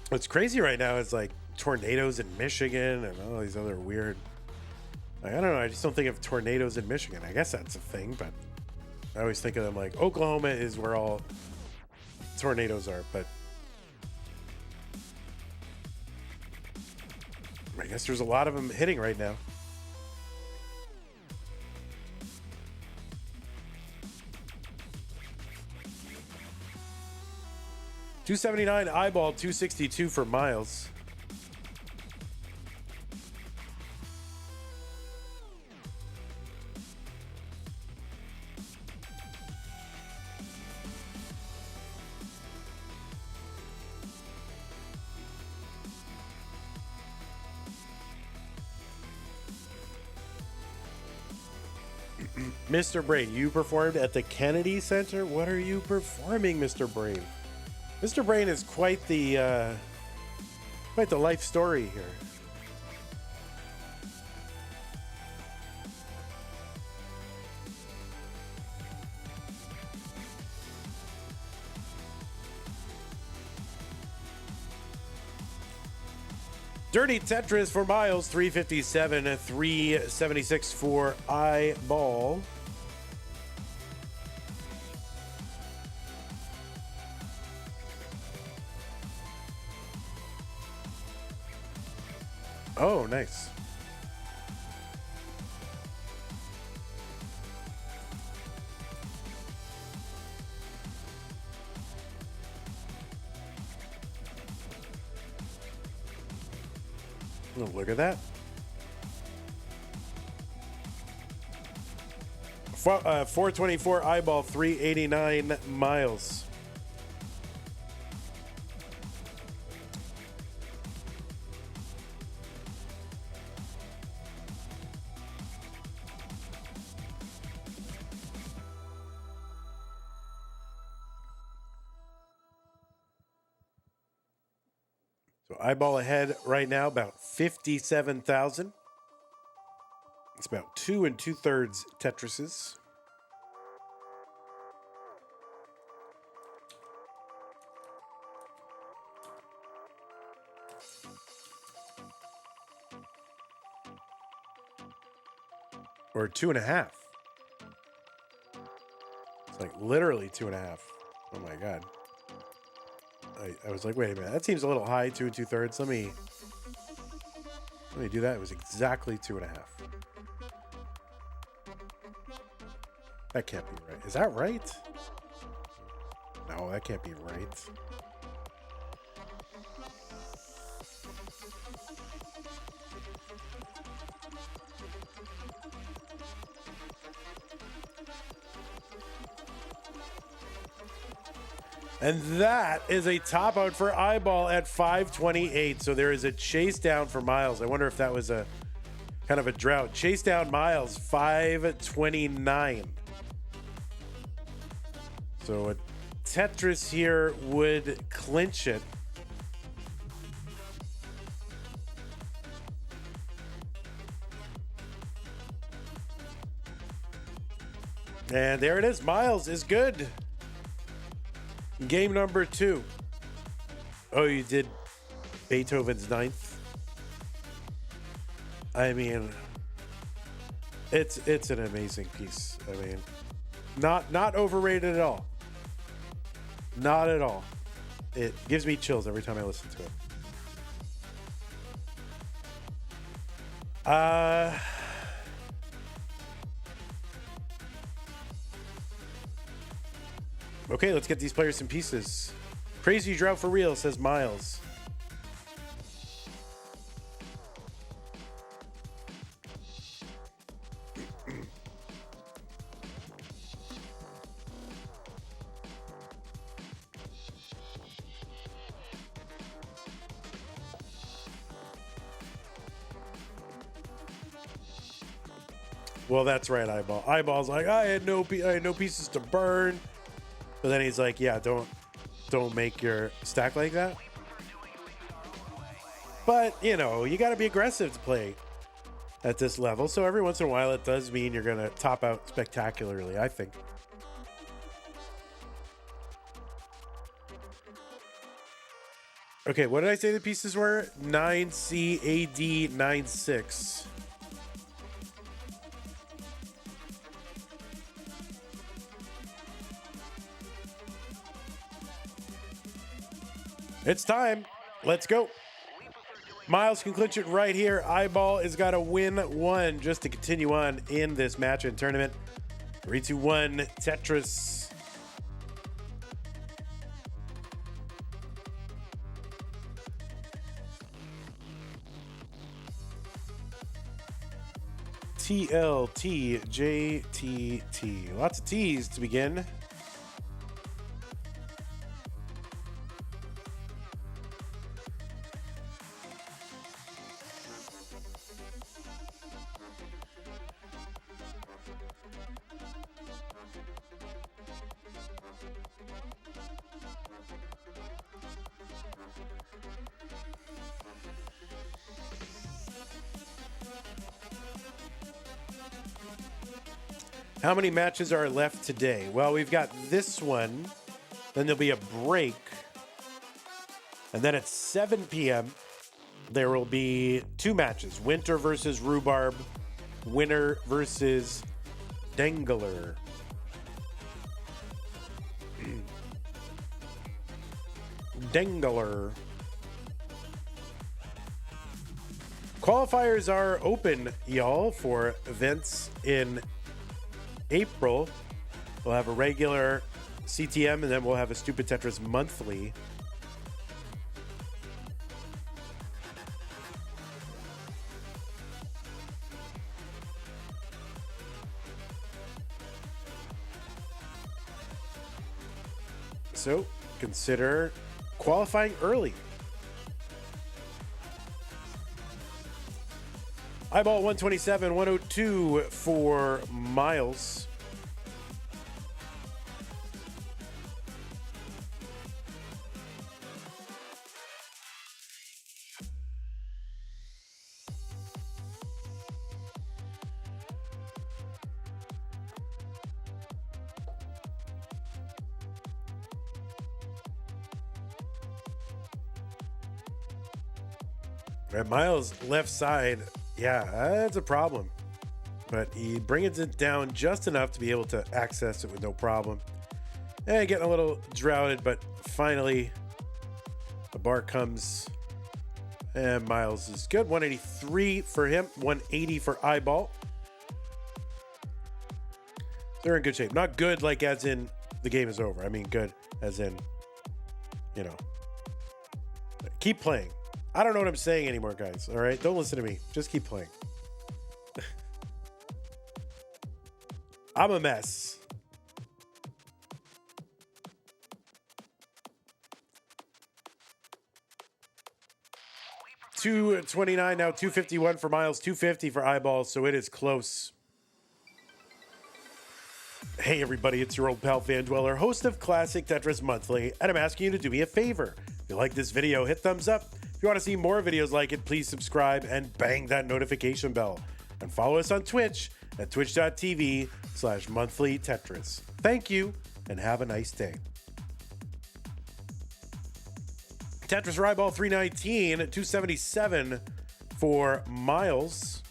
What's crazy right now is like tornadoes in Michigan and all these other weird, I don't know, I just don't think of tornadoes in Michigan. I guess that's a thing, but I always think of them like Oklahoma is where all tornadoes are, but I guess there's a lot of them hitting right now. $279 Iball, $262 for Myles. Mr. Brain, you performed at the Kennedy Center. What are you performing, Mr. Brain? Mr. Brain is quite the life story here. Dirty Tetris for Myles, 357, 376 for Iball. Oh, nice. Oh, look at that. 424 Iball, 389 Myles. So Iball ahead right now, about 57,000. It's about 2 2/3 Tetrises. Or 2.5. It's like literally 2.5. Oh my God. I was like, wait a minute, that seems a little high, 2 2/3. Let me do that. It was exactly 2.5. That can't be right. Is that right? No, that can't be right. And that is a top out for Iball at 528. So there is a chase down for Myles. I wonder if that was a kind of a drought. Chase down Myles, 529. So a Tetris here would clinch it. And there it is. Myles is good. Game number 2. Oh, you did Beethoven's Ninth. I mean, it's an amazing piece. I mean, not overrated at all. Not at all. It gives me chills every time I listen to it. Okay, let's get these players some pieces. Praise you, drought for real, says Myles. Well, that's right, Iball. Iball's like, I had no pieces to burn. But then he's like, yeah, don't make your stack like that. But, you know, you got to be aggressive to play at this level. So every once in a while, it does mean you're going to top out spectacularly, I think. Okay, what did I say the pieces were? 9C, AD, 9-6. It's time. Let's go. Myles can clinch it right here. Iball has got to win one just to continue on in this match and tournament. 3, 2, 1, Tetris. TLTJTT. Lots of T's to begin. How many matches are left today? Well, we've got this one. Then there'll be a break. And then at 7 p.m., there will be 2 matches. Winter versus Rhubarb. Winter versus Dangler. Dangler. Qualifiers are open, y'all, for events in April. We'll have a regular CTM, and then we'll have a Stupid Tetris monthly. So consider qualifying early. Iball 127, 102 for Myles. Right, Myles left side, yeah, that's a problem. But he brings it down just enough to be able to access it with no problem. And getting a little droughted, but finally the bar comes. And Myles is good. 183 for him, 180 for Iball. They're in good shape. Not good like as in the game is over. I mean good as in, you know, keep playing. I don't know what I'm saying anymore, guys. All right? Don't listen to me. Just keep playing. I'm a mess. $229 now, $251 for Myles, $250 for Iball, so it is close. Hey everybody, it's your old pal Van Dweller, host of Classic Tetris Monthly, and I'm asking you to do me a favor. If you like this video, hit thumbs up. If you want to see more videos like it, please subscribe and bang that notification bell. And follow us on Twitch at twitch.tv/monthlytetris. Thank you, and have a nice day. Tetris for Iball 319, 277 for Myles.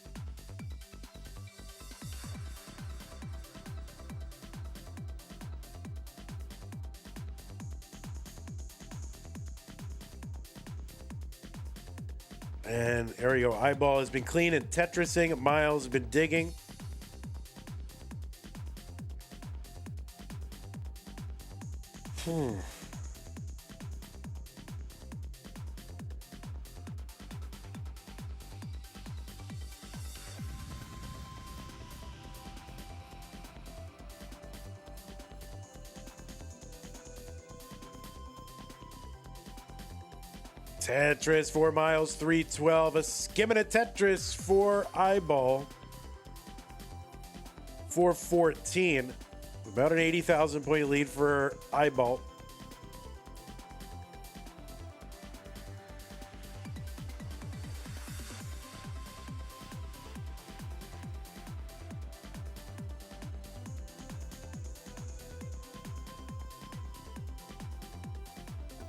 And there we go. Iball has been clean and Tetrising. Myles has been digging. Tetris for Myles, 312. A skimming at Tetris for Iball, 414. About an 80,000 point lead for Iball.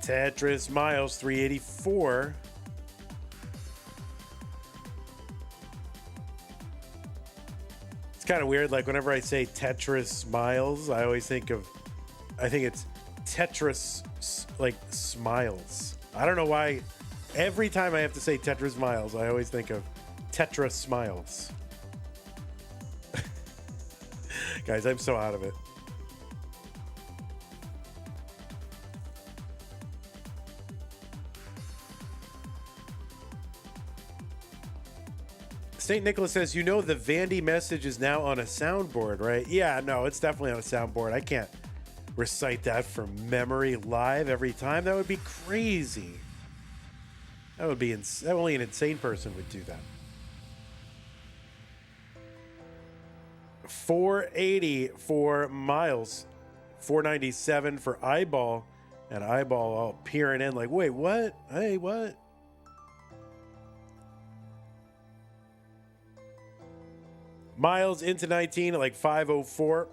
Tetris Myles, 384. It's kind of weird. Like whenever I say Tetris Myles, I always think it's Tetris like Smiles. I don't know why. Every time I have to say Tetris Myles, I always think of Tetris Smiles. Guys, I'm so out of it. St. Nicholas says, you know the Vandy message is now on a soundboard, right? Yeah, no, it's definitely on a soundboard. I can't recite that from memory live every time. That would be crazy. That would be only an insane person would do that. 480 for Myles, 497 for Iball, and Iball all peering in like, wait, what? Hey, what? Myles into 19 at like 504.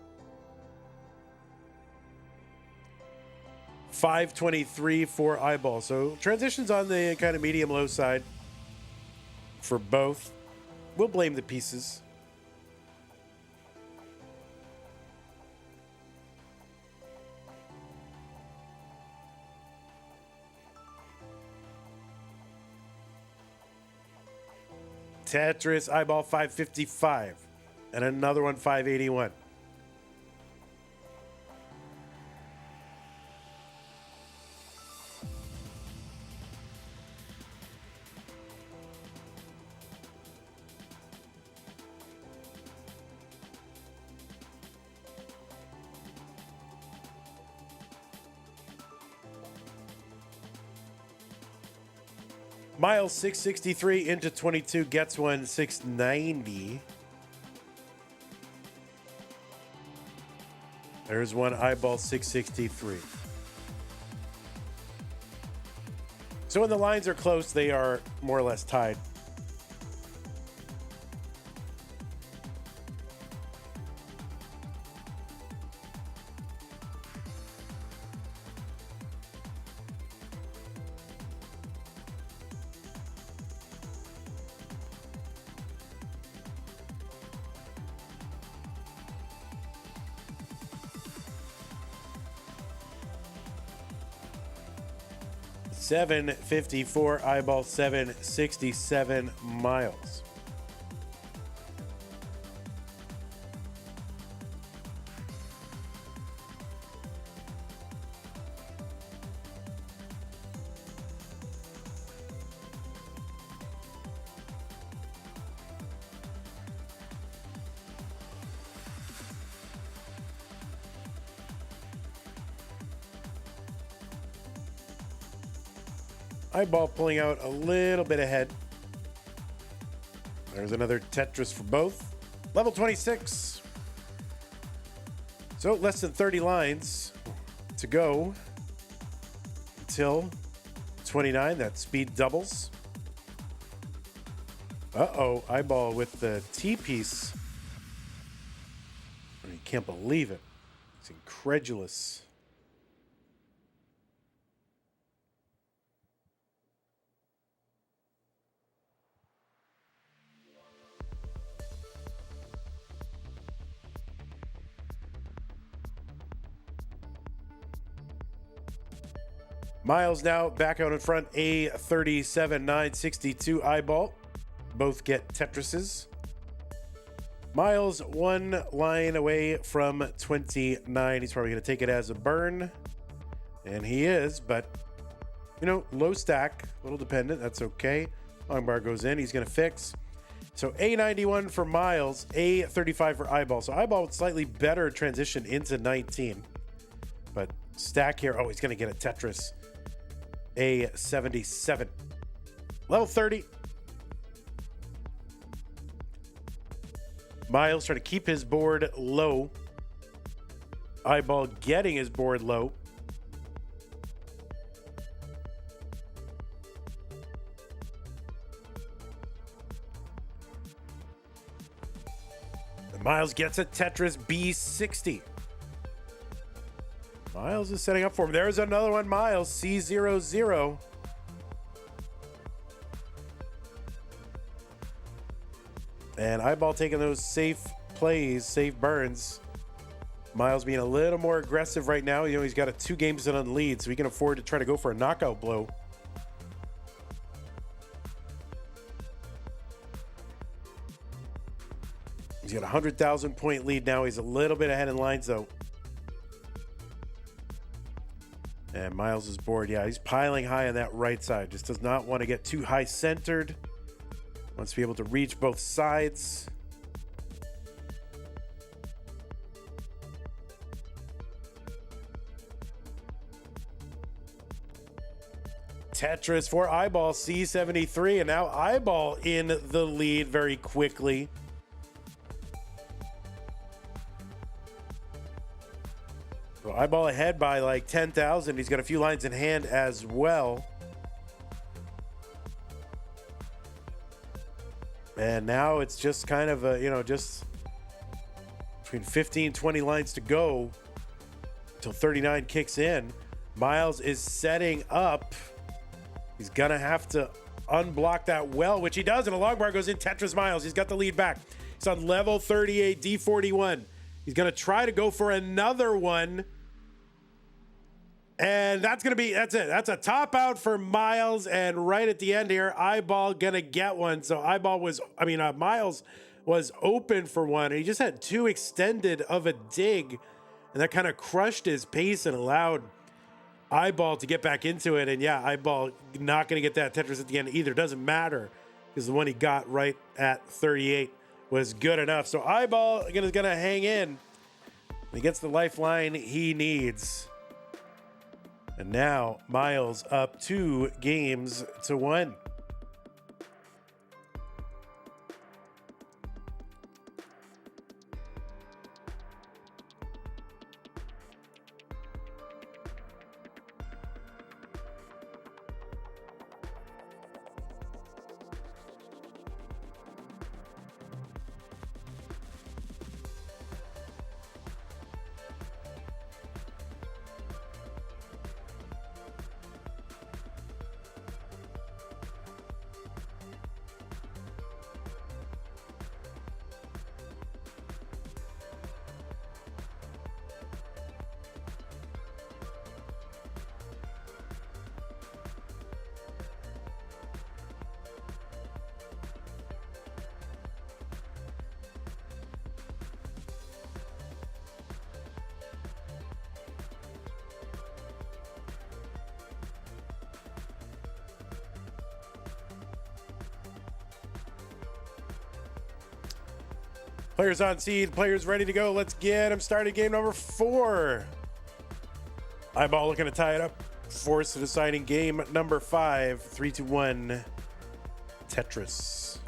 523 for Iball. So transitions on the kind of medium-low side for both. We'll blame the pieces. Tetris, Iball 555. And another one 581. Myles 663 into 22 gets one 690. There's one Iball 663. So when the lines are close, they are more or less tied. $754 Iball, $767 Myles. Iball pulling out a little bit ahead. There's another Tetris for both. Level 26. So less than 30 lines to go until 29. That speed doubles. Uh-oh, Iball with the T-piece. I can't believe it. It's incredulous. Myles now back out in front, A37, 962 Iball. Both get Tetrises. Myles one line away from 29. He's probably going to take it as a burn. And he is, but, you know, low stack, a little dependent. That's okay. Long bar goes in. He's going to fix. So A91 for Myles, A35 for Iball. So Iball with slightly better transition into 19. But stack here. Oh, he's going to get a Tetris. A77. Level 30. Myles trying to keep his board low. Iball getting his board low. And Myles gets a Tetris B60. Myles is setting up for him. There's another one, Myles, C00. And Iball taking those safe plays, safe burns. Myles being a little more aggressive right now. You know, he's got a 2 games in on lead, so he can afford to try to go for a knockout blow. He's got a 100,000 point lead now. He's a little bit ahead in lines, though. And Myles is bored. Yeah, he's piling high on that right side. Just does not want to get too high centered. Wants to be able to reach both sides. Tetris for Iball, C73. And now Iball in the lead very quickly. So Iball ahead by like 10,000. He's got a few lines in hand as well. And now it's just kind of a, you know, just between 15, 20 lines to go until 39 kicks in. Myles is setting up. He's going to have to unblock that well, which he does, and a long bar goes in. Tetris Myles. He's got the lead back. He's on level 38, D41. He's going to try to go for another one. And that's it. That's a top out for Myles. And right at the end here, Iball going to get one. So Myles was open for one. And he just had too extended of a dig. And that kind of crushed his pace and allowed Iball to get back into it. And yeah, Iball not going to get that Tetris at the end either. Doesn't matter, because the one he got right at 38 was good enough. So Iball is going to hang in. He gets the lifeline he needs. And now Myles up 2 games to 1. Players on seed, players ready to go. Let's get them started. Game number 4. Iball looking to tie it up. Force to deciding game number 5. 3, 2, 1. Tetris.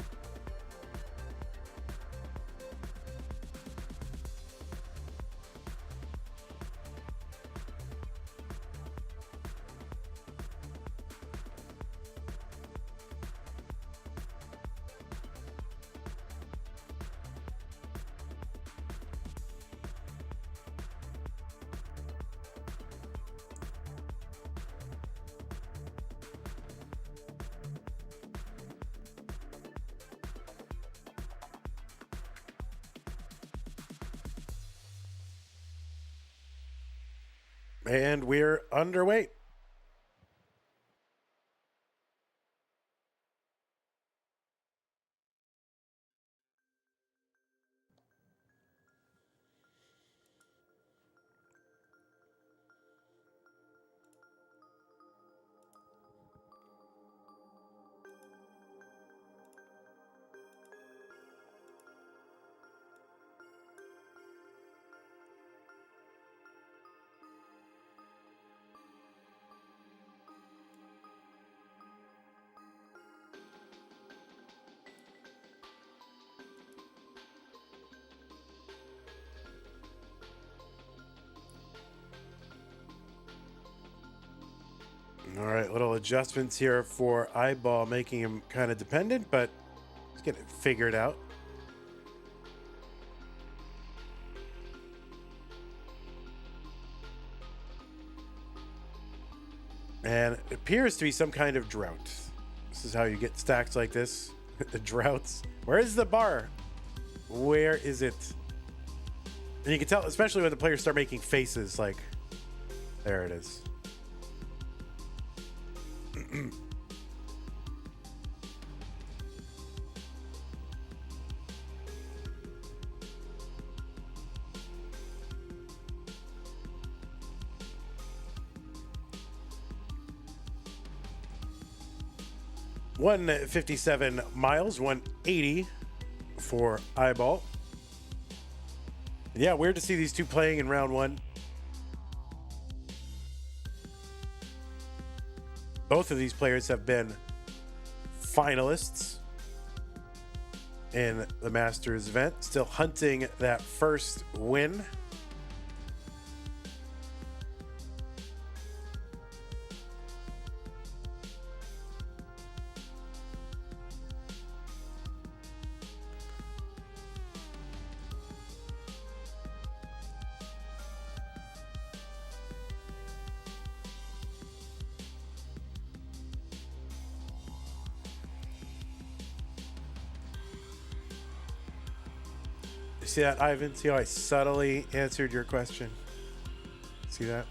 And we're underway. All right, little adjustments here for Iball, making him kind of dependent, but he's getting it figured out. And it appears to be some kind of drought. This is how you get stacks like this. The droughts. Where is the bar? Where is it? And you can tell, especially when the players start making faces, like, there it is. $157 Myles, 180 for Iball. Yeah, weird to see these two playing in round 1. Both of these players have been finalists in the Masters event, still hunting that first win. You see that, Ivan? See how I subtly answered your question? See that?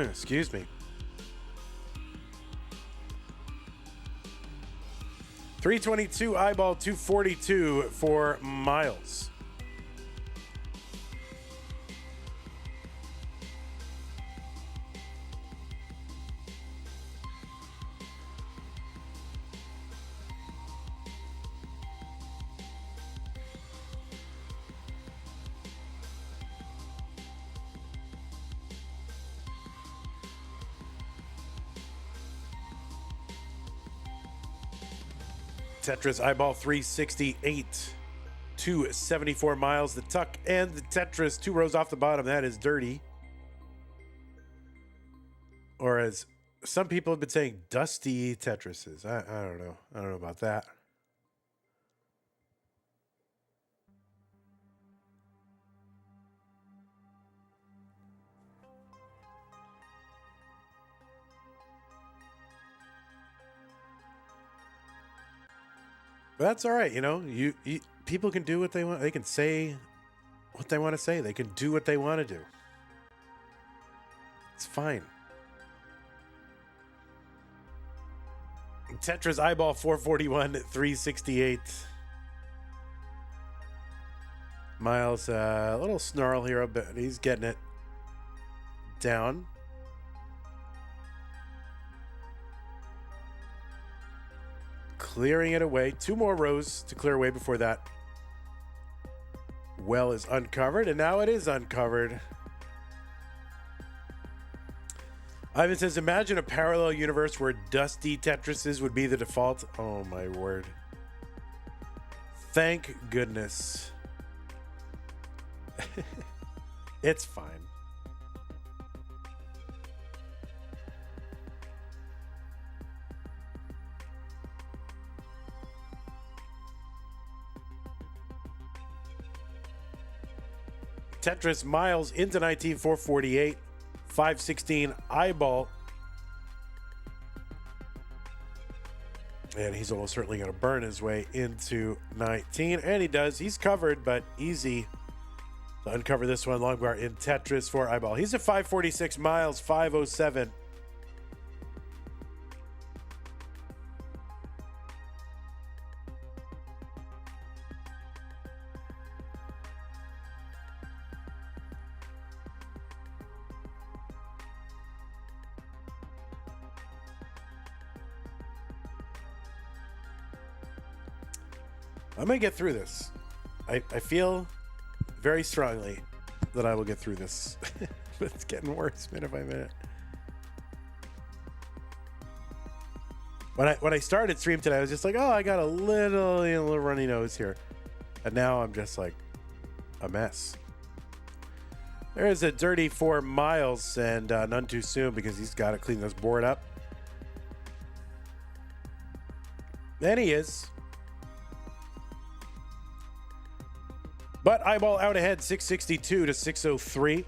Excuse me. 322 Iball, 242 for Myles. Tetris Iball 368, 274 Myles. The tuck and the Tetris, 2 rows off the bottom. That is dirty. Or as some people have been saying, dusty Tetrises. I don't know. I don't know about that. But that's all right, you know. You people can do what they want. They can say what they want to say. They can do what they want to do. It's fine. Tetris Iball 441, 368. Myles, a little snarl here, but he's getting it down. Clearing it away. 2 more rows to clear away before that well is uncovered, and now it is uncovered. Ivan says, imagine a parallel universe where dusty Tetrises would be the default. Oh my word. Thank goodness. It's fine. Tetris Myles into 19, 448, 516 Iball. And he's almost certainly going to burn his way into 19. And he does. He's covered, but easy to uncover this one. Long bar in Tetris for Iball. He's at 546 Myles, 507. I'm going to get through this. I feel very strongly that I will get through this. But it's getting worse minute by minute. When I started stream today, I was just like, oh, I got a little runny nose here. And now I'm just like a mess. There's a dirty 4 Myles, and none too soon because he's got to clean this board up. And he is. But Iball out ahead, 662 to 603.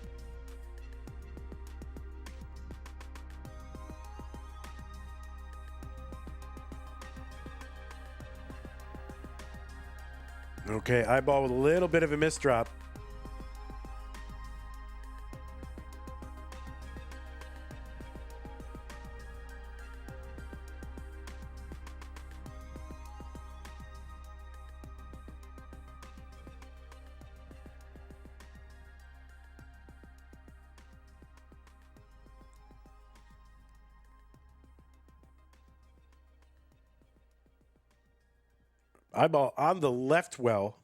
Okay, Iball with a little bit of a misdrop. Iball on the left well.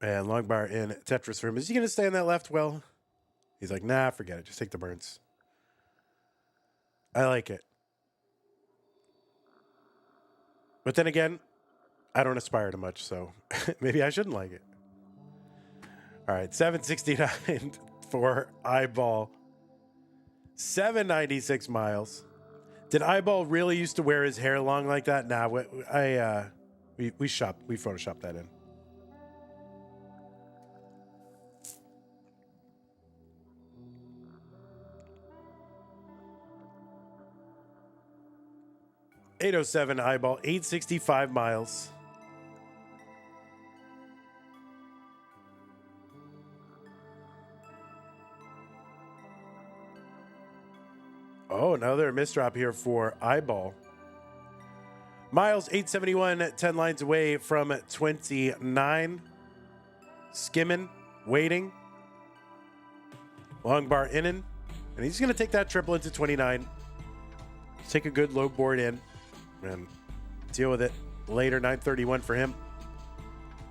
And long bar in Tetris room. Is he going to stay on that left well? He's like, nah, forget it. Just take the burns. I like it. But then again, I don't aspire to much, so maybe I shouldn't like it. All right, 769 for Iball. 796 Myles. Did Iball really used to wear his hair long like that? Nah, we photoshopped that in. 807 Iball, 865 Myles. Oh, another misdrop here for Iball. Myles, 871, 10 lines away from 29. Skimming, waiting. Long bar inning. And he's going to take that triple into 29. Take a good low board in and deal with it later. 931 for him.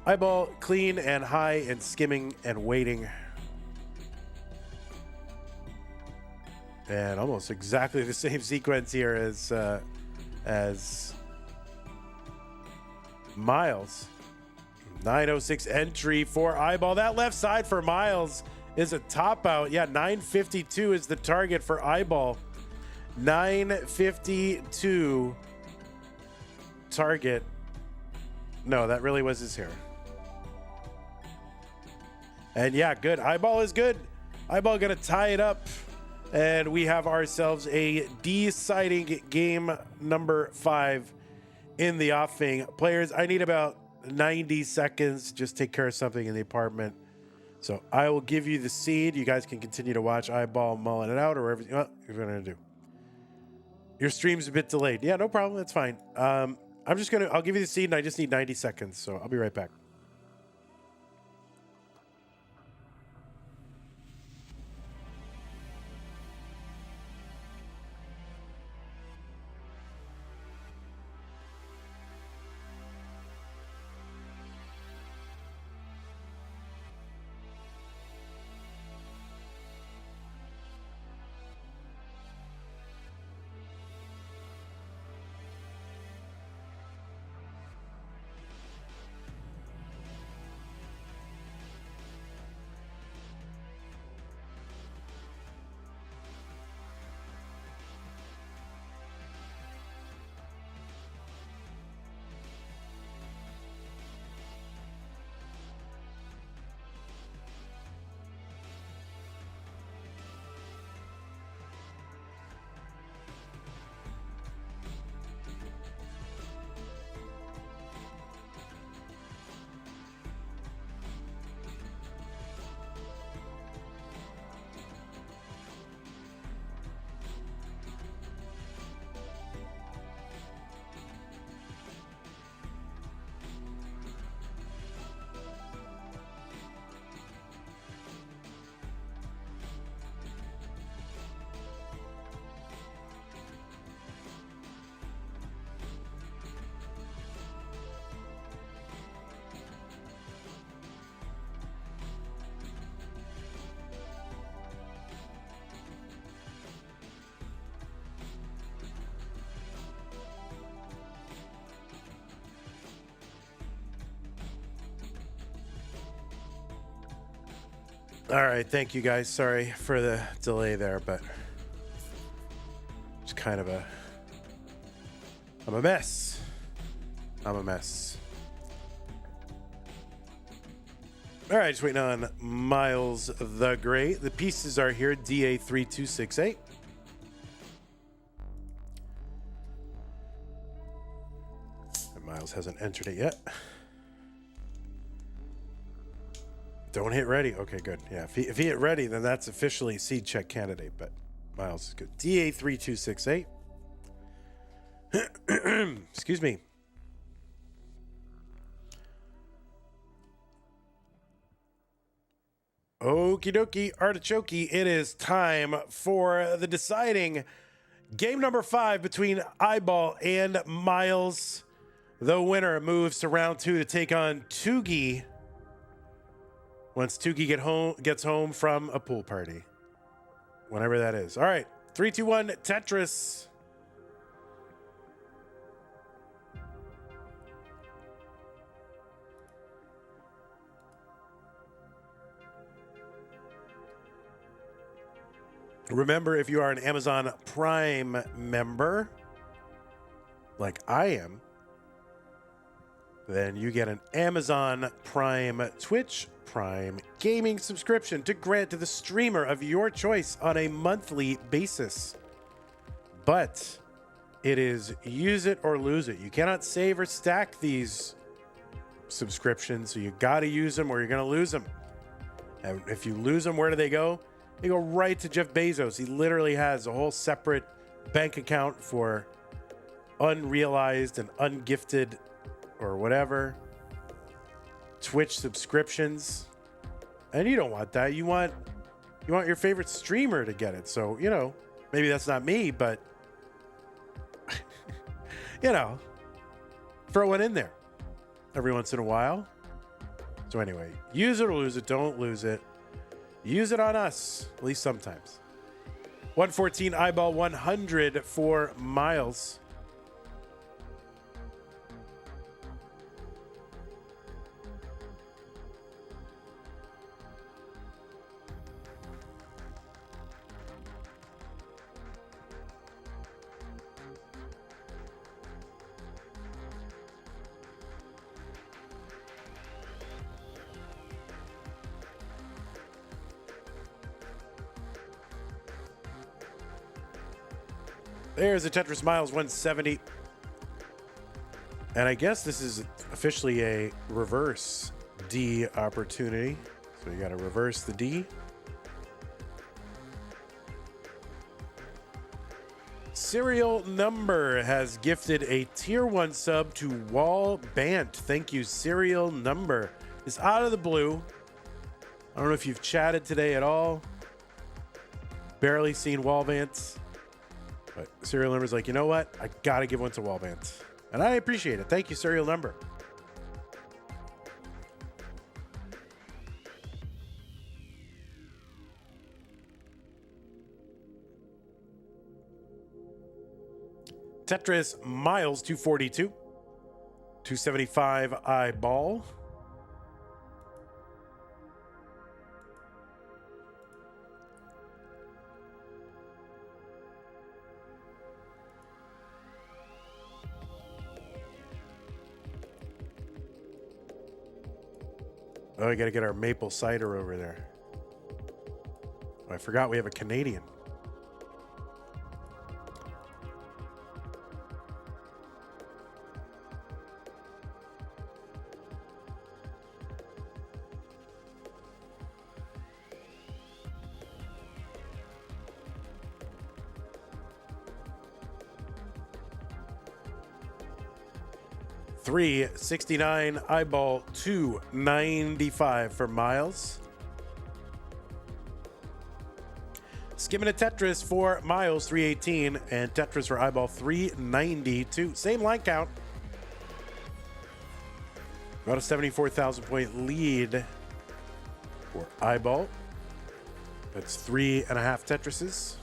Iball, clean and high and skimming and waiting. And almost exactly the same sequence here as Myles. 906 entry for Iball. That left side for Myles is a top out. Yeah, 952 is the target for Iball. 952 target. No, that really was his hair. And yeah, good. Iball is good. Iball gonna tie it up. And we have ourselves a deciding game number 5 in the offing. Players, I need about 90 seconds. Just take care of something in the apartment. So I will give you the seed. You guys can continue to watch Iball mulling it out or whatever you're going to do. Your stream's a bit delayed. Yeah, no problem. That's fine. I'll give you the seed and I just need 90 seconds. So I'll be right back. All right, thank you guys. Sorry for the delay there, but it's kind of I'm a mess. I'm a mess. All right, just waiting on Myles the Great. The pieces are here, DA3268. And Myles hasn't entered it yet. Don't hit ready. Okay, good. Yeah, if he hit ready, then that's officially seed check candidate, but Myles is good. DA3268. Excuse me. Okie dokie, artichoke. It is time for the deciding game number 5 between Iball and Myles. The winner moves to round 2 to take on Tugi once Tugi gets home from a pool party. Whenever that is. All right, 3, 2, 1, Tetris. Remember, if you are an Amazon Prime member, like I am, then you get an Amazon Prime Twitch Prime gaming subscription to grant to the streamer of your choice on a monthly basis. But It is use it or lose it. You cannot save or stack these subscriptions, so you got to use them or you're going to lose them. And if you lose them, where do they go? They go right to Jeff Bezos. He literally has a whole separate bank account for unrealized and ungifted or whatever Twitch subscriptions. And you don't want that. You want your favorite streamer to get it. So, you know, maybe that's not me, but you know, throw one in there every once in a while. So anyway, use it or lose it. Don't lose it. Use it on us, at least sometimes. 114 Iball, 100 for Myles. There's a Tetris Myles 170. And I guess this is officially a reverse D opportunity. So you got to reverse the D. Serial Number has gifted a tier 1 sub to Wall Bant. Thank you, Serial Number. It's out of the blue. I don't know if you've chatted today at all. Barely seen Wall Bant. But Serial Number's like, you know what? I got to give one to Wall Bant. And I appreciate it. Thank you, Serial Number. Tetris Myles 242. 275 Iball. Oh, we got to get our maple cider over there. Oh, I forgot we have a Canadian. $369 Iball, $295 for Myles. Skimming a Tetris for Myles, 318, and Tetris for Iball, 392. Same line count. About a 74,000 point lead for Iball. That's 3.5 Tetrises.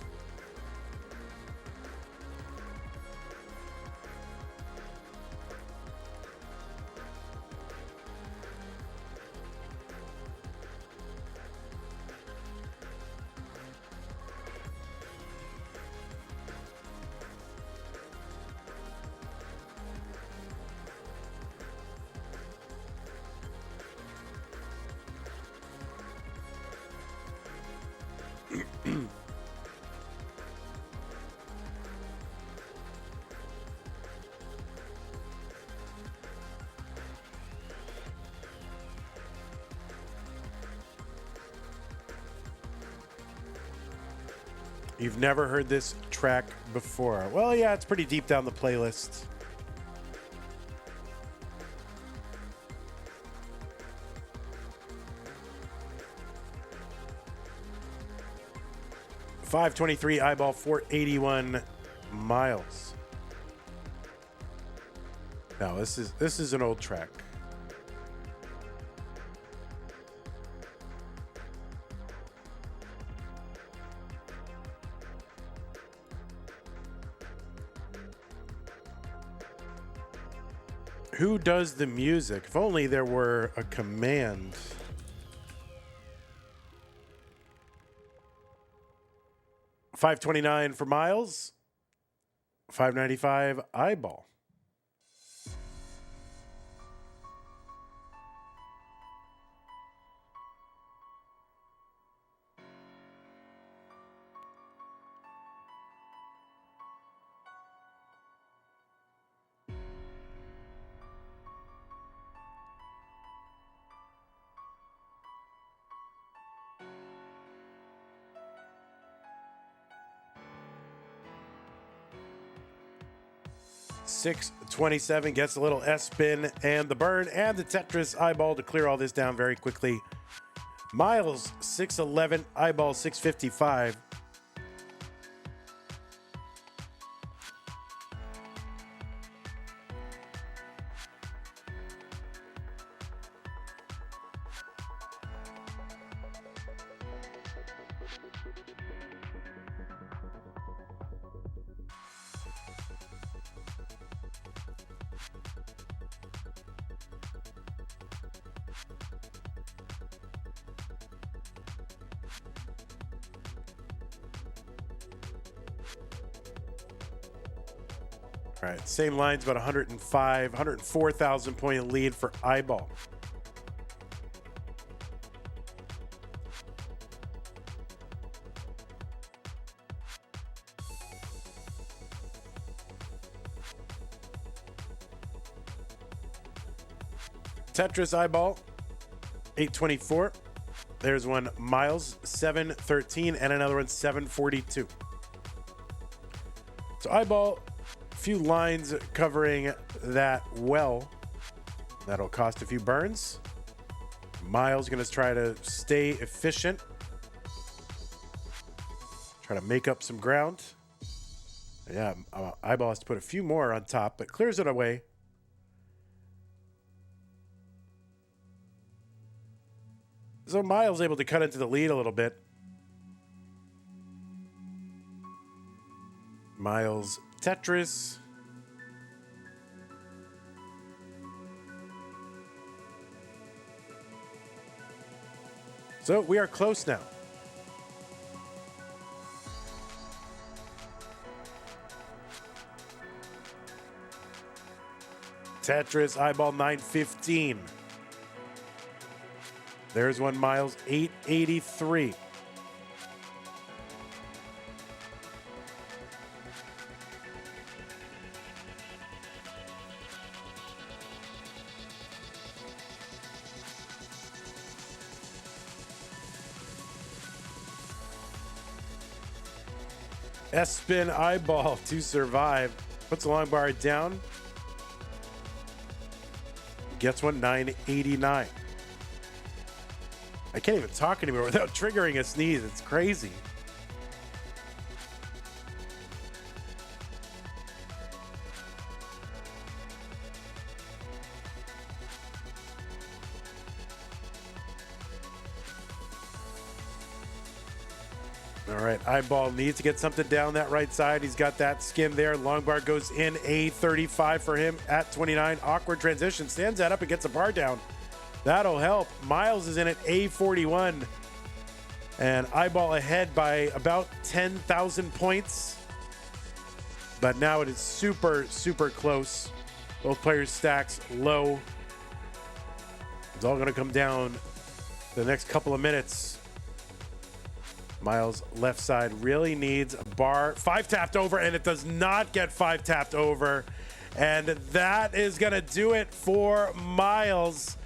You've never heard this track before. Well, yeah, it's pretty deep down the playlist. $523 Iball, $481 Myles. Now this is an old track. Who does the music? If only there were a command. $529 for Myles. $595 Iball. 627 gets a little S-spin and the burn and the Tetris eyeball to clear all this down very quickly. Myles 611, Iball 655. All right, same lines, about 104,000 point lead for Iball. Tetris eyeball, 824. There's one Myles, 713, and another one, 742. So eyeball, few lines covering that well. That'll cost a few burns. Myles gonna try to stay efficient. Try to make up some ground. Yeah, Iball has to put a few more on top, but clears it away. So Myles able to cut into the lead a little bit. Myles Tetris. So we are close now. Tetris eyeball 915. There's one Myles 883. S-spin eyeball to survive. Puts the long bar down. Gets one 989. I can't even talk anymore without triggering a sneeze. It's crazy. All right, eyeball needs to get something down that right side. He's got that skim there. Long bar goes in, A35 for him at 29. Awkward transition, stands that up and gets a bar down. That'll help. Myles is in at A41. And eyeball ahead by about 10,000 points. But now it is super, super close. Both players' stacks low. It's all going to come down the next couple of minutes. Myles left side really needs a bar. 5 tapped over, and it does not get 5 tapped over. And that is going to do it for Myles.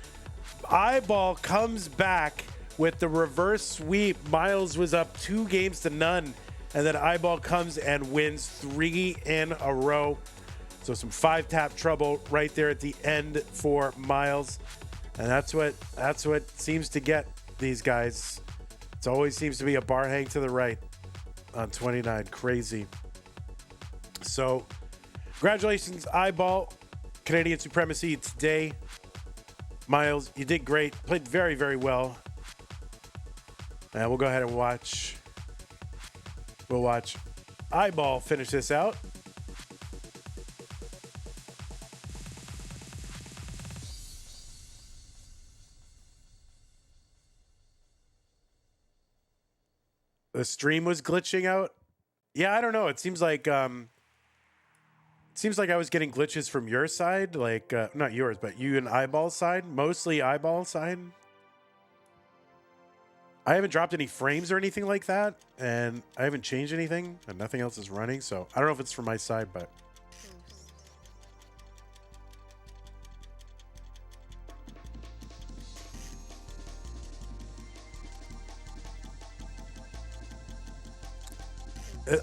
Iball comes back with the reverse sweep. Myles was up 2 games to none, and then Iball comes and wins 3 in a row. So some 5 tap trouble right there at the end for Myles, and that's what seems to get these guys. It always seems to be a bar hang to the right on 29. Crazy. So congratulations, Iball. Canadian Supremacy today. Myles, you did great. Played very, very well. And we'll go ahead and watch. We'll watch Iball finish this out. The stream was glitching out. Yeah, I don't know. It seems like I was getting glitches from your side, like not yours, but you and Iball's side, mostly Iball's side. I haven't dropped any frames or anything like that, and I haven't changed anything, and nothing else is running. So I don't know if it's from my side, but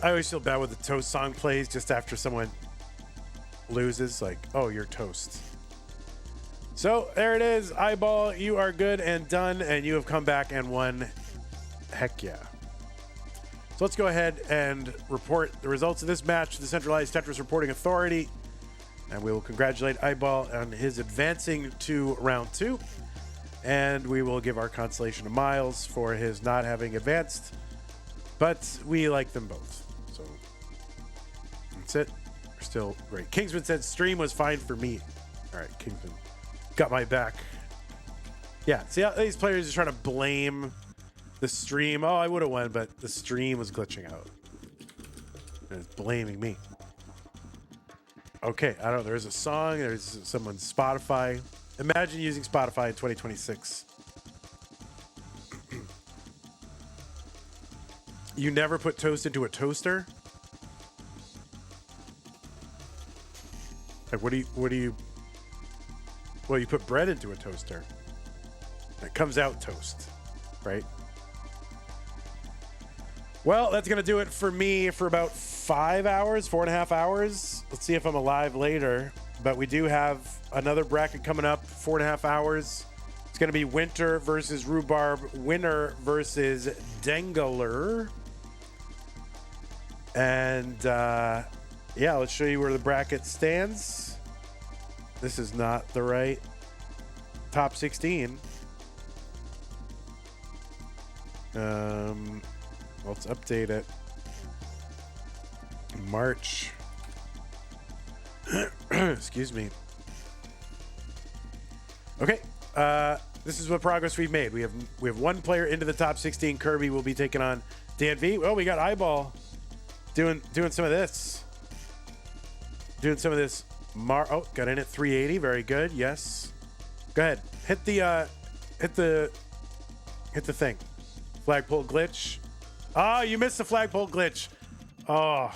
I always feel bad when the Toast song plays just after someone loses, like, oh, you're toast. So there it is. Iball, you are good and done, and you have come back and won. Heck yeah. So let's go ahead and report the results of this match to the Centralized Tetris Reporting Authority. And we will congratulate Iball on his advancing to round 2. And we will give our consolation to Myles for his not having advanced. But we like them both. So that's it. We're still great. Kingsman said stream was fine for me. All right, Kingsman got my back. Yeah, see how these players are trying to blame the stream. Oh, I would have won, but the stream was glitching out. And it's blaming me. Okay, I don't know. There's a song. There's someone's Spotify. Imagine using Spotify in 2026. You never put toast into a toaster? Like, what do you... Well, you put bread into a toaster. It comes out toast, right? Well, that's going to do it for me for about 5 hours, 4.5 hours. Let's see if I'm alive later. But we do have another bracket coming up, 4.5 hours. It's going to be Winter versus Rhubarb, Winner versus Dengler. And, yeah, let's show you where the bracket stands. This is not the right top 16. Let's update it. March. Excuse me. Okay. This is what progress we've made. We have one player into the top 16. Kirby will be taking on Dan V. Well, we got Iball doing some of this. Doing some of this. Oh, got in at 380. Very good. Yes. Go ahead. Hit the thing. Flagpole glitch. Oh, you missed the flagpole glitch. Oh.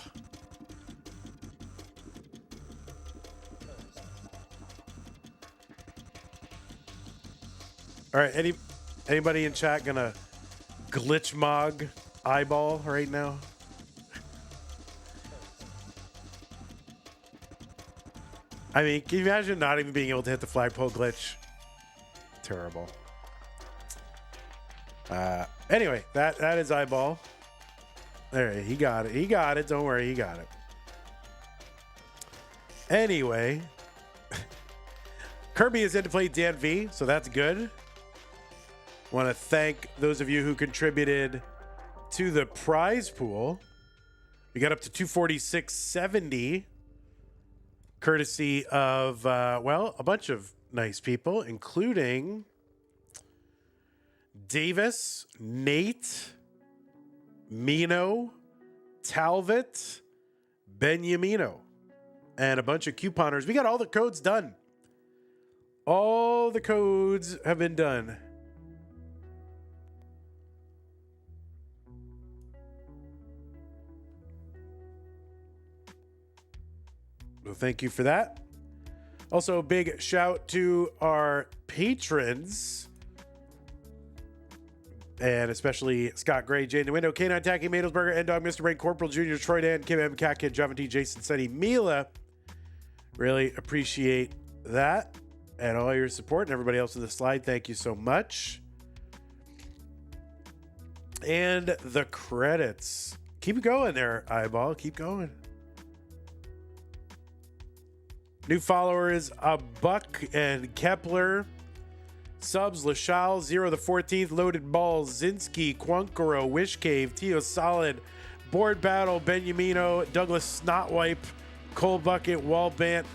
All right. Anybody in chat gonna glitch mog Iball right now? I mean, can you imagine not even being able to hit the flagpole glitch? Terrible. Anyway, that is Iball. There, he got it. He got it. Don't worry, he got it. Anyway, Kirby is in to play Dan V, so that's good. Want to thank those of you who contributed to the prize pool. We got up to 246.70. Courtesy of, well, a bunch of nice people, including Davis, Nate, Mino, Talvit, Benyamino, and a bunch of couponers. We got all the codes done. All the codes have been done. Well, thank you for that. Also, a big shout to our patrons, and especially Scott Gray, Jay in the Window, K9 Tacky, Madelsberger, N Dog, Mr. Brain, Corporal Jr., Troy Dan, Kim M, Cat Kid, Java T, Jason, Sunny, Mila. Really appreciate that and all your support, and everybody else in the slide. Thank you so much. And the credits. Keep going there, Iball. Keep going. New followers, Buck and Kepler. Subs, Lashal, 0 the 14th, Loaded Balls, Zinski, Quankaro, Wish Cave, Tio Solid, Board Battle, Benyamino, Douglas Snotwipe, Cold Bucket, Wallbant,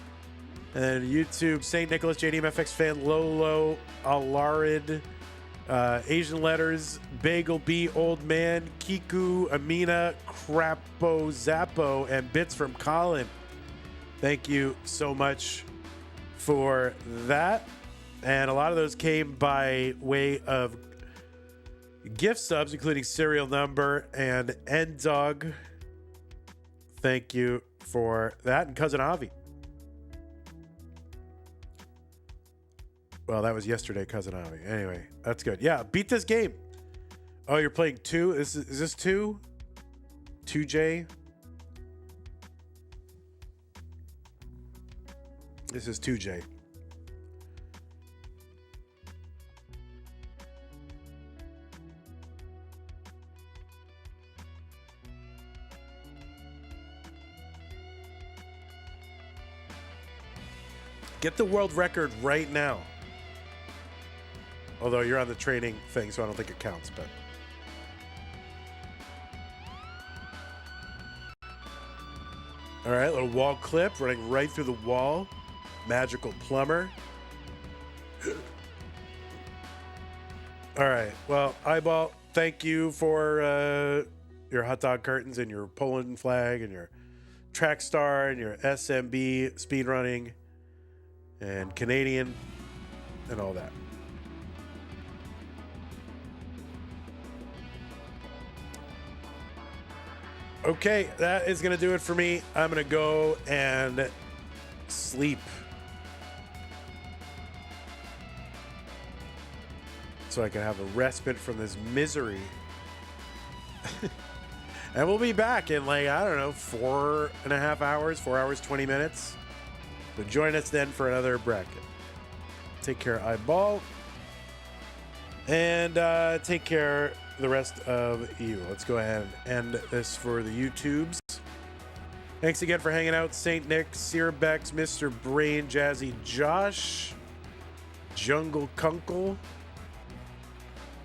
and YouTube, St. Nicholas, JDMFX Fan, Lolo, Alarid, Asian Letters, Bagel B, Old Man, Kiku, Amina, Crapo, Zappo, and Bits from Colin. Thank you so much for that. And a lot of those came by way of gift subs, including Serial Number and End Dog. Thank you for that. And Cousin Avi. Well, that was yesterday, Cousin Avi. Anyway, that's good. Yeah, beat this game. Oh, you're playing 2? Is this 2? 2J? This is Tugi. Get the world record right now. Although you're on the training thing, so I don't think it counts, but. All right, little wall clip, running right through the wall. Magical plumber. All right, well, Iball, thank you for your hot dog curtains and your Poland flag and your track star and your SMB speedrunning and Canadian and all that. Okay, that is going to do it for me. I'm going to go and sleep. So I can have a respite from this misery. And we'll be back in like, I don't know, 4.5 hours, 4 hours, 20 minutes. So join us then for another bracket. Take care, Iball. And take care the rest of you. Let's go ahead and end this for the YouTubes. Thanks again for hanging out. St. Nick, Searbex, Mr. Brain, Jazzy Josh, Jungle Kunkle,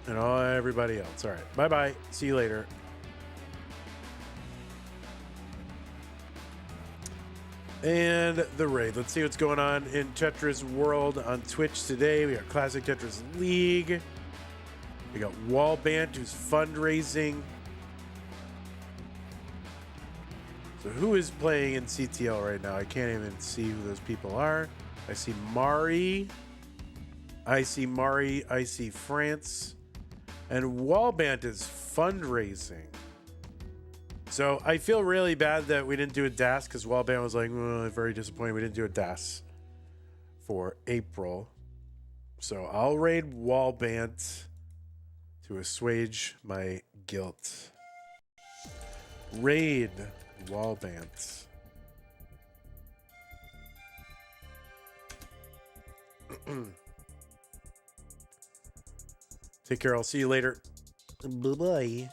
and everybody else. All right. Bye-bye. See you later. And the raid. Let's see what's going on in Tetris World on Twitch today. We got Classic Tetris League. We got Wallband, who's fundraising. So who is playing in CTL right now? I can't even see who those people are. I see Mari. I see Mari. I see France. And Wallband is fundraising. So I feel really bad that we didn't do a DAS because Wallband was like, very disappointed we didn't do a DAS for April. So I'll raid Wallband to assuage my guilt. Raid Wallband. Take care. I'll see you later. Bye-bye.